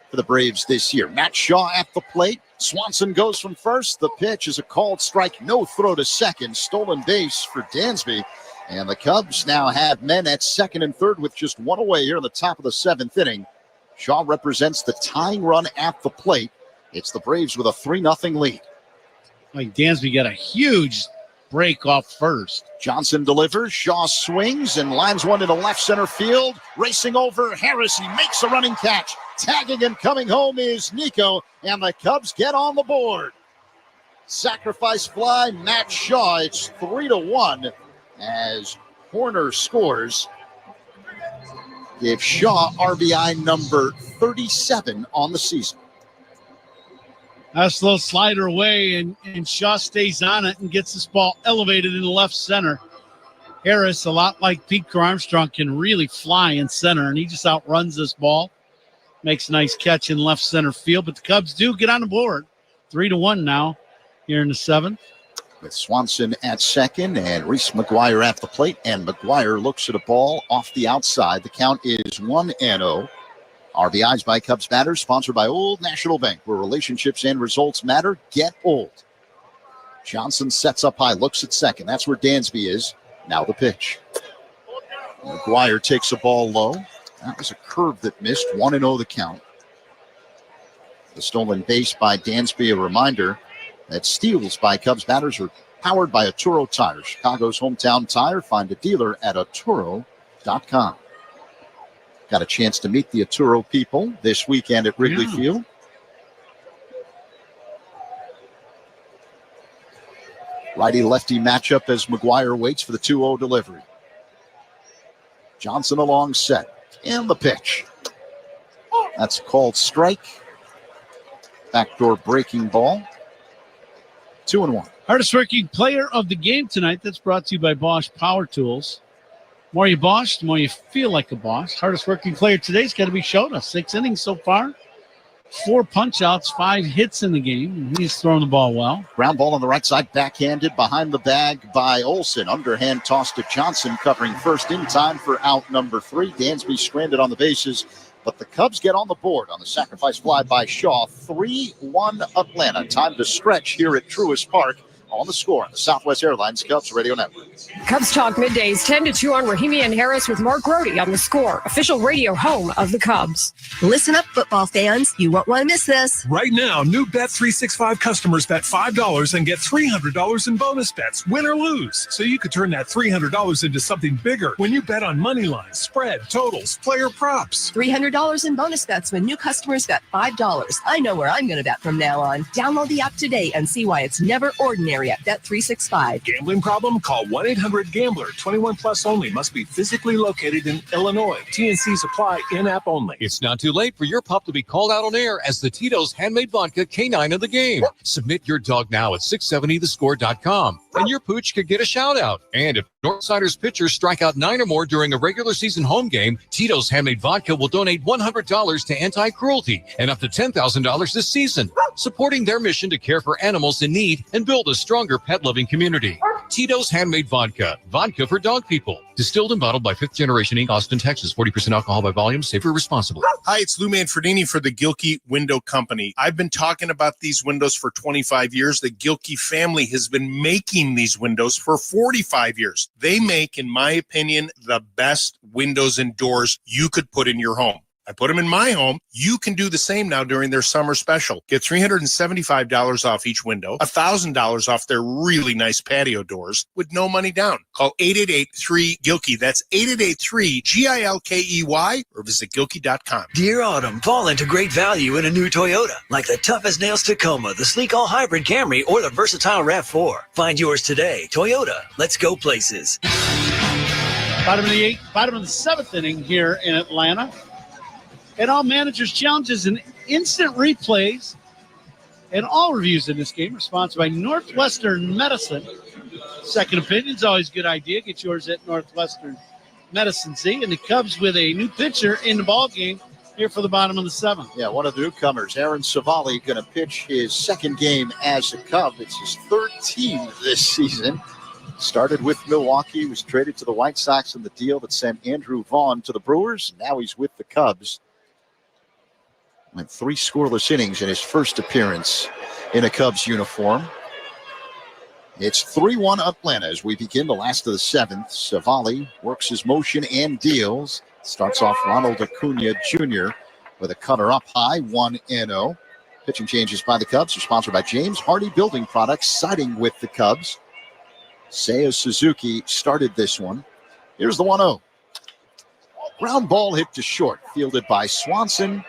for the Braves this year. Matt Shaw at the plate. Swanson goes from first. The pitch is a called strike. No throw to second. Stolen base for Dansby. And the Cubs now have men at second and third with just one away here in the top of the seventh inning. Shaw represents the tying run at the plate. It's the Braves with a 3-0 lead. Like Dansby got a huge break off first. Johnson delivers. Shaw swings and lines one into left center field. Racing over Harris. He makes a running catch. Tagging and coming home is Nico. And the Cubs get on the board. Sacrifice fly, Matt Shaw. It's 3-1 as Horner scores. Give Shaw RBI number 37 on the season. That's a little slider away, and Shaw stays on it and gets this ball elevated in the left center. Harris, a lot like Pete Armstrong, can really fly in center, and he just outruns this ball. makes a nice catch in left center field, but the Cubs do get on the board. 3-1 now here in the 7th. With Swanson at second and Reese McGuire at the plate. And McGuire looks at a ball off the outside. The count is 1-0. RBIs by Cubs batters, sponsored by Old National Bank, where relationships and results matter. Get old. Johnson sets up high, looks at second. That's where Dansby is. Now the pitch. McGuire takes a ball low. That was a curve that missed. 1-0 the count. The stolen base by Dansby, a reminder that steals by Cubs batters are powered by Arturo Tires. Chicago's hometown tire. Find a dealer at Arturo.com. Got a chance to meet the Arturo people this weekend at Wrigley Field. Righty-lefty matchup as McGuire waits for the 2-0 delivery. Johnson along set. And the pitch. That's called strike. Backdoor breaking ball. 2-1. Hardest working player of the game tonight. That's brought to you by Bosch Power Tools. The more you Bosch, the more you feel like a boss. Hardest working player today's got to be Shota. 6 innings so far. 4 punch-outs, 5 hits in the game. And he's throwing the ball well. Ground ball on the right side, backhanded behind the bag by Olsen. Underhand toss to Johnson, covering first in time for out number 3. Dansby stranded on the bases, but the Cubs get on the board on the sacrifice fly by Shaw. 3-1 Atlanta. Time to stretch here at Truist Park. On the score on the Southwest Airlines Cubs Radio Network. Cubs Talk middays 10 to 2 on Rahimi and Harris with Mark Grody on the score, official radio home of the Cubs. Listen up, football fans. You won't want to miss this. Right now, new Bet365 customers bet $5 and get $300 in bonus bets, win or lose. So you could turn that $300 into something bigger when you bet on money lines, spread, totals, player props. $300 in bonus bets when new customers bet $5. I know where I'm going to bet from now on. Download the app today and see why it's never ordinary at Bet365. Gambling problem? Call 1-800-GAMBLER. 21 plus only. Must be physically located in Illinois. TNCs apply. In-app only. It's not too late for your pup to be called out on air as the Tito's Handmade Vodka K9 of the game. Submit your dog now at 670thescore.com, and your pooch could get a shout-out. And if Northsiders pitchers strike out 9 or more during a regular season home game, Tito's Handmade Vodka will donate $100 to anti-cruelty and up to $10,000 this season, supporting their mission to care for animals in need and build a stronger pet-loving community. Tito's Handmade Vodka. Vodka for dog people. Distilled and bottled by 5th Generation Inc., Austin, Texas. 40% alcohol by volume. Safer responsibly. Hi, it's Lou Manfredini for the Gilkey Window Company. I've been talking about these windows for 25 years. The Gilkey family has been making these windows for 45 years. They make, in my opinion, the best windows and doors you could put in your home. I put them in my home. You can do the same now during their summer special. Get $375 off each window, $1,000 off their really nice patio doors with no money down. Call 888-3-GILKEY. That's 888-3-GILKEY or visit Gilkey.com. Dear Autumn, fall into great value in a new Toyota, like the tough as nails Tacoma, the sleek all-hybrid Camry, or the versatile RAV4. Find yours today. Toyota, let's go places. Bottom of the 7th inning here in Atlanta. And all managers' challenges and instant replays and all reviews in this game are sponsored by Northwestern Medicine. Second opinion's always a good idea. Get yours at Northwestern Medicine. See, and the Cubs with a new pitcher in the ball game here for the bottom of the 7th. Yeah, one of the newcomers, Aaron Savali, going to pitch his second game as a Cub. It's his 3rd team this season. Started with Milwaukee, was traded to the White Sox in the deal that sent Andrew Vaughn to the Brewers. Now he's with the Cubs. Went 3 scoreless innings in his first appearance in a Cubs uniform. It's 3-1 Atlanta as we begin the last of the 7th. Savali works his motion and deals. Starts off Ronald Acuna Jr. with a cutter up high, 1-0. Pitching changes by the Cubs are sponsored by James Hardy Building Products, siding with the Cubs. Seiya Suzuki started this one. Here's the 1-0. Ground ball hit to short, fielded by Swanson.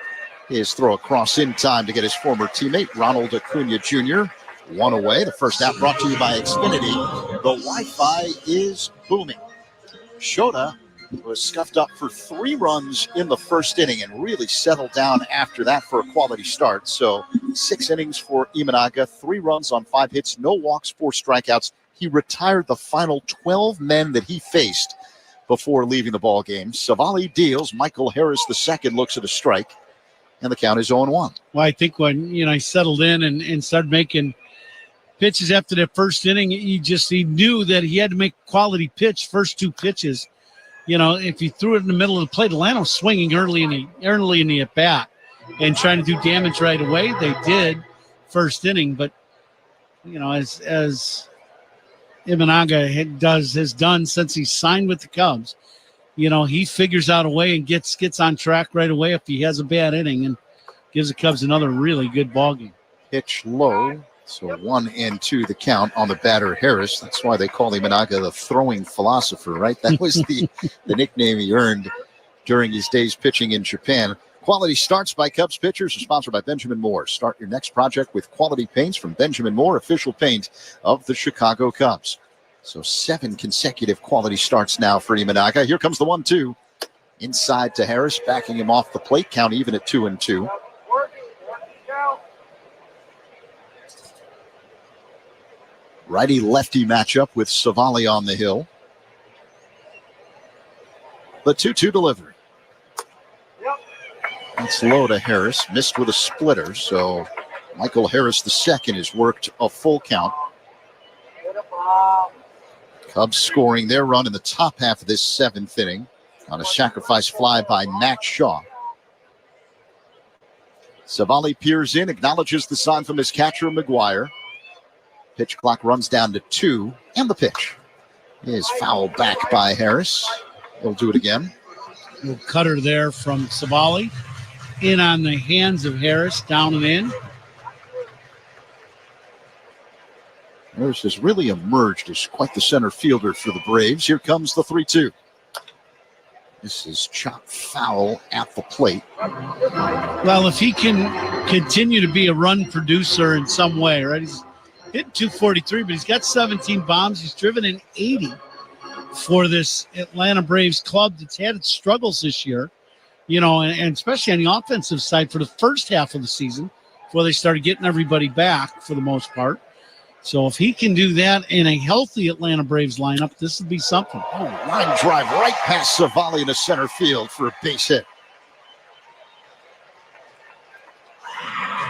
His throw across in time to get his former teammate, Ronald Acuna Jr. 1 away. The first out brought to you by Xfinity. The Wi-Fi is booming. Shota was scuffed up for 3 runs in the first inning and really settled down after that for a quality start. So 6 innings for Imanaga, 3 runs on 5 hits, no walks, 4 strikeouts. He retired the final 12 men that he faced before leaving the ball game. Savali deals. Michael Harris II looks at a strike. and the count is 0-1. Well, I think when, he settled in and started making pitches after that first inning, he knew that he had to make quality pitch first two pitches. If he threw it in the middle of the plate, Atlanta was swinging early in the at bat and trying to do damage right away. They did first inning, but as Imanaga has done since he signed with the Cubs, he figures out a way and gets on track right away if he has a bad inning and gives the Cubs another really good ball game. Pitch low. So 1-2 the count on the batter Harris. That's why they call Imanaga the throwing philosopher, right? That was the nickname he earned during his days pitching in Japan. Quality starts by Cubs pitchers are sponsored by Benjamin Moore. Start your next project with quality paints from Benjamin Moore, official paint of the Chicago Cubs. So 7 consecutive quality starts now for Imanaga. Here comes the 1-2. Inside to Harris, backing him off the plate. Count even at 2-2. Righty-lefty matchup with Savali on the hill. The 2-2 delivery. It's low to Harris. Missed with a splitter, so Michael Harris II has worked a full count. Cubs scoring their run in the top half of this 7th inning on a sacrifice fly by Max Shaw. Savali peers in, acknowledges the sign from his catcher, McGuire. Pitch clock runs down to 2, and the pitch is fouled back by Harris. He'll do it again. Little cutter there from Savali. In on the hands of Harris, down and in. Harris has really emerged as quite the center fielder for the Braves. Here comes the 3-2. This is chopped foul at the plate. Well, if he can continue to be a run producer in some way, right? He's hit 243, but he's got 17 bombs. He's driven in 80 for this Atlanta Braves club that's had its struggles this year, and especially on the offensive side for the first half of the season before they started getting everybody back for the most part. So if he can do that in a healthy Atlanta Braves lineup, this would be something. Oh, line drive right past Savali to center field for a base hit.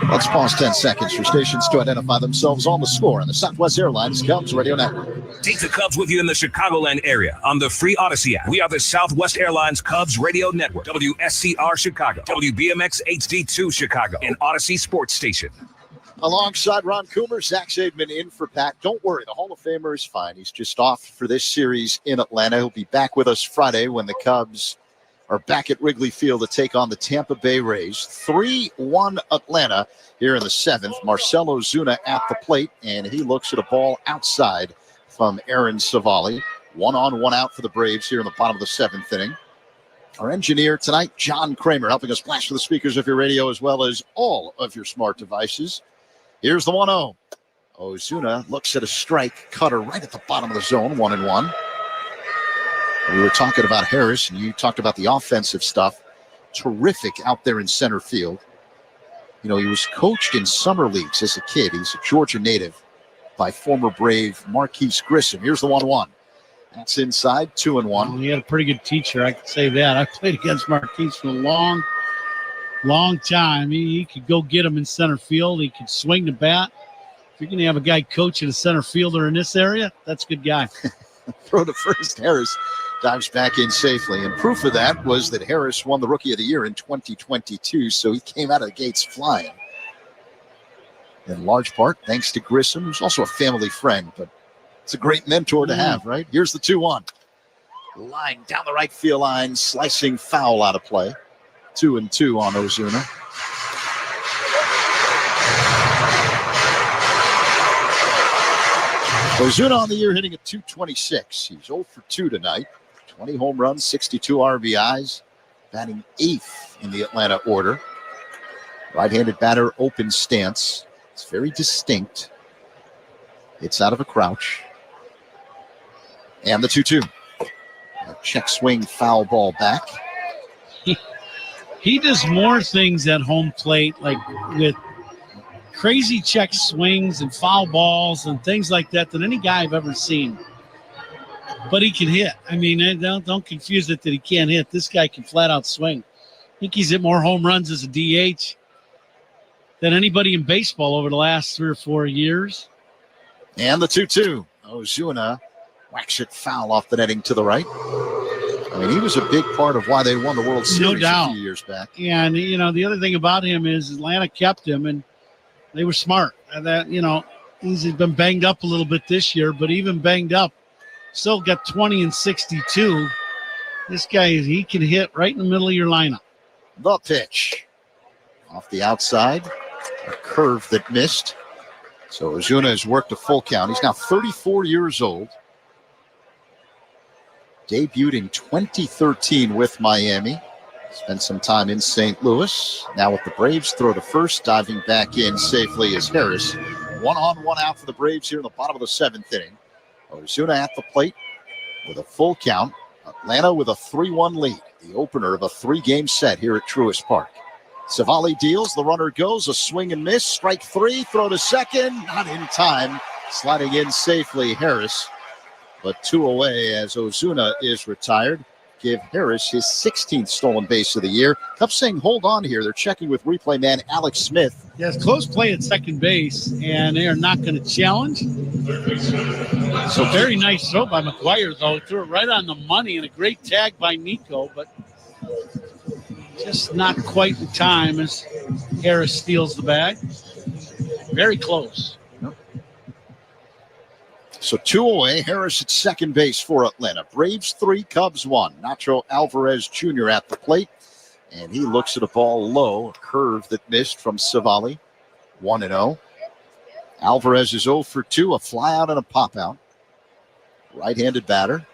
Let's pause 10 seconds for stations to identify themselves on the score on the Southwest Airlines Cubs Radio Network. Take the Cubs with you in the Chicagoland area on the free Odyssey app. We are the Southwest Airlines Cubs Radio Network, WSCR Chicago, WBMX HD2 Chicago, and Odyssey Sports Station. Alongside Ron Coomer, Zach Zaidman in for Pat. Don't worry, the Hall of Famer is fine. He's just off for this series in Atlanta. He'll be back with us Friday when the Cubs are back at Wrigley Field to take on the Tampa Bay Rays. 3-1 Atlanta here in the 7th. Marcell Ozuna at the plate, and he looks at a ball outside from Aaron Savali. 1 on, 1 out for the Braves here in the bottom of the 7th inning. Our engineer tonight, John Kramer, helping us blast for the speakers of your radio as well as all of your smart devices. Here's the 1-0. Ozuna looks at a strike, cutter right at the bottom of the zone, 1-1. We were talking about Harris, and you talked about the offensive stuff. Terrific out there in center field. He was coached in summer leagues as a kid. He's a Georgia native by former Brave Marquise Grissom. Here's the 1-1. That's inside, 2-1. Well, he had a pretty good teacher, I can say that. I played against Marquise for a long time. He could go get him in center field. He could swing the bat. If you're going to have a guy coaching a center fielder in this area, that's a good guy. Throw to first. Harris dives back in safely. And proof of that was that Harris won the Rookie of the Year in 2022, so he came out of the gates flying. In large part, thanks to Grissom, who's also a family friend, but it's a great mentor to have, right? Here's the 2-1. Line down the right field line, slicing foul out of play. 2-2 on Ozuna. Ozuna on the year hitting at .226. He's 0 for 2 tonight. 20 home runs, 62 RBIs, batting 8th in the Atlanta order. Right-handed batter, open stance. It's very distinct. It's out of a crouch. And the 2-2. A check swing, foul ball back. He does more things at home plate, like with crazy check swings and foul balls and things like that, than any guy I've ever seen. But he can hit. I mean, don't confuse it that he can't hit. This guy can flat out swing. think he's hit more home runs as a DH than anybody in baseball over the last 3 or 4 years. And the 2-2. Ozuna whacks it foul off the netting to the right. I mean, he was a big part of why they won the World Series a few years back. And, the other thing about him is Atlanta kept him, and they were smart. And that, he's been banged up a little bit this year, but even banged up, still got 20 and 62. This guy, he can hit right in the middle of your lineup. The pitch. Off the outside. A curve that missed. So Ozuna has worked a full count. He's now 34 years old. Debuted in 2013 with Miami. Spent some time in St. Louis. Now with the Braves, throw to first. Diving back in safely is Harris. 1 on, 1 out for the Braves here in the bottom of the 7th inning. Ozuna at the plate with a full count. Atlanta with a 3-1 lead. The opener of a 3-game set here at Truist Park. Savali deals. The runner goes. A swing and miss. Strike 3. Throw to second. Not in time. Sliding in safely, Harris. But 2 away as Ozuna is retired. Give Harris his 16th stolen base of the year. Cubs saying hold on here. They're checking with replay man Alex Smith. Yeah, it's close play at second base, and they are not going to challenge. So very nice throw by McGuire, though. He threw it right on the money, and a great tag by Nico, but just not quite in time as Harris steals the bag. Very close. So 2 away. Harris at second base for Atlanta. Braves 3, Cubs 1. Nacho Alvarez Jr. at the plate. And he looks at a ball low. A curve that missed from Savali. 1-0. Alvarez is 0 for 2. A fly out and a pop out. Right-handed batter.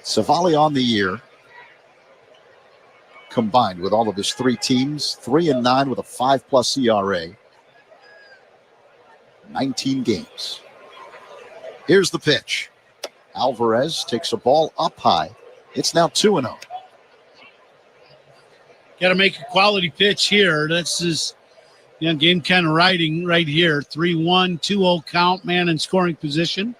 Savali on the year. Combined with all of his 3 teams. 3-9 with a 5+ ERA. 19 games. Here's the pitch. Alvarez takes a ball up high. It's now 2-0. Got to make a quality pitch here. That's his game kind of riding right here. 3-1, 2-0 count, man in scoring position.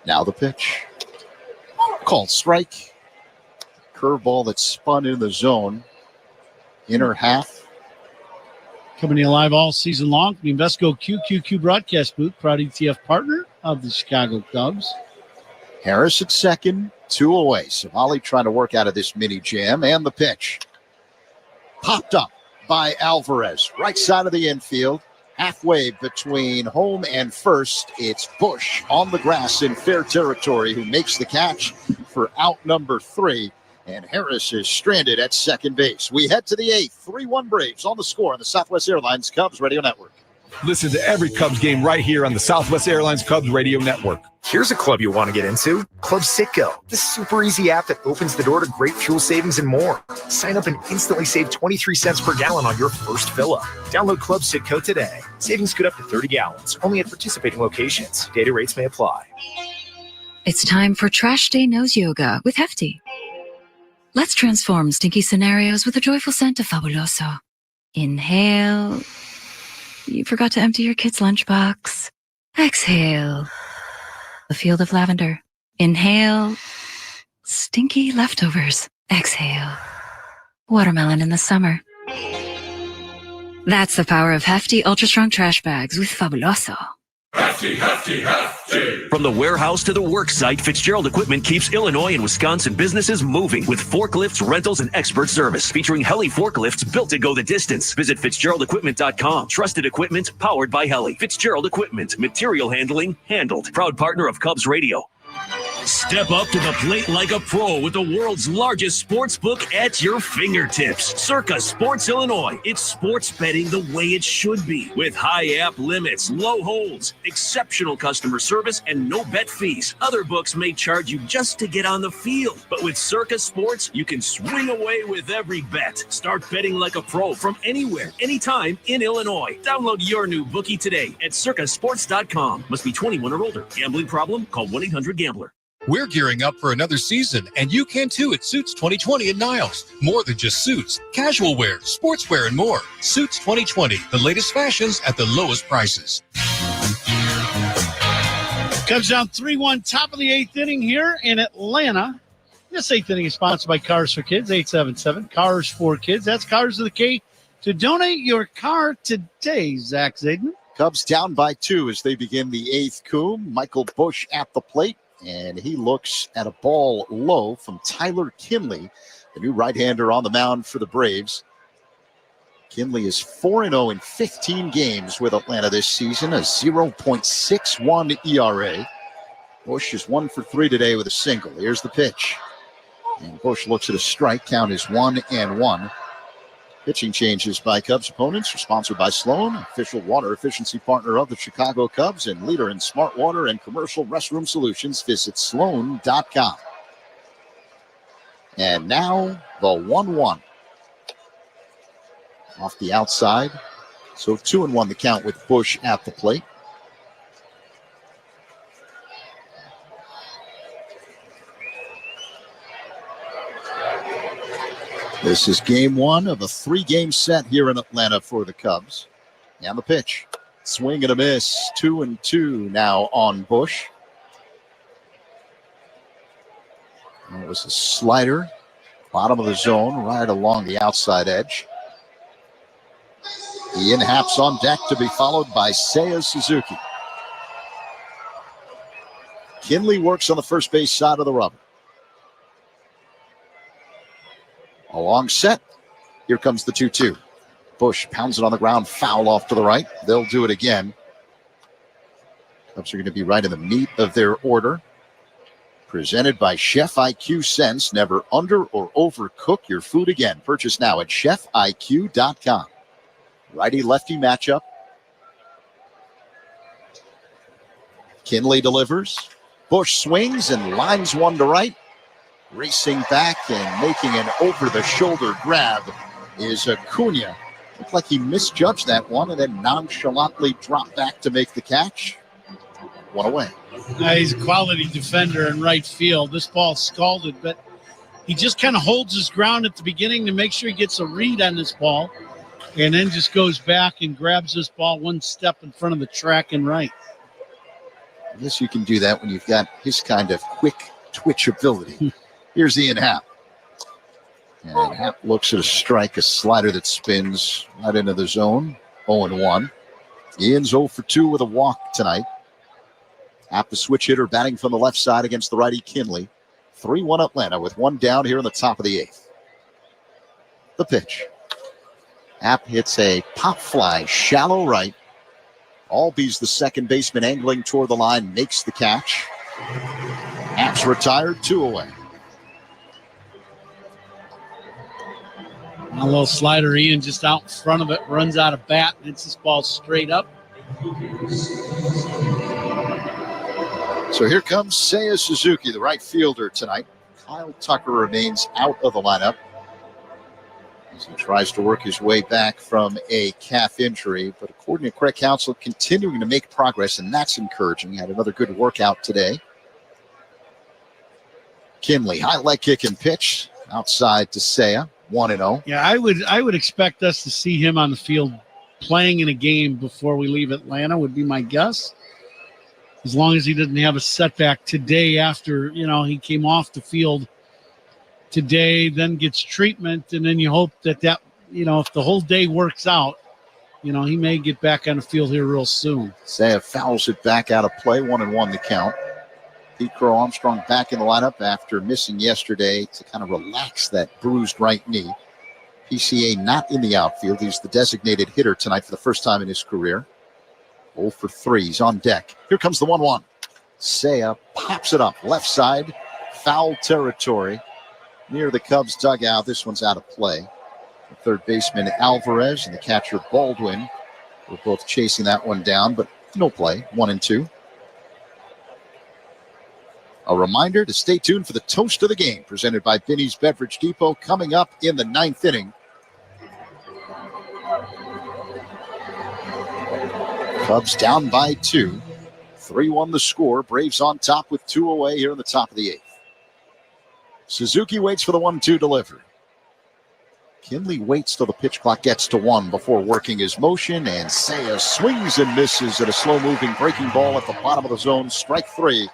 Now the pitch. Called strike. Curveball that spun in the zone. Inner half. Coming to you live all season long from the Invesco QQQ broadcast booth, proud ETF partner of the Chicago Cubs. Harris at second, 2 away. Savali trying to work out of this mini jam, and the pitch. Popped up by Alvarez, right side of the infield, halfway between home and first. It's Bush on the grass in fair territory who makes the catch for out number 3. And Harris is stranded at second base. We head to the 8th. 3-1 Braves on the score on the Southwest Airlines Cubs Radio Network. Listen to every Cubs game right here on the Southwest Airlines Cubs Radio Network. Here's a club you want to get into. Club Citgo, the super easy app that opens the door to great fuel savings and more. Sign up and instantly save 23 cents per gallon on your first fill-up. Download Club Citgo today. Savings could up to 30 gallons, only at participating locations. Data rates may apply. It's time for Trash Day Nose Yoga with Hefty. Let's transform stinky scenarios with a joyful scent of Fabuloso. Inhale. You forgot to empty your kid's lunchbox. Exhale. A field of lavender. Inhale. Stinky leftovers. Exhale. Watermelon in the summer. That's the power of Hefty Ultra Strong Trash Bags with Fabuloso. Hefty, hefty, hefty. From the warehouse to the work site, Fitzgerald Equipment keeps Illinois and Wisconsin businesses moving with forklifts, rentals, and expert service. Featuring Heli forklifts built to go the distance. Visit FitzgeraldEquipment.com. Trusted equipment powered by Heli. Fitzgerald Equipment. Material handling handled. Proud partner of Cubs Radio. Step up to the plate like a pro with the world's largest sports book at your fingertips. Circa Sports Illinois. It's sports betting the way it should be. With high app limits, low holds, exceptional customer service, and no bet fees. Other books may charge you just to get on the field. But with Circa Sports, you can swing away with every bet. Start betting like a pro from anywhere, anytime in Illinois. Download your new bookie today at circasports.com. Must be 21 or older. Gambling problem? Call 1-800-GAMBLER. We're gearing up for another season, and you can too at Suits 2020 at Niles. More than just suits, casual wear, sportswear, and more. Suits 2020, the latest fashions at the lowest prices. Comes down 3-1, top of the 8th inning here in Atlanta. This 8th inning is sponsored by Cars for Kids, 877 Cars for Kids. That's Cars with a K. To donate your car today, Zach Zaidman. Cubs down by 2 as they begin the 8th Coom. Michael Busch at the plate, and he looks at a ball low from Tyler Kinley, the new right-hander on the mound for the Braves. Kinley is 4-0 in 15 games with Atlanta this season, a 0.61 ERA. Busch is 1 for 3 today with a single. Here's the pitch. And Busch looks at a strike. Count is 1-1. Pitching changes by Cubs opponents are sponsored by Sloan, official water efficiency partner of the Chicago Cubs and leader in smart water and commercial restroom solutions. Visit sloan.com. And now the 1-1. Off the outside. So 2-1 the count with Busch at the plate. This is game 1 of a 3-game set here in Atlanta for the Cubs. And the pitch. Swing and a miss. 2-2 now on Busch. And it was a slider. Bottom of the zone, right along the outside edge. Ian Happ's on deck to be followed by Seiya Suzuki. Kinley works on the first base side of the rubber. A long set. Here comes the 2-2. Busch pounds it on the ground, foul off to the right. They'll do it again. Cubs are going to be right in the meat of their order. Presented by Chef IQ Sense. Never under or overcook your food again. Purchase now at chefiq.com. Righty-lefty matchup. Kinley delivers. Busch swings and lines one to right. Racing back and making an over-the-shoulder grab is Acuna. Looked like he misjudged that one and then nonchalantly dropped back to make the catch. One away. He's a quality defender in right field. This ball scalded, but he just kind of holds his ground at the beginning to make sure he gets a read on this ball, and then just goes back and grabs this ball one step in front of the track and right. I guess you can do that when you've got his kind of quick twitch ability. Here's Ian Happ. And Happ looks at a strike, a slider that spins right into the zone. 0-1. Ian's 0 for 2 with a walk tonight. Happ, the switch hitter, batting from the left side against the righty Kinley. 3-1 Atlanta with one down here in the top of the 8th. The pitch. Happ hits a pop fly, shallow right. Albies, the second baseman, angling toward the line, makes the catch. Happ's retired, 2 away. A little slider, Ian just out in front of it, runs out of bat, and hits this ball straight up. So here comes Seiya Suzuki, the right fielder tonight. Kyle Tucker remains out of the lineup as he tries to work his way back from a calf injury. But according to Craig Counsell, continuing to make progress, and that's encouraging. Had another good workout today. Kinley, high leg kick and pitch outside to Seiya. 1-0. Yeah, I would expect us to see him on the field playing in a game before we leave Atlanta, would be my guess. As long as he didn't have a setback today after, he came off the field today, then gets treatment, and then you hope that, if the whole day works out, he may get back on the field here real soon. Seiya fouls it back out of play, 1-1 the count. Pete Crow Armstrong back in the lineup after missing yesterday to kind of relax that bruised right knee. PCA not in the outfield. He's the designated hitter tonight for the first time in his career. 0 for 3. He's on deck. Here comes the 1-1. Seiya pops it up. Left side. Foul territory near the Cubs dugout. This one's out of play. The third baseman Alvarez and the catcher Baldwin were both chasing that one down, but no play. 1-2. A reminder to stay tuned for the toast of the game presented by Binny's Beverage Depot coming up in the 9th inning. Cubs down by 2. 3-1 the score. Braves on top with 2 away here in the top of the 8th. Suzuki waits for the 1-2 delivery. Kinley waits till the pitch clock gets to 1 before working his motion, and Seiya swings and misses at a slow-moving breaking ball at the bottom of the zone. Strike 3.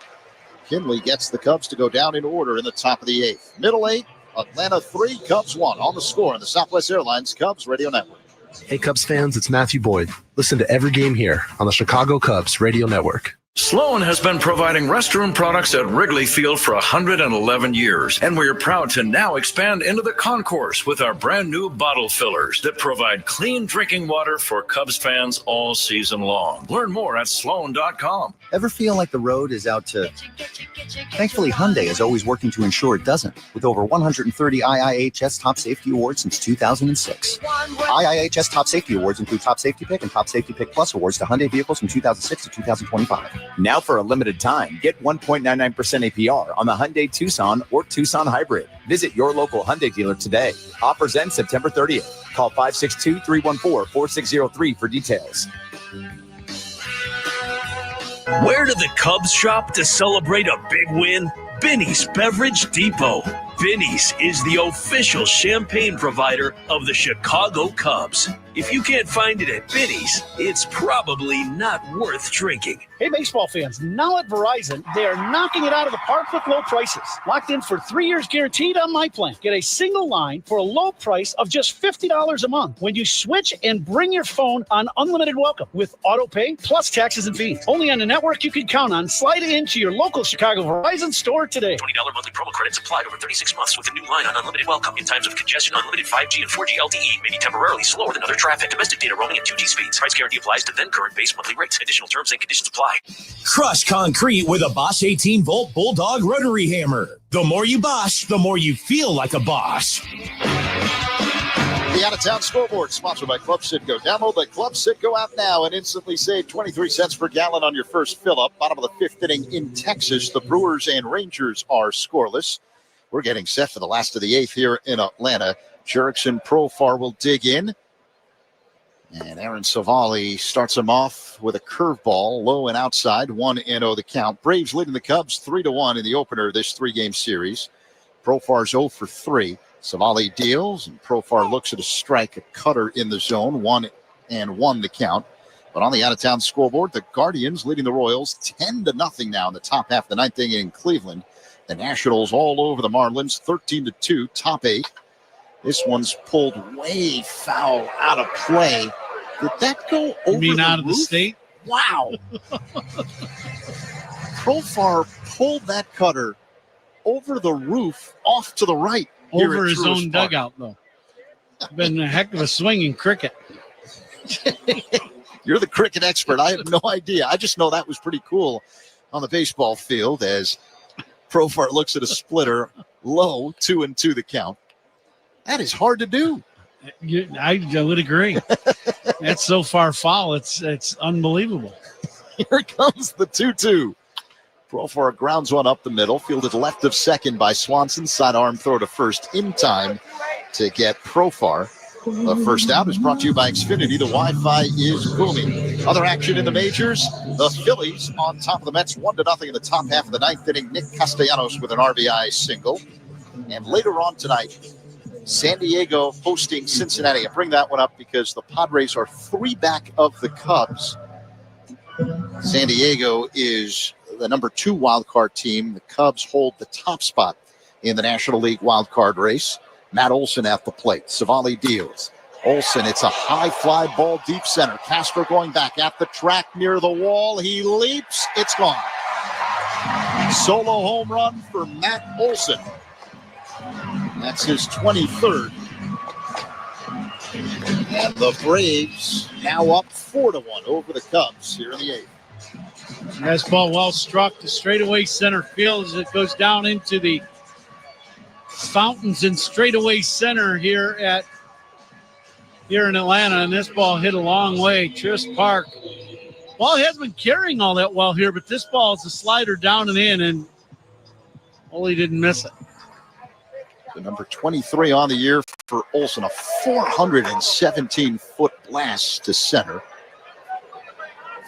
McKinley gets the Cubs to go down in order in the top of the 8th. Middle 8, Atlanta 3, Cubs 1 on the score on the Southwest Airlines Cubs Radio Network. Hey, Cubs fans, it's Matthew Boyd. Listen to every game here on the Chicago Cubs Radio Network. Sloan has been providing restroom products at Wrigley Field for 111 years, and we are proud to now expand into the concourse with our brand new bottle fillers that provide clean drinking water for Cubs fans all season long. Learn more at sloan.com. Ever feel like the road is out to... Thankfully, Hyundai is always working to ensure it doesn't, with over 130 IIHS Top Safety Awards since 2006. IIHS Top Safety Awards include Top Safety Pick and Top Safety Pick Plus awards to Hyundai vehicles from 2006 to 2025. Now for a limited time, get 1.99% APR on the Hyundai Tucson or Tucson Hybrid. Visit your local Hyundai dealer today. Offers end September 30th. Call 562-314-4603 for details. Where do the Cubs shop to celebrate a big win? Binny's Beverage Depot. Binny's is the official champagne provider of the Chicago Cubs. If you can't find it at Binny's, it's probably not worth drinking. Hey, baseball fans, now at Verizon, they are knocking it out of the park with low prices. Locked in for 3 years guaranteed on my plan. Get a single line for a low price of just $50 a month when you switch and bring your phone on unlimited welcome with auto pay plus taxes and fees. Only on a network you can count on. Slide into your local Chicago Verizon store today. $20 monthly promo credits applied over 36 months with a new line on unlimited welcome. In times of congestion, unlimited 5G and 4G LTE may be temporarily slower than other traffic. Domestic data roaming at 2G speeds. Price guarantee applies to then current base monthly rates. Additional terms and conditions apply. Crush concrete with a Bosch 18-volt Bulldog rotary hammer. The more you Bosch, the more you feel like a Bosch. The out-of-town scoreboard, sponsored by Club Citgo. Download the Club Citgo app now and instantly save 23 cents per gallon on your first fill-up. Bottom of the 5th inning in Texas. The Brewers and Rangers are scoreless. We're getting set for the last of the 8th here in Atlanta. Jurickson Profar will dig in. And Aaron Savali starts him off with a curveball, low and outside, 1-0 the count. Braves leading the Cubs 3-1 in the opener of this 3-game series. Profar's 0 for 3. Savali deals, and Profar looks at a strike, a cutter in the zone, 1-1 the count. But on the out-of-town scoreboard, the Guardians leading the Royals 10-0 now in the top half of the 9th inning in Cleveland. The Nationals all over the Marlins, 13-2, top 8. This one's pulled way foul out of play. Did that go over You mean the out of the roof? state? Wow. Profar pulled that cutter over the roof off to the right. here Over at his Truist own Park. dugout, though. Been a heck of a swing in cricket. You're the cricket expert. I have no idea. I just know that was pretty cool on the baseball field as Profar looks at a splitter low, 2-2 the count. That is hard to do. I would agree. That's so far foul. It's unbelievable. Here comes the 2-2. Profar grounds one up the middle, fielded left of second by Swanson. Sidearm throw to first in time to get Profar. The first out is brought to you by Xfinity. The Wi-Fi is booming. Other action in the majors. The Phillies on top of the Mets 1-0 in the top half of the 9th inning. Nick Castellanos with an RBI single. And later on tonight, San Diego hosting Cincinnati. I bring that one up because the Padres are 3 back of the Cubs. San Diego is the number 2 wild card team. The Cubs hold the top spot in the National League wild card race. Matt Olson at the plate. Savali deals. Olson, it's a high fly ball deep center. Castro going back at the track near the wall. He leaps. It's gone. Solo home run for Matt Olson. That's his 23rd. And the Braves now up 4-1 over the Cubs here in the 8th. Nice ball, well struck to straightaway center field as it goes down into the fountains and straightaway center here in Atlanta. And this ball hit a long way. Truist Park. Ball has been carrying all that well here, but this ball is a slider down and in, and Ole didn't miss it. The number 23 on the year for Olson, a 417-foot blast to center.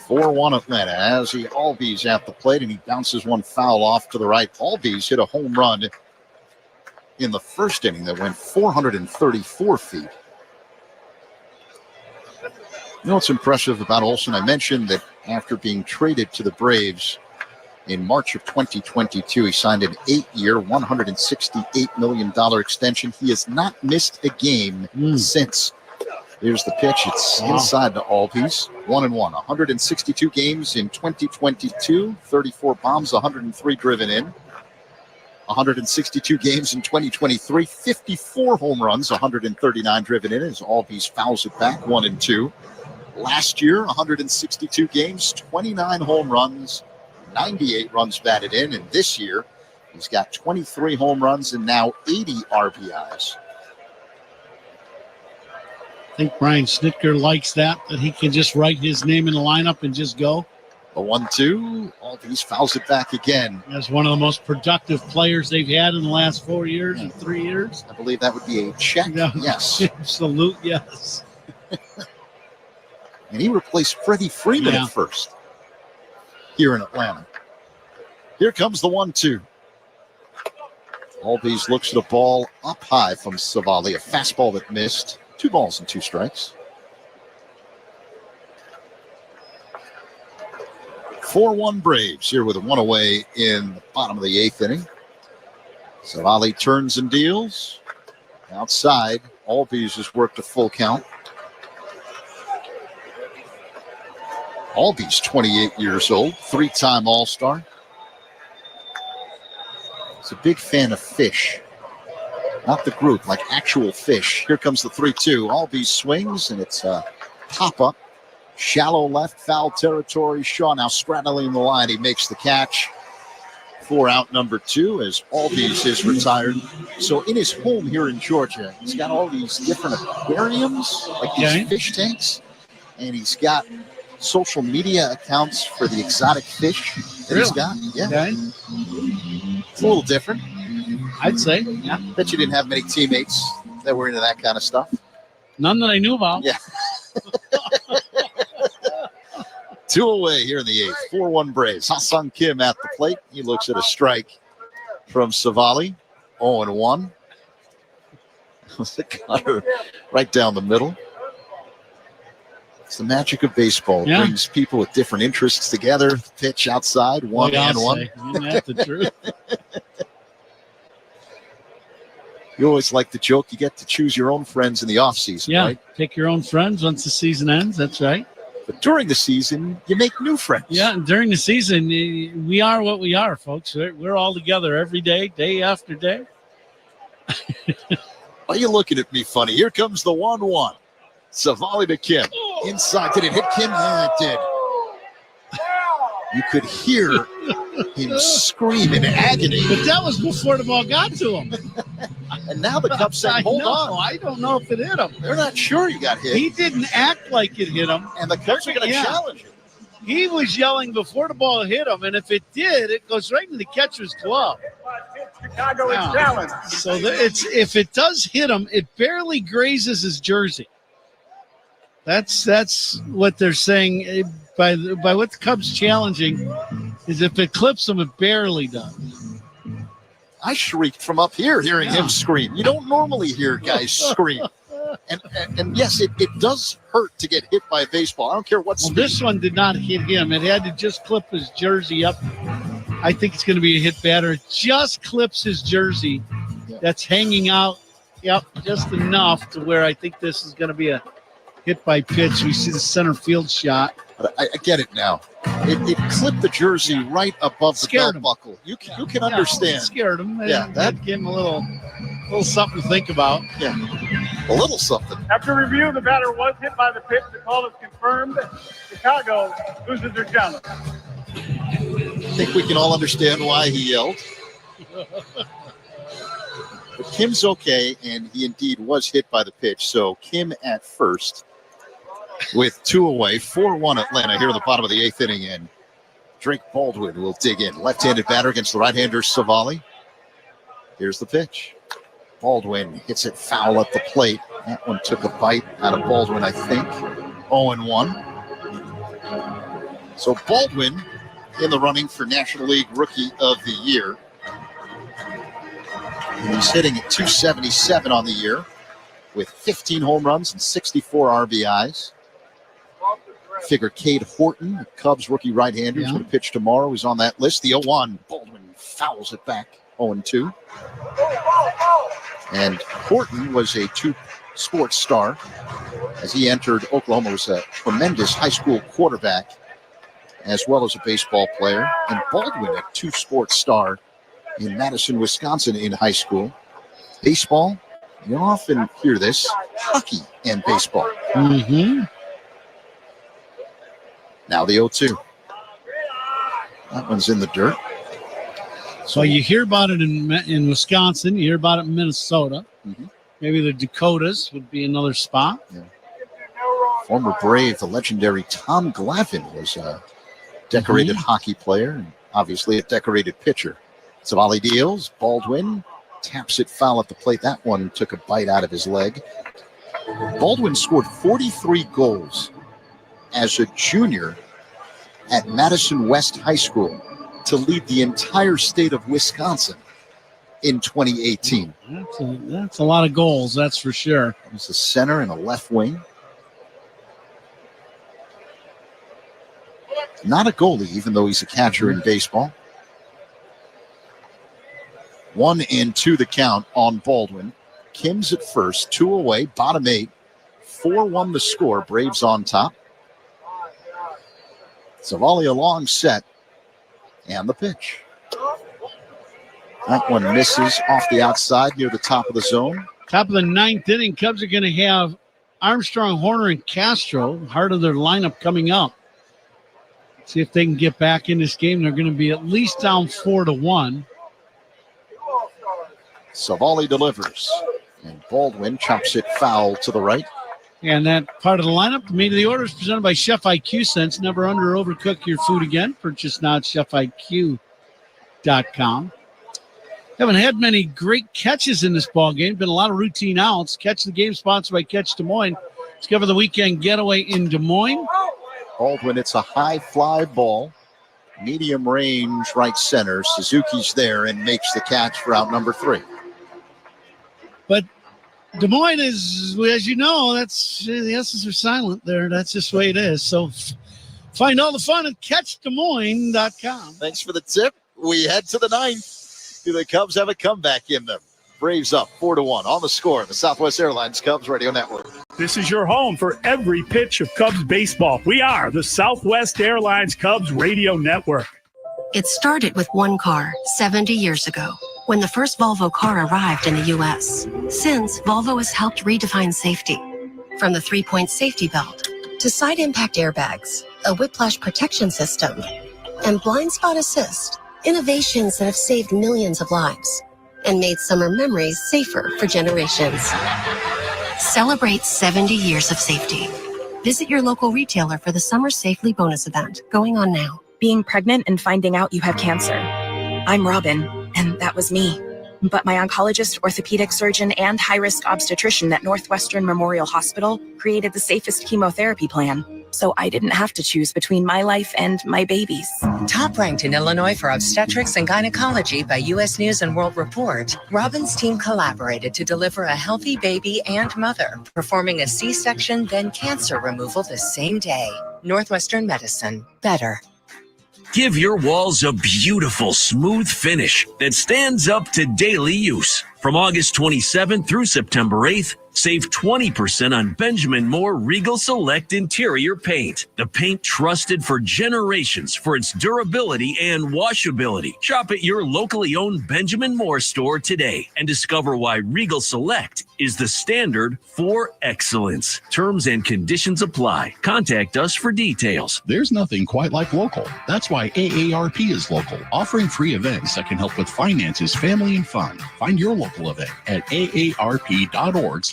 4-1 Atlanta as he Albies at the plate, and he bounces one foul off to the right. Albies hit a home run in the first inning that went 434 feet. You know what's impressive about Olson? I mentioned that after being traded to the Braves, in March of 2022. He signed an 8-year, $168 million extension. He has not missed a game since. Here's the pitch. It's inside to Albies. 1-1. 162 games in 2022. 34 bombs, 103 driven in. 162 games in 2023. 54 home runs, 139 driven in as Albies fouls it back 1-2. Last year, 162 games, 29 home runs, 98 runs batted in. And this year, he's got 23 home runs and now 80 RBIs. I think Brian Snitker likes that he can just write his name in the lineup and just go. A 1-2. Albies fouls it back again. As one of the most productive players they've had in the last 4 years and 3 years. I believe that would be a check. Yes. Absolute, yes. And he replaced Freddie Freeman at first here in Atlanta. Here comes the 1-2. Albies looks at a ball up high from Savali, a fastball that missed. 2 balls and 2 strikes. 4-1 Braves here with a 1 away in the bottom of the 8th inning. Savali turns and deals. Outside, Albies has worked a full count. Albies, 28 years old, 3-time All-Star. He's a big fan of fish. Not the group, like actual fish. Here comes the 3-2. Albies swings, and it's a pop-up. Shallow left, foul territory. Shaw now straddling the line. He makes the catch. 4 out, number 2, as Albies is retired. So in his home here in Georgia, he's got all these different aquariums, like these fish tanks. And he's got social media accounts for the exotic fish that he's got. Yeah. Okay. It's a little different. I'd say, yeah. Bet you didn't have many teammates that were into that kind of stuff. None that I knew about. Yeah. 2 away here in the 8th. 4-1 Braves. Ha-Sung Kim at the plate. He looks at a strike from Savali. 0-1. Cutter right down the middle. It's the magic of baseball. It brings people with different interests together. Pitch outside, 1-1. That's the truth. You always like the joke. You get to choose your own friends in the offseason, right? Pick your own friends once the season ends. That's right. But during the season, you make new friends. Yeah, and during the season, we are what we are, folks. We're all together every day, day after day. Why are you looking at me funny? Here comes the 1-1. Savali to Kim. Inside. Did it hit Kim? Yeah, it did. You could hear him scream in agony. But that was before the ball got to him. And now the Cubs say, hold on. I don't know if it hit him. They're not sure he got hit. He didn't act like it hit him. And the Cubs are going to challenge him. He was yelling before the ball hit him, and if it did, it goes right in the catcher's glove. Chicago is challenged. So if it does hit him, it barely grazes his jersey. That's what they're saying by what the Cubs challenging is if it clips him, it barely does. I shrieked from up here hearing him scream. You don't normally hear guys scream. And yes, it does hurt to get hit by a baseball. I don't care what speed. This one did not hit him. It had to just clip his jersey up. I think it's going to be a hit batter. It just clips his jersey. That's hanging out. Yep, just enough to where I think this is going to be a hit by pitch. We see the center field shot. I get it now. It clipped the jersey right above the belt buckle. You can understand. It scared him. That gave him a little something to think about. Yeah, a little something. After review, the batter was hit by the pitch. The call is confirmed. Chicago loses their challenge. I think we can all understand why he yelled. But Kim's okay, and he indeed was hit by the pitch. So Kim at first with 2 away, 4-1 Atlanta here in the bottom of the 8th inning. And Drake Baldwin will dig in. Left-handed batter against the right-hander Savali. Here's the pitch. Baldwin hits it foul at the plate. That one took a bite out of Baldwin, I think. 0-1. So Baldwin in the running for National League Rookie of the Year. And he's hitting at .277 on the year with 15 home runs and 64 RBIs. Figure Cade Horton, the Cubs rookie right-hander, who's going to pitch tomorrow. He's on that list. The 0-1. Baldwin fouls it back. 0-2. And Horton was a two-sport star. As he entered Oklahoma, was a tremendous high school quarterback as well as a baseball player. And Baldwin, a two-sport star in Madison, Wisconsin in high school. Baseball, you often hear this, hockey and baseball. Mm-hmm. Now the 0-2. That one's in the dirt. So you hear about it in Wisconsin. You hear about it in Minnesota. Mm-hmm. Maybe the Dakotas would be another spot. Yeah. Former Brave, the legendary Tom Glavine, was a decorated hockey player and obviously a decorated pitcher. Savali deals. Baldwin taps it foul at the plate. That one took a bite out of his leg. Baldwin scored 43 goals as a junior at Madison West High School to lead the entire state of Wisconsin in 2018. That's a lot of goals, that's for sure. He's a center and a left wing. Not a goalie, even though he's a catcher in baseball. 1-2 the count on Baldwin. Kim's at first, 2 away, bottom 8. 4-1 the score. Braves on top. Savali a long set. And the pitch. That one misses off the outside near the top of the zone. Top of the 9th inning, Cubs are going to have Armstrong, Horner, and Castro, heart of their lineup coming up. See if they can get back in this game. They're going to be at least down 4-1. Savali delivers. And Baldwin chops it foul to the right. And that part of the lineup, the meat of the order, is presented by Chef IQ Sense. Never under or overcook your food again. Purchase now at chefiq.com. Haven't had many great catches in this ball game. Been a lot of routine outs. Catch the Game sponsored by Catch Des Moines. Discover the weekend getaway in Des Moines. Baldwin, it's a high fly ball. Medium range right center. Suzuki's there and makes the catch for out number 3. But Des Moines is, as you know, that's the S's are silent there. That's just the way it is. So find all the fun at CatchDesMoines.com. Thanks for the tip. We head to the 9th. Do the Cubs have a comeback in them? Braves up 4-1 on the score. The Southwest Airlines Cubs Radio Network. This is your home for every pitch of Cubs baseball. We are the Southwest Airlines Cubs Radio Network. It started with one car 70 years ago when the first Volvo car arrived in the U.S. Since, Volvo has helped redefine safety. From the 3-point safety belt to side impact airbags, a whiplash protection system, and blind spot assist. Innovations that have saved millions of lives and made summer memories safer for generations. Celebrate 70 years of safety. Visit your local retailer for the Summer Safely bonus event going on now. Being pregnant and finding out you have cancer. I'm Robin, and that was me. But my oncologist, orthopedic surgeon, and high-risk obstetrician at Northwestern Memorial Hospital created the safest chemotherapy plan, so I didn't have to choose between my life and my baby's. Top ranked in Illinois for obstetrics and gynecology by U.S. News and World Report, Robin's team collaborated to deliver a healthy baby and mother, performing a C-section, then cancer removal the same day. Northwestern Medicine. Better. Give your walls a beautiful, smooth finish that stands up to daily use. From August 27th through September 8th, save 20% on Benjamin Moore Regal Select Interior Paint. The paint trusted for generations for its durability and washability. Shop at your locally owned Benjamin Moore store today and discover why Regal Select is the standard for excellence. Terms and conditions apply. Contact us for details. There's nothing quite like local. That's why AARP is local, offering free events that can help with finances, family, and fun. Find your local event at aarp.org/IL.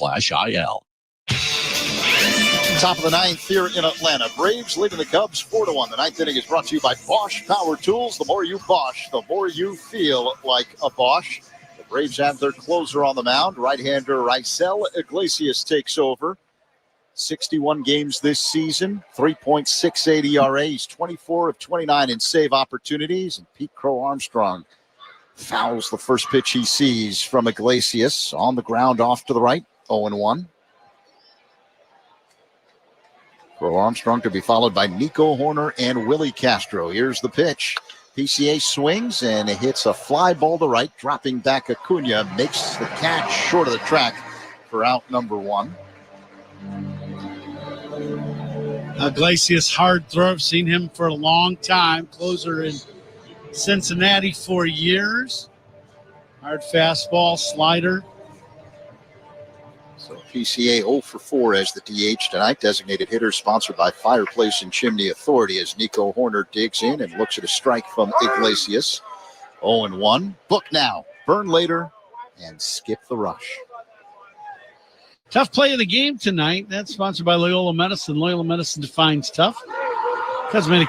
Top of the 9th here in Atlanta. Braves leading the Cubs 4-1. The 9th inning is brought to you by Bosch Power Tools. The more you Bosch, the more you feel like a Bosch. The Braves have their closer on the mound. Right-hander Raisel Iglesias takes over. 61 games this season, 3.68 ERA. He's 24 of 29 in save opportunities. And Pete Crow Armstrong fouls the first pitch he sees from Iglesias. On the ground off to the right, 0-1. For Armstrong to be followed by Nico Horner and Willie Castro. Here's the pitch. PCA swings and hits a fly ball to right, dropping back Acuna, makes the catch short of the track for out number 1. Iglesias, hard throw. I've seen him for a long time. Closer in Cincinnati for years. Hard fastball, slider. So PCA 0 for 4 as the DH tonight. Designated hitter sponsored by Fireplace and Chimney Authority as Nico Horner digs in and looks at a strike from Iglesias. 0-1. Book now. Burn later and skip the rush. Tough play of the game tonight. That's sponsored by Loyola Medicine. Loyola Medicine defines tough. Cubs made a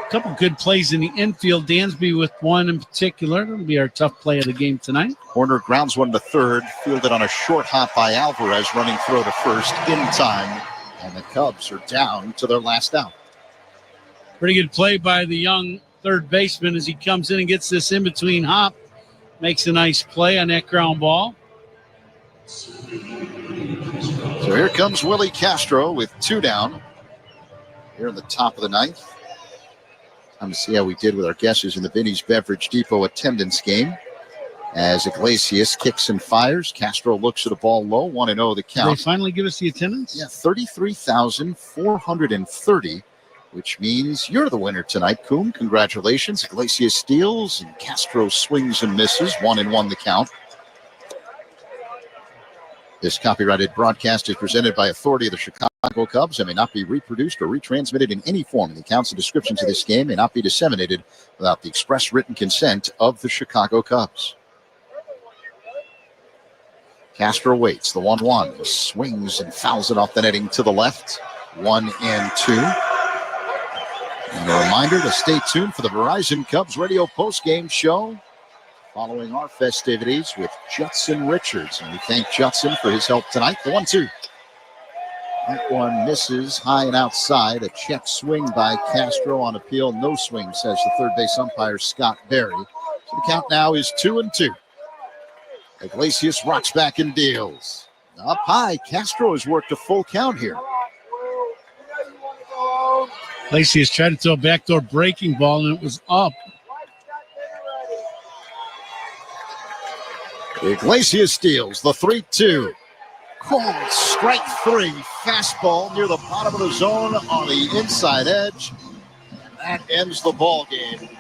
couple good plays in the infield. Dansby with one in particular. It'll be our tough play of the game tonight. Horner grounds one to third, fielded on a short hop by Alvarez, running throw to first in time. And the Cubs are down to their last out. Pretty good play by the young third baseman as he comes in and gets this in between hop. Makes a nice play on that ground ball. So here comes Willie Castro with 2 down here in the top of the 9th. Time to see how we did with our guesses in the Vinny's Beverage Depot attendance game. As Iglesias kicks and fires, Castro looks at a ball low, 1-0 the count. Did they finally give us the attendance? Yeah, 33,430, which means you're the winner tonight, Coom. Congratulations. Iglesias steals and Castro swings and misses, 1-1 the count. This copyrighted broadcast is presented by authority of the Chicago Cubs and may not be reproduced or retransmitted in any form. The accounts and descriptions of this game may not be disseminated without the express written consent of the Chicago Cubs. Castro waits. The 1-1 swings and fouls it off the netting to the left. 1-2. And a reminder to stay tuned for the Verizon Cubs radio postgame show following our festivities with Judson Richards. And we thank Judson for his help tonight. The 1-2. That one misses high and outside. A check swing by Castro on appeal. No swing, says the third base umpire, Scott Berry. So the count now is 2-2. Iglesias rocks back and deals. Up high. Castro has worked a full count here. Iglesias tried to throw a backdoor breaking ball, and it was up. Iglesias steals the 3-2. Called strike 3. Fastball near the bottom of the zone on the inside edge. And that ends the ball game.